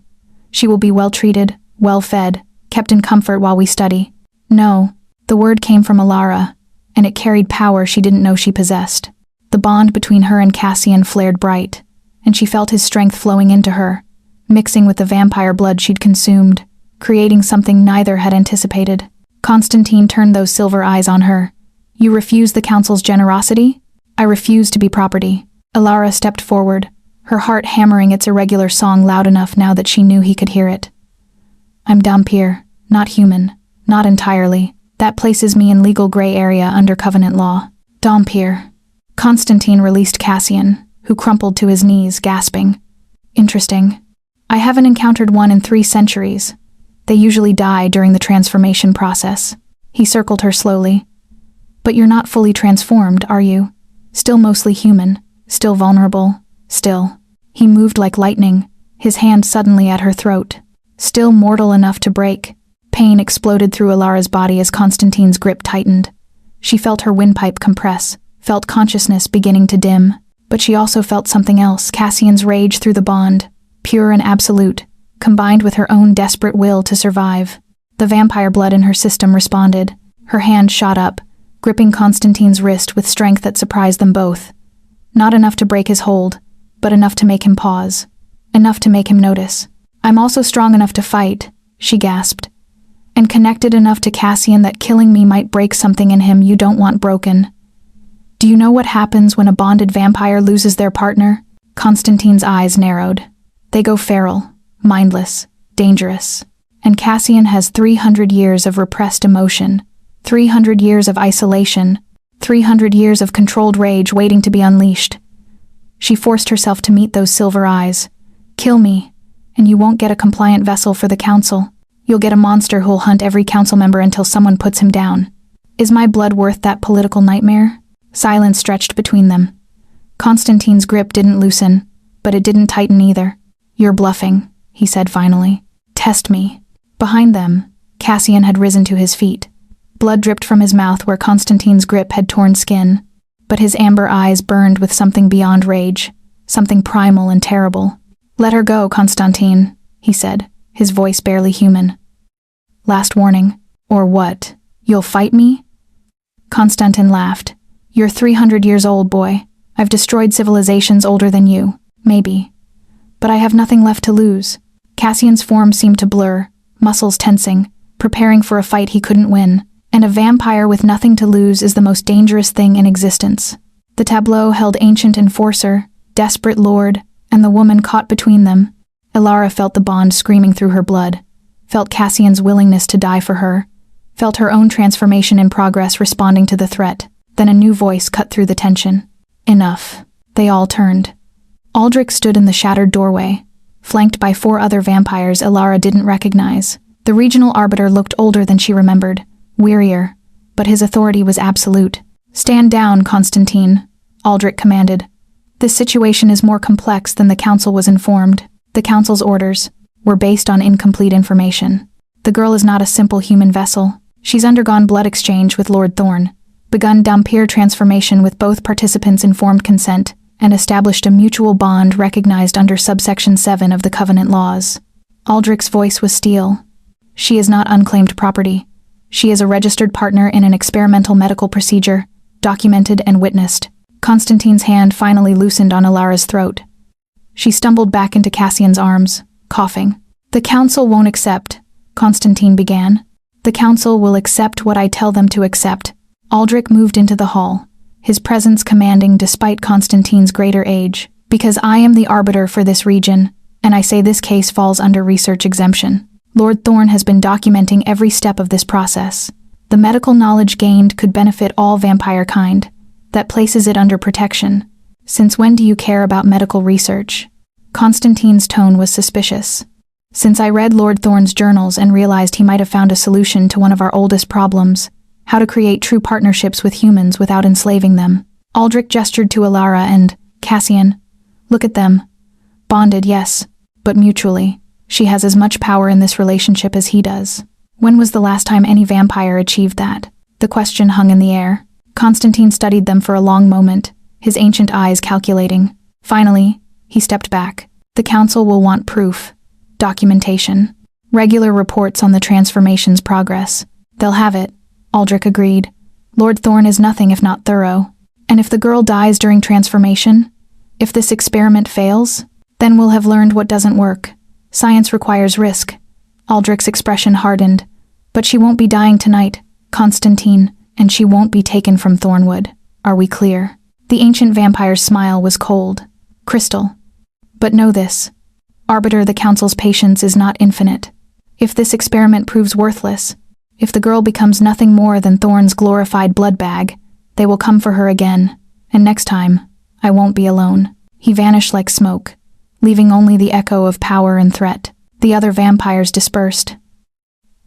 She will be well-treated, well-fed, kept in comfort while we study." "No." The word came from Alara, and it carried power she didn't know she possessed. The bond between her and Cassian flared bright, and she felt his strength flowing into her, mixing with the vampire blood she'd consumed, creating something neither had anticipated. Constantine turned those silver eyes on her. "You refuse the council's generosity?" "I refuse to be property." Alara stepped forward, her heart hammering its irregular song loud enough now that she knew he could hear it. "I'm Dhampir, not human, not entirely. That places me in legal gray area under covenant law." "Dhampir." Constantine released Cassian, who crumpled to his knees, gasping. "Interesting. I haven't encountered one in 3 centuries. They usually die during the transformation process." He circled her slowly. "But you're not fully transformed, are you? Still mostly human, still vulnerable, still." He moved like lightning, his hand suddenly at her throat. "Still mortal enough to break." Pain exploded through Alara's body as Constantine's grip tightened. She felt her windpipe compress, felt consciousness beginning to dim. But she also felt something else, Cassian's rage through the bond, pure and absolute, combined with her own desperate will to survive. The vampire blood in her system responded. Her hand shot up, gripping Constantine's wrist with strength that surprised them both. Not enough to break his hold, but enough to make him pause. Enough to make him notice. "I'm also strong enough to fight," she gasped. "And connected enough to Cassian that killing me might break something in him you don't want broken. Do you know what happens when a bonded vampire loses their partner?" Constantine's eyes narrowed. "They go feral, mindless, dangerous. And Cassian has 300 years of repressed emotion, 300 years of isolation, 300 years of controlled rage waiting to be unleashed." She forced herself to meet those silver eyes. "Kill me, and you won't get a compliant vessel for the council. You'll get a monster who'll hunt every council member until someone puts him down. Is my blood worth that political nightmare?" Silence stretched between them. Constantine's grip didn't loosen, but it didn't tighten either. "You're bluffing," he said finally. "Test me." Behind them, Cassian had risen to his feet. Blood dripped from his mouth where Constantine's grip had torn skin, but his amber eyes burned with something beyond rage, something primal and terrible. "Let her go, Constantine," he said, his voice barely human. "Last warning. Or what? You'll fight me?" Constantine laughed. "You're 300 years old, boy. I've destroyed civilizations older than you. Maybe. But I have nothing left to lose." Cassian's form seemed to blur, muscles tensing, preparing for a fight he couldn't win. And a vampire with nothing to lose is the most dangerous thing in existence. The tableau held ancient enforcer, desperate lord, and the woman caught between them. Ilara felt the bond screaming through her blood, felt Cassian's willingness to die for her, felt her own transformation in progress responding to the threat. Then a new voice cut through the tension. "Enough." They all turned. Aldrich stood in the shattered doorway, flanked by 4 other vampires Ilara didn't recognize. The regional arbiter looked older than she remembered, wearier, but his authority was absolute. "Stand down, Constantine," Aldrich commanded. "This situation is more complex than the council was informed. The council's orders were based on incomplete information. The girl is not a simple human vessel. She's undergone blood exchange with Lord Thorn, begun Dhampir transformation with both participants' informed consent, and established a mutual bond recognized under subsection 7 of the Covenant laws." Aldrich's voice was steel. "She is not unclaimed property. She is a registered partner in an experimental medical procedure, documented and witnessed." Constantine's hand finally loosened on Ilara's throat. She stumbled back into Cassian's arms, coughing. "The council won't accept," Constantine began. "The council will accept what I tell them to accept." Aldrich moved into the hall, his presence commanding despite Constantine's greater age. "Because I am the arbiter for this region, and I say this case falls under research exemption. Lord Thorn has been documenting every step of this process. The medical knowledge gained could benefit all vampire kind. That places it under protection. Since when do you care about medical research?" Constantine's tone was suspicious. "Since I read Lord Thorn's journals and realized he might have found a solution to one of our oldest problems, how to create true partnerships with humans without enslaving them." Aldrich gestured to Ilara and Cassian. "Look at them. Bonded, yes, but mutually. She has as much power in this relationship as he does. When was the last time any vampire achieved that?" The question hung in the air. Constantine studied them for a long moment, his ancient eyes calculating. Finally, he stepped back. "The council will want proof, documentation, regular reports on the transformation's progress. They'll have it," Aldrich agreed. "Lord Thorn is nothing if not thorough. And if the girl dies during transformation, if this experiment fails, then we'll have learned what doesn't work. Science requires risk." Aldrich's expression hardened. "But she won't be dying tonight, Constantine, and she won't be taken from Thornwood. Are we clear?" The ancient vampire's smile was cold, crystal. "But know this. Arbiter, the council's patience is not infinite. If this experiment proves worthless, if the girl becomes nothing more than Thorn's glorified blood bag, they will come for her again, and next time, I won't be alone." He vanished like smoke, leaving only the echo of power and threat. The other vampires dispersed.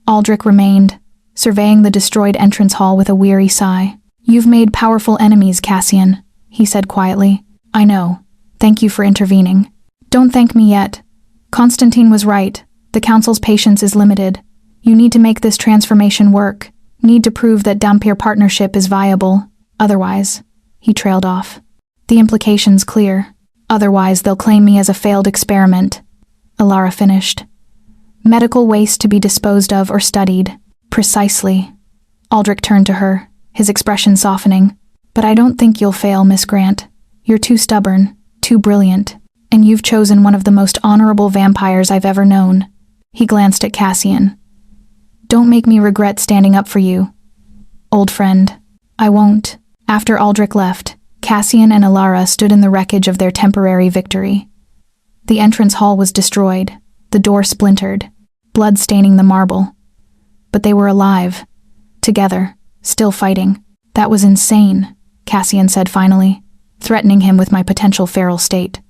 Aldrich remained, surveying the destroyed entrance hall with a weary sigh. "You've made powerful enemies, Cassian," he said quietly. "I know. Thank you for intervening." "Don't thank me yet. Constantine was right. The council's patience is limited. You need to make this transformation work. Need to prove that Dhampir partnership is viable. Otherwise," he trailed off. "The implication's clear. Otherwise, they'll claim me as a failed experiment." Ilara finished. "Medical waste to be disposed of or studied." "Precisely." Aldrich turned to her, his expression softening. But I don't think you'll fail, Miss Grant. You're too stubborn, too brilliant, and you've chosen one of the most honorable vampires I've ever known. He glanced at Cassian. Don't make me regret standing up for you, old friend. I won't. After Aldrich left, Cassian and Alara stood in the wreckage of their temporary victory. The entrance hall was destroyed, the door splintered, blood staining the marble. But they were alive, together, still fighting. That was insane, Cassian said finally, threatening him with my potential feral state.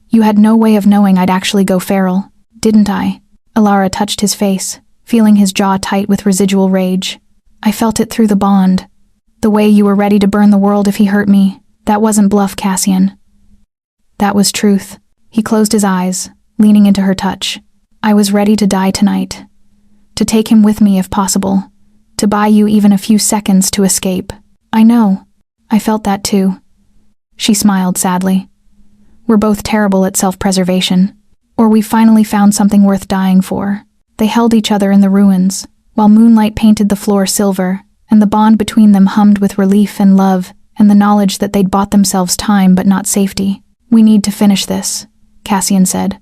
You had no way of knowing I'd actually go feral, didn't I? Alara touched his face, feeling his jaw tight with residual rage. I felt it through the bond. The way you were ready to burn the world if he hurt me. That wasn't bluff, Cassian. That was truth. He closed his eyes, leaning into her touch. I was ready to die tonight. To take him with me if possible. To buy you even a few seconds to escape. I know. I felt that too. She smiled sadly. We're both terrible at self-preservation. Or we finally found something worth dying for. They held each other in the ruins, while moonlight painted the floor silver, and the bond between them hummed with relief and love, and the knowledge that they'd bought themselves time but not safety. We need to finish this, Cassian said.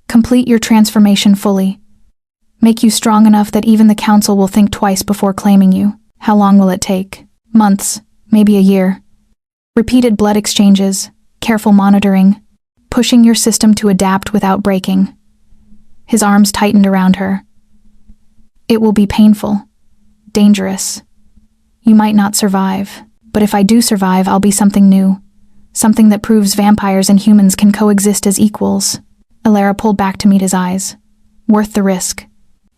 Complete your transformation fully. Make you strong enough that even the council will think twice before claiming you. How long will it take? Months, maybe a year. Repeated blood exchanges, careful monitoring, pushing your system to adapt without breaking. His arms tightened around her. It will be painful, dangerous. You might not survive, but if I do survive, I'll be something new. Something that proves vampires and humans can coexist as equals. Alara pulled back to meet his eyes. Worth the risk.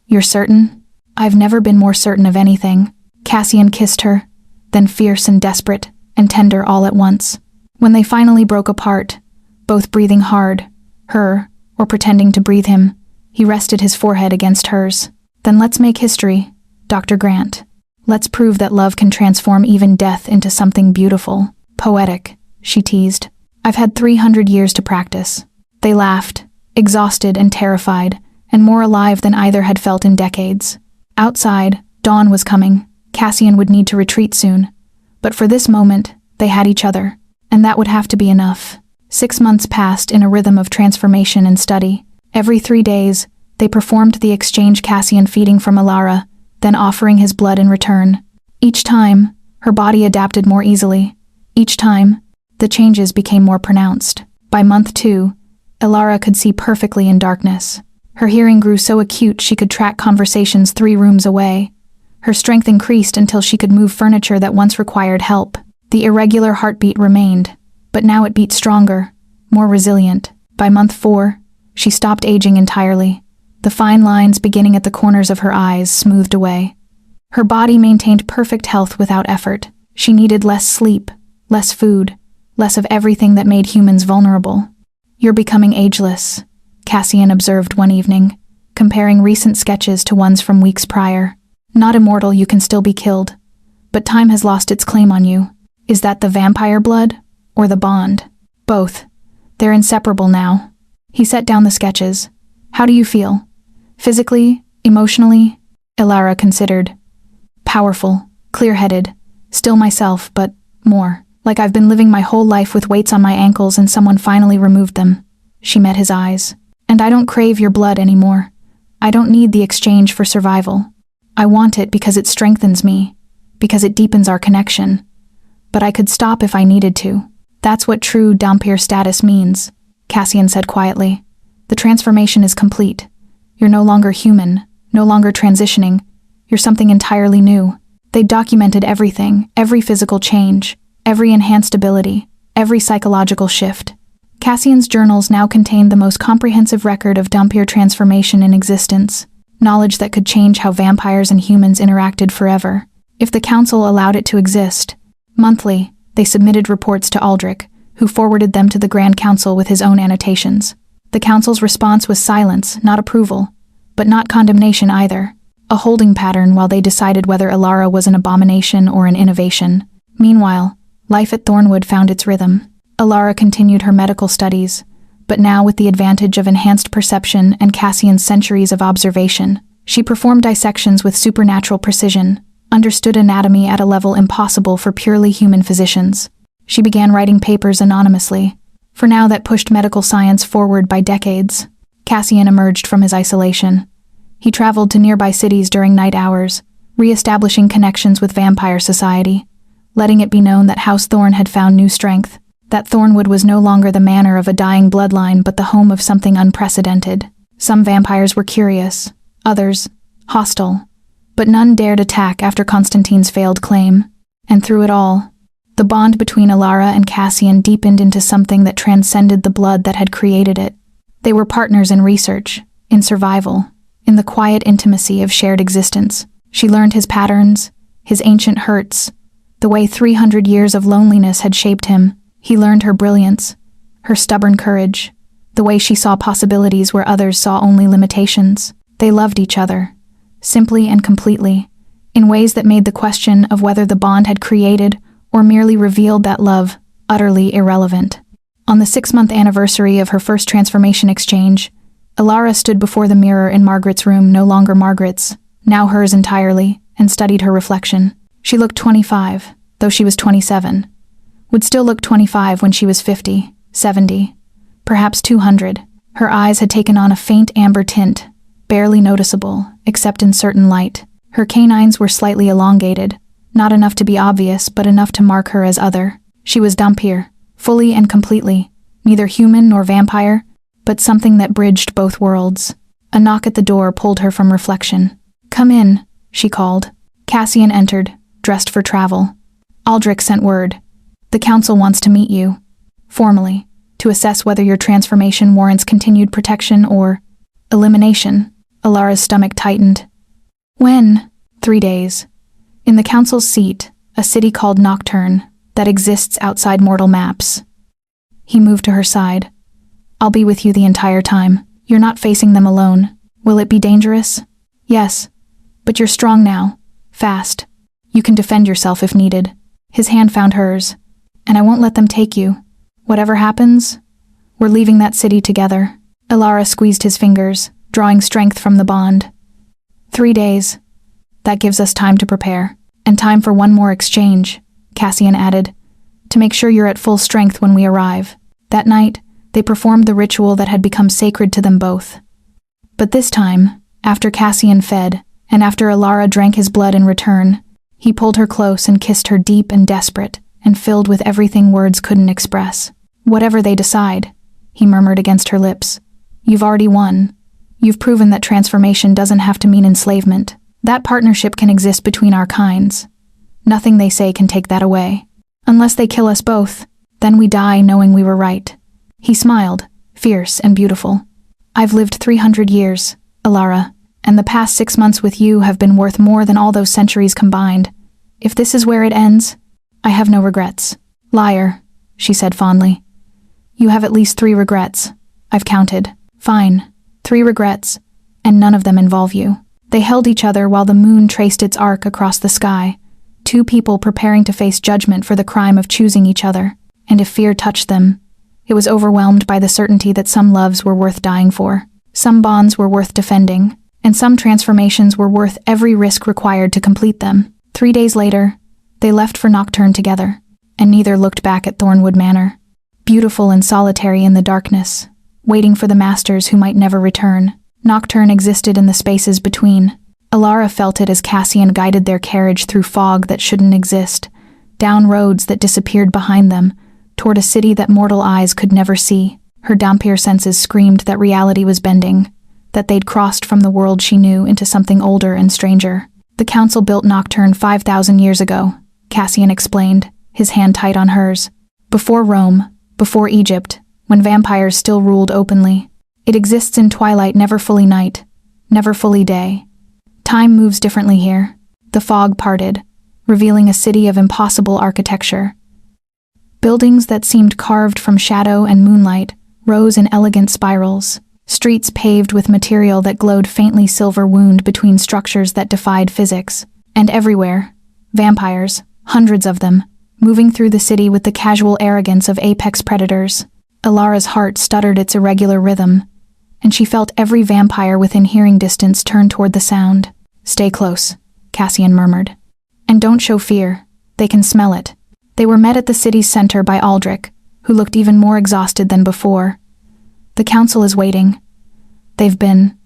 You're certain? I've never been more certain of anything. Cassian kissed her, then fierce and desperate, and tender all at once. When they finally broke apart, both breathing hard, her, or pretending to breathe him, he rested his forehead against hers. Then let's make history, Dr. Grant. Let's prove that love can transform even death into something beautiful, poetic, she teased. I've had 300 years to practice. They laughed, exhausted and terrified, and more alive than either had felt in decades. Outside, dawn was coming. Cassian would need to retreat soon. But for this moment, they had each other, and that would have to be enough. 6 months passed in a rhythm of transformation and study. Every 3 days, they performed the exchange, Cassian feeding from Alara, then offering his blood in return. Each time, her body adapted more easily. Each time, the changes became more pronounced. By month 2, Alara could see perfectly in darkness. Her hearing grew so acute she could track conversations 3 rooms away. Her strength increased until she could move furniture that once required help. The irregular heartbeat remained, but now it beat stronger, more resilient. By month 4, she stopped aging entirely. The fine lines beginning at the corners of her eyes smoothed away. Her body maintained perfect health without effort. She needed less sleep, less food, less of everything that made humans vulnerable. You're becoming ageless, Cassian observed one evening, comparing recent sketches to ones from weeks prior. Not immortal, you can still be killed, but time has lost its claim on you. Is that the vampire blood, or the bond? Both. They're inseparable now. He set down the sketches. How do you feel? Physically? Emotionally? Alara considered. Powerful, clear-headed, still myself, but more. Like I've been living my whole life with weights on my ankles and someone finally removed them. She met his eyes. And I don't crave your blood anymore. I don't need the exchange for survival. I want it because it strengthens me, because it deepens our connection. But I could stop if I needed to. That's what true Dhampir status means, Cassian said quietly. The transformation is complete. You're no longer human, no longer transitioning. You're something entirely new. They documented everything, every physical change, every enhanced ability, every psychological shift. Cassian's journals now contained the most comprehensive record of Dhampir transformation in existence, knowledge that could change how vampires and humans interacted forever, if the council allowed it to exist. Monthly, they submitted reports to Aldrich, who forwarded them to the Grand Council with his own annotations. The council's response was silence, not approval, but not condemnation either, a holding pattern while they decided whether Alara was an abomination or an innovation. Meanwhile, life at Thornwood found its rhythm. Alara continued her medical studies, but now with the advantage of enhanced perception and Cassian's centuries of observation. She performed dissections with supernatural precision, understood anatomy at a level impossible for purely human physicians. She began writing papers anonymously. For now, that pushed medical science forward by decades. Cassian emerged from his isolation. He traveled to nearby cities during night hours, re-establishing connections with vampire society, letting it be known that House Thorn had found new strength, that Thornwood was no longer the manor of a dying bloodline but the home of something unprecedented. Some vampires were curious, others hostile, but none dared attack after Constantine's failed claim. And through it all, the bond between Alara and Cassian deepened into something that transcended the blood that had created it. They were partners in research, in survival, in the quiet intimacy of shared existence. She learned his patterns, his ancient hurts, the way 300 years of loneliness had shaped him. He learned her brilliance, her stubborn courage, the way she saw possibilities where others saw only limitations. They loved each other, simply and completely, in ways that made the question of whether the bond had created or merely revealed that love utterly irrelevant. On the 6-month anniversary of her first transformation exchange, Alara stood before the mirror in Margaret's room, no longer Margaret's, now hers entirely, and studied her reflection. She looked 25, though she was 27. Would still look 25 when she was 50, 70, perhaps 200. Her eyes had taken on a faint amber tint, barely noticeable, except in certain light. Her canines were slightly elongated, not enough to be obvious, but enough to mark her as other. She was Dhampir, fully and completely, neither human nor vampire, but something that bridged both worlds. A knock at the door pulled her from reflection. "Come in," she called. Cassian entered, dressed for travel. Aldrich sent word. "The council wants to meet you, formally, to assess whether your transformation warrants continued protection or elimination." Alara's stomach tightened. "When?" 3 days. "In the council's seat, a city called Nocturne, that exists outside mortal maps." He moved to her side. "I'll be with you the entire time. You're not facing them alone. Will it be dangerous?" "Yes. But you're strong now. Fast. You can defend yourself if needed." His hand found hers. "And I won't let them take you. Whatever happens, we're leaving that city together." Alara squeezed his fingers, drawing strength from the bond. 3 days. That gives us time to prepare. And time for one more exchange, Cassian added, to make sure you're at full strength when we arrive. That night, they performed the ritual that had become sacred to them both. But this time, after Cassian fed, and after Alara drank his blood in return, he pulled her close and kissed her deep and desperate, and filled with everything words couldn't express. "Whatever they decide," he murmured against her lips, "you've already won. You've proven that transformation doesn't have to mean enslavement. That partnership can exist between our kinds. Nothing they say can take that away. Unless they kill us both, then we die knowing we were right." He smiled, fierce and beautiful. "I've lived 300 years, Alara, and the past 6 months with you have been worth more than all those centuries combined. If this is where it ends, I have no regrets." "Liar," she said fondly. "You have at least 3 regrets. I've counted." "Fine, 3 regrets, and none of them involve you." They held each other while the moon traced its arc across the sky, 2 people preparing to face judgment for the crime of choosing each other. And if fear touched them, it was overwhelmed by the certainty that some loves were worth dying for, some bonds were worth defending, and some transformations were worth every risk required to complete them. 3 days later, they left for Nocturne together, and neither looked back at Thornwood Manor, beautiful and solitary in the darkness, waiting for the masters who might never return. Nocturne existed in the spaces between. Alara felt it as Cassian guided their carriage through fog that shouldn't exist, down roads that disappeared behind them, toward a city that mortal eyes could never see. Her Dhampir senses screamed that reality was bending, that they'd crossed from the world she knew into something older and stranger. "The council built Nocturne 5,000 years ago," Cassian explained, his hand tight on hers. "Before Rome, before Egypt, when vampires still ruled openly. It exists in twilight, never fully night, never fully day. Time moves differently here." The fog parted, revealing a city of impossible architecture. Buildings that seemed carved from shadow and moonlight rose in elegant spirals, streets paved with material that glowed faintly silver wound between structures that defied physics. And everywhere, vampires, hundreds of them, moving through the city with the casual arrogance of apex predators. Alara's heart stuttered its irregular rhythm, and she felt every vampire within hearing distance turn toward the sound. "Stay close," Cassian murmured. And don't show fear. They can smell it. They were met at the city's center by Aldrich, who looked even more exhausted than before. The council is waiting. They've been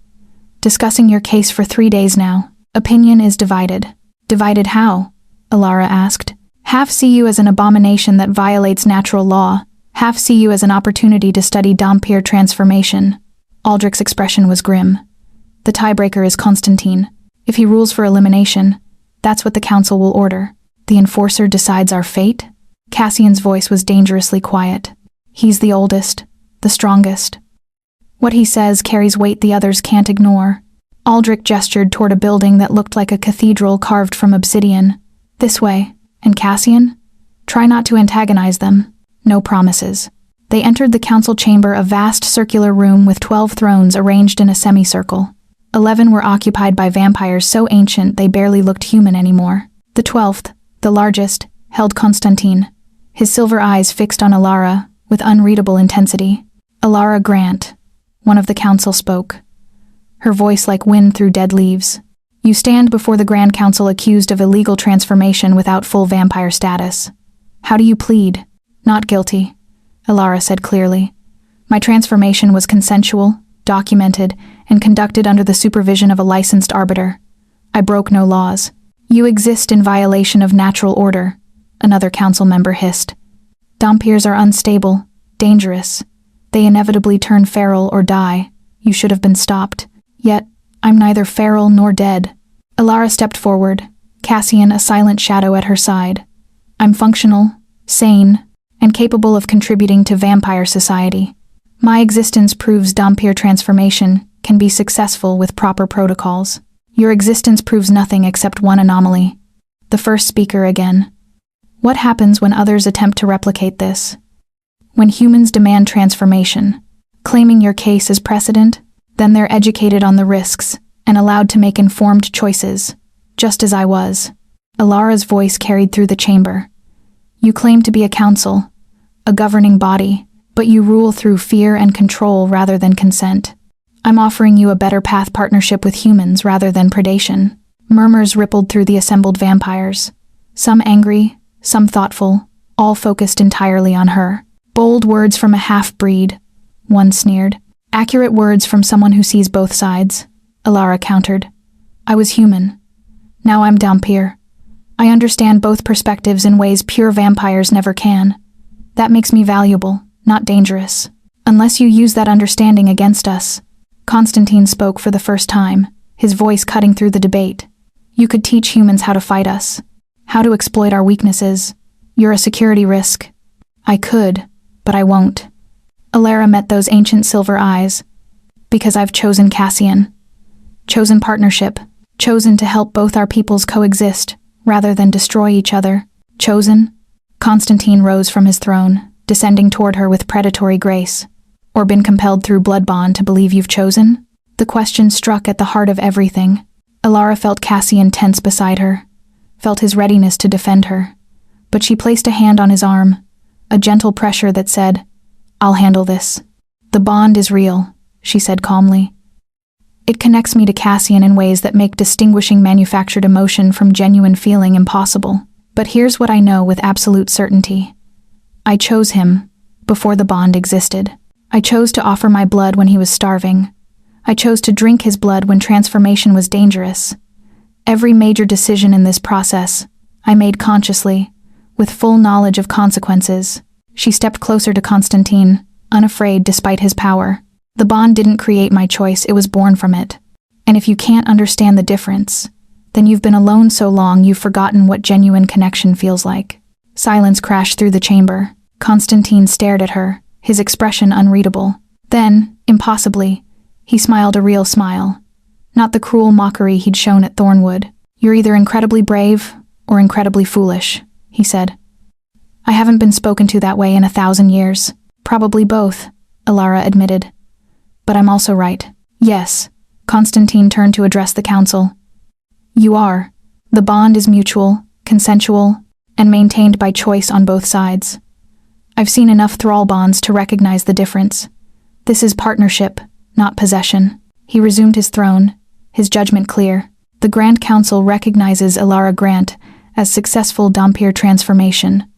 discussing your case for 3 days now. Opinion is divided. Divided how? Alara asked. Half see you as an abomination that violates natural law. Half see you as an opportunity to study Dhampir transformation. Aldrich's expression was grim. The tiebreaker is Constantine. If he rules for elimination, that's what the council will order. The enforcer decides our fate? Cassian's voice was dangerously quiet. He's the oldest, the strongest. What he says carries weight the others can't ignore. Aldrich gestured toward a building that looked like a cathedral carved from obsidian. This way. And Cassian? Try not to antagonize them. No promises. They entered the council chamber, a vast circular room with 12 thrones arranged in a semicircle. 11 were occupied by vampires so ancient they barely looked human anymore. The 12th, the largest, held Constantine, his silver eyes fixed on Alara with unreadable intensity. Alara Grant, one of the council spoke, her voice like wind through dead leaves. You stand before the Grand Council accused of illegal transformation without full vampire status. How do you plead? Not guilty, Alara said clearly. My transformation was consensual, documented, and conducted under the supervision of a licensed arbiter. I broke no laws. You exist in violation of natural order, another council member hissed. Dhampirs are unstable, dangerous. They inevitably turn feral or die. You should have been stopped. Yet, I'm neither feral nor dead. Alara stepped forward, Cassian a silent shadow at her side. I'm functional, sane, and capable of contributing to vampire society. My existence proves Dhampir transformation can be successful with proper protocols. Your existence proves nothing except one anomaly. The first speaker again. What happens when others attempt to replicate this? When humans demand transformation, claiming your case as precedent, then they're educated on the risks and allowed to make informed choices, just as I was. Alara's voice carried through the chamber. You claim to be a council, a governing body, but you rule through fear and control rather than consent. I'm offering you a better path partnership with humans rather than predation. Murmurs rippled through the assembled vampires. Some angry, some thoughtful, all focused entirely on her. Bold words from a half-breed, one sneered. Accurate words from someone who sees both sides, Alara countered. I was human. Now I'm Dhampir. I understand both perspectives in ways pure vampires never can. That makes me valuable, not dangerous. Unless you use that understanding against us. Constantine spoke for the first time, his voice cutting through the debate. You could teach humans how to fight us, how to exploit our weaknesses. You're a security risk. I could, but I won't. Alara met those ancient silver eyes. Because I've chosen Cassian. Chosen partnership. Chosen to help both our peoples coexist, rather than destroy each other. Chosen? Constantine rose from his throne, descending toward her with predatory grace. Or been compelled through blood bond to believe you've chosen? The question struck at the heart of everything. Alara felt Cassian tense beside her, felt his readiness to defend her. But she placed a hand on his arm, a gentle pressure that said, I'll handle this. The bond is real, she said calmly. It connects me to Cassian in ways that make distinguishing manufactured emotion from genuine feeling impossible. But here's what I know with absolute certainty. I chose him before the bond existed. I chose to offer my blood when he was starving. I chose to drink his blood when transformation was dangerous. Every major decision in this process, I made consciously, with full knowledge of consequences. She stepped closer to Constantine, unafraid despite his power. The bond didn't create my choice, it was born from it. And if you can't understand the difference, then you've been alone so long you've forgotten what genuine connection feels like. Silence crashed through the chamber. Constantine stared at her, his expression unreadable. Then, impossibly, he smiled a real smile. Not the cruel mockery he'd shown at Thornwood. You're either incredibly brave or incredibly foolish, he said. I haven't been spoken to that way in 1,000 years. Probably both, Alara admitted. But I'm also right. Yes. Constantine turned to address the council. You are. The bond is mutual, consensual, and maintained by choice on both sides. I've seen enough thrall bonds to recognize the difference. This is partnership, not possession. He resumed his throne, his judgment clear. The Grand Council recognizes Alara Grant as successful Dhampir transformation.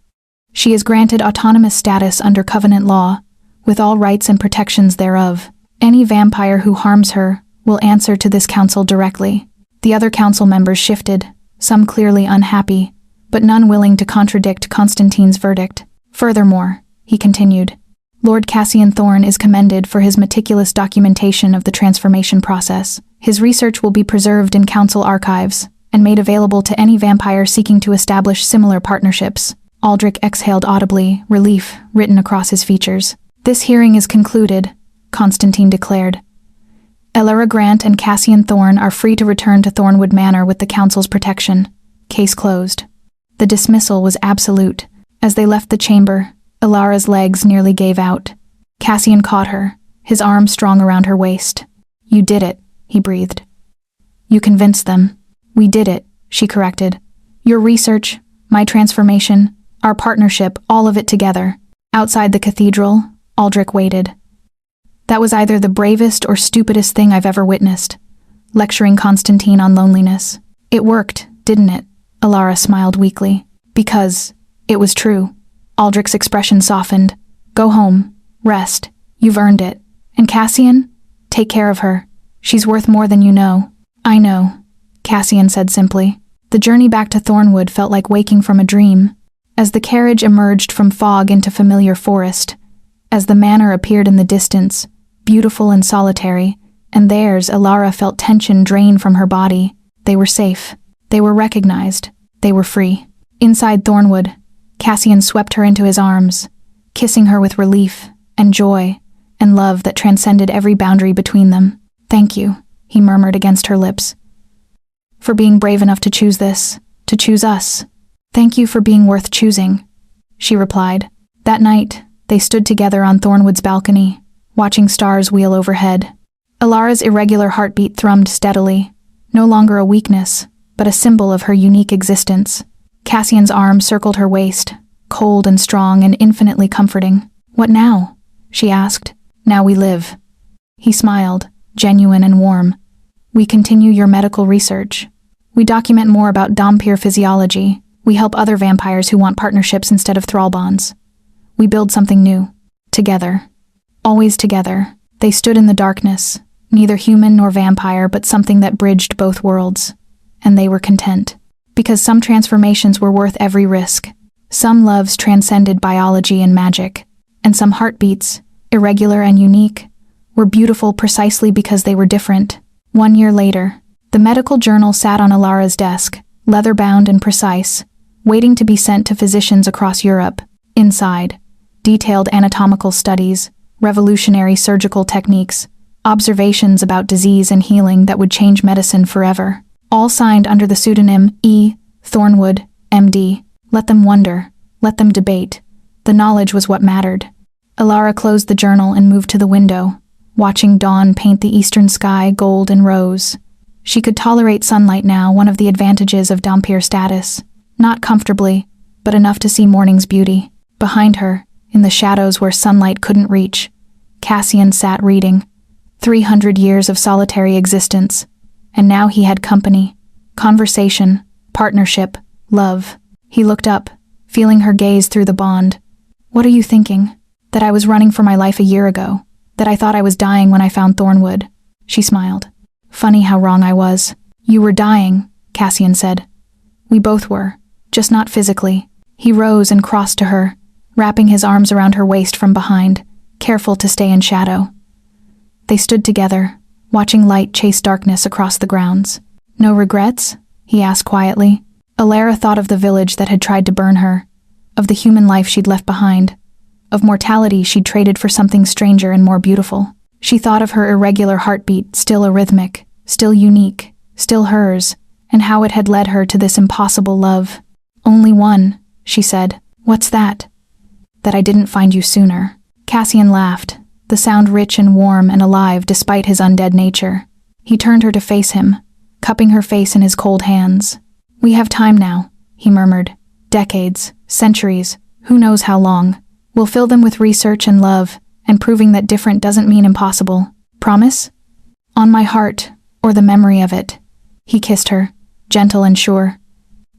She is granted autonomous status under covenant law, with all rights and protections thereof. Any vampire who harms her will answer to this council directly. The other council members shifted, some clearly unhappy, but none willing to contradict Constantine's verdict. Furthermore, he continued, Lord Cassian Thorne is commended for his meticulous documentation of the transformation process. His research will be preserved in council archives and made available to any vampire seeking to establish similar partnerships. Aldrich exhaled audibly, relief written across his features. This hearing is concluded, Constantine declared. Elara Grant and Cassian Thorne are free to return to Thornwood Manor with the council's protection. Case closed. The dismissal was absolute. As they left the chamber, Elara's legs nearly gave out. Cassian caught her, his arm strong around her waist. You did it, he breathed. You convinced them. We did it, she corrected. Your research, my transformation, our partnership, all of it together. Outside the cathedral, Aldrich waited. That was either the bravest or stupidest thing I've ever witnessed, lecturing Constantine on loneliness. It worked, didn't it? Elara smiled weakly. Because it was true. Aldrich's expression softened. Go home. Rest. You've earned it. And Cassian? Take care of her. She's worth more than you know. I know, Cassian said simply. The journey back to Thornwood felt like waking from a dream. As the carriage emerged from fog into familiar forest, as the manor appeared in the distance, beautiful and solitary, and theirs, Elara felt tension drain from her body. They were safe. They were recognized. They were free. Inside Thornwood, Cassian swept her into his arms, kissing her with relief and joy and love that transcended every boundary between them. Thank you, he murmured against her lips. For being brave enough to choose this, to choose us. Thank you for being worth choosing, she replied. That night, they stood together on Thornwood's balcony, watching stars wheel overhead. Elara's irregular heartbeat thrummed steadily, no longer a weakness, but a symbol of her unique existence. Cassian's arm circled her waist, cold and strong and infinitely comforting. What now? She asked. Now we live. He smiled, genuine and warm. We continue your medical research. We document more about Dhampir physiology. We help other vampires who want partnerships instead of thrall bonds. We build something new. Together. Always together. They stood in the darkness, neither human nor vampire, but something that bridged both worlds. And they were content. Because some transformations were worth every risk. Some loves transcended biology and magic. And some heartbeats, irregular and unique, were beautiful precisely because they were different. 1 year later, the medical journal sat on Elara's desk, leather-bound and precise, waiting to be sent to physicians across Europe. Inside, detailed anatomical studies, revolutionary surgical techniques, observations about disease and healing that would change medicine forever. All signed under the pseudonym E. Thornwood, M.D. Let them wonder. Let them debate. The knowledge was what mattered. Elara closed the journal and moved to the window, watching dawn paint the eastern sky gold and rose. She could tolerate sunlight now, one of the advantages of Dhampir status. Not comfortably, but enough to see morning's beauty. Behind her, in the shadows where sunlight couldn't reach, Cassian sat reading. 300 years of solitary existence. And now he had company, conversation, partnership, love. He looked up, feeling her gaze through the bond. What are you thinking? That I was running for my life a year ago. That I thought I was dying when I found Thornwood. She smiled. Funny how wrong I was. You were dying, Cassian said. We both were, just not physically. He rose and crossed to her, wrapping his arms around her waist from behind, careful to stay in shadow. They stood together, watching light chase darkness across the grounds. No regrets? He asked quietly. Elara thought of the village that had tried to burn her, of the human life she'd left behind, of mortality she'd traded for something stranger and more beautiful. She thought of her irregular heartbeat, still arrhythmic, still unique, still hers, and how it had led her to this impossible love. Only one, she said. What's that? That I didn't find you sooner. Cassian laughed, the sound rich and warm and alive despite his undead nature. He turned her to face him, cupping her face in his cold hands. We have time now, he murmured. Decades, centuries, who knows how long. We'll fill them with research and love, and proving that different doesn't mean impossible. Promise? On my heart, or the memory of it. He kissed her, gentle and sure.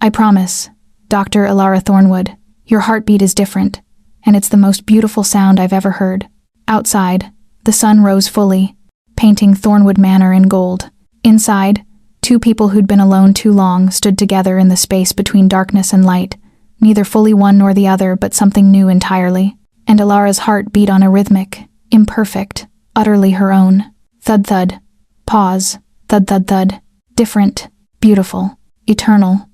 I promise, Dr. Ilara Thornwood, your heartbeat is different, and it's the most beautiful sound I've ever heard. Outside, the sun rose fully, painting Thornwood Manor in gold. Inside, two people who'd been alone too long stood together in the space between darkness and light, neither fully one nor the other, but something new entirely. And Ilara's heart beat on a rhythmic, imperfect, utterly her own. Thud-thud. Pause. Thud-thud-thud. Different. Beautiful. Eternal.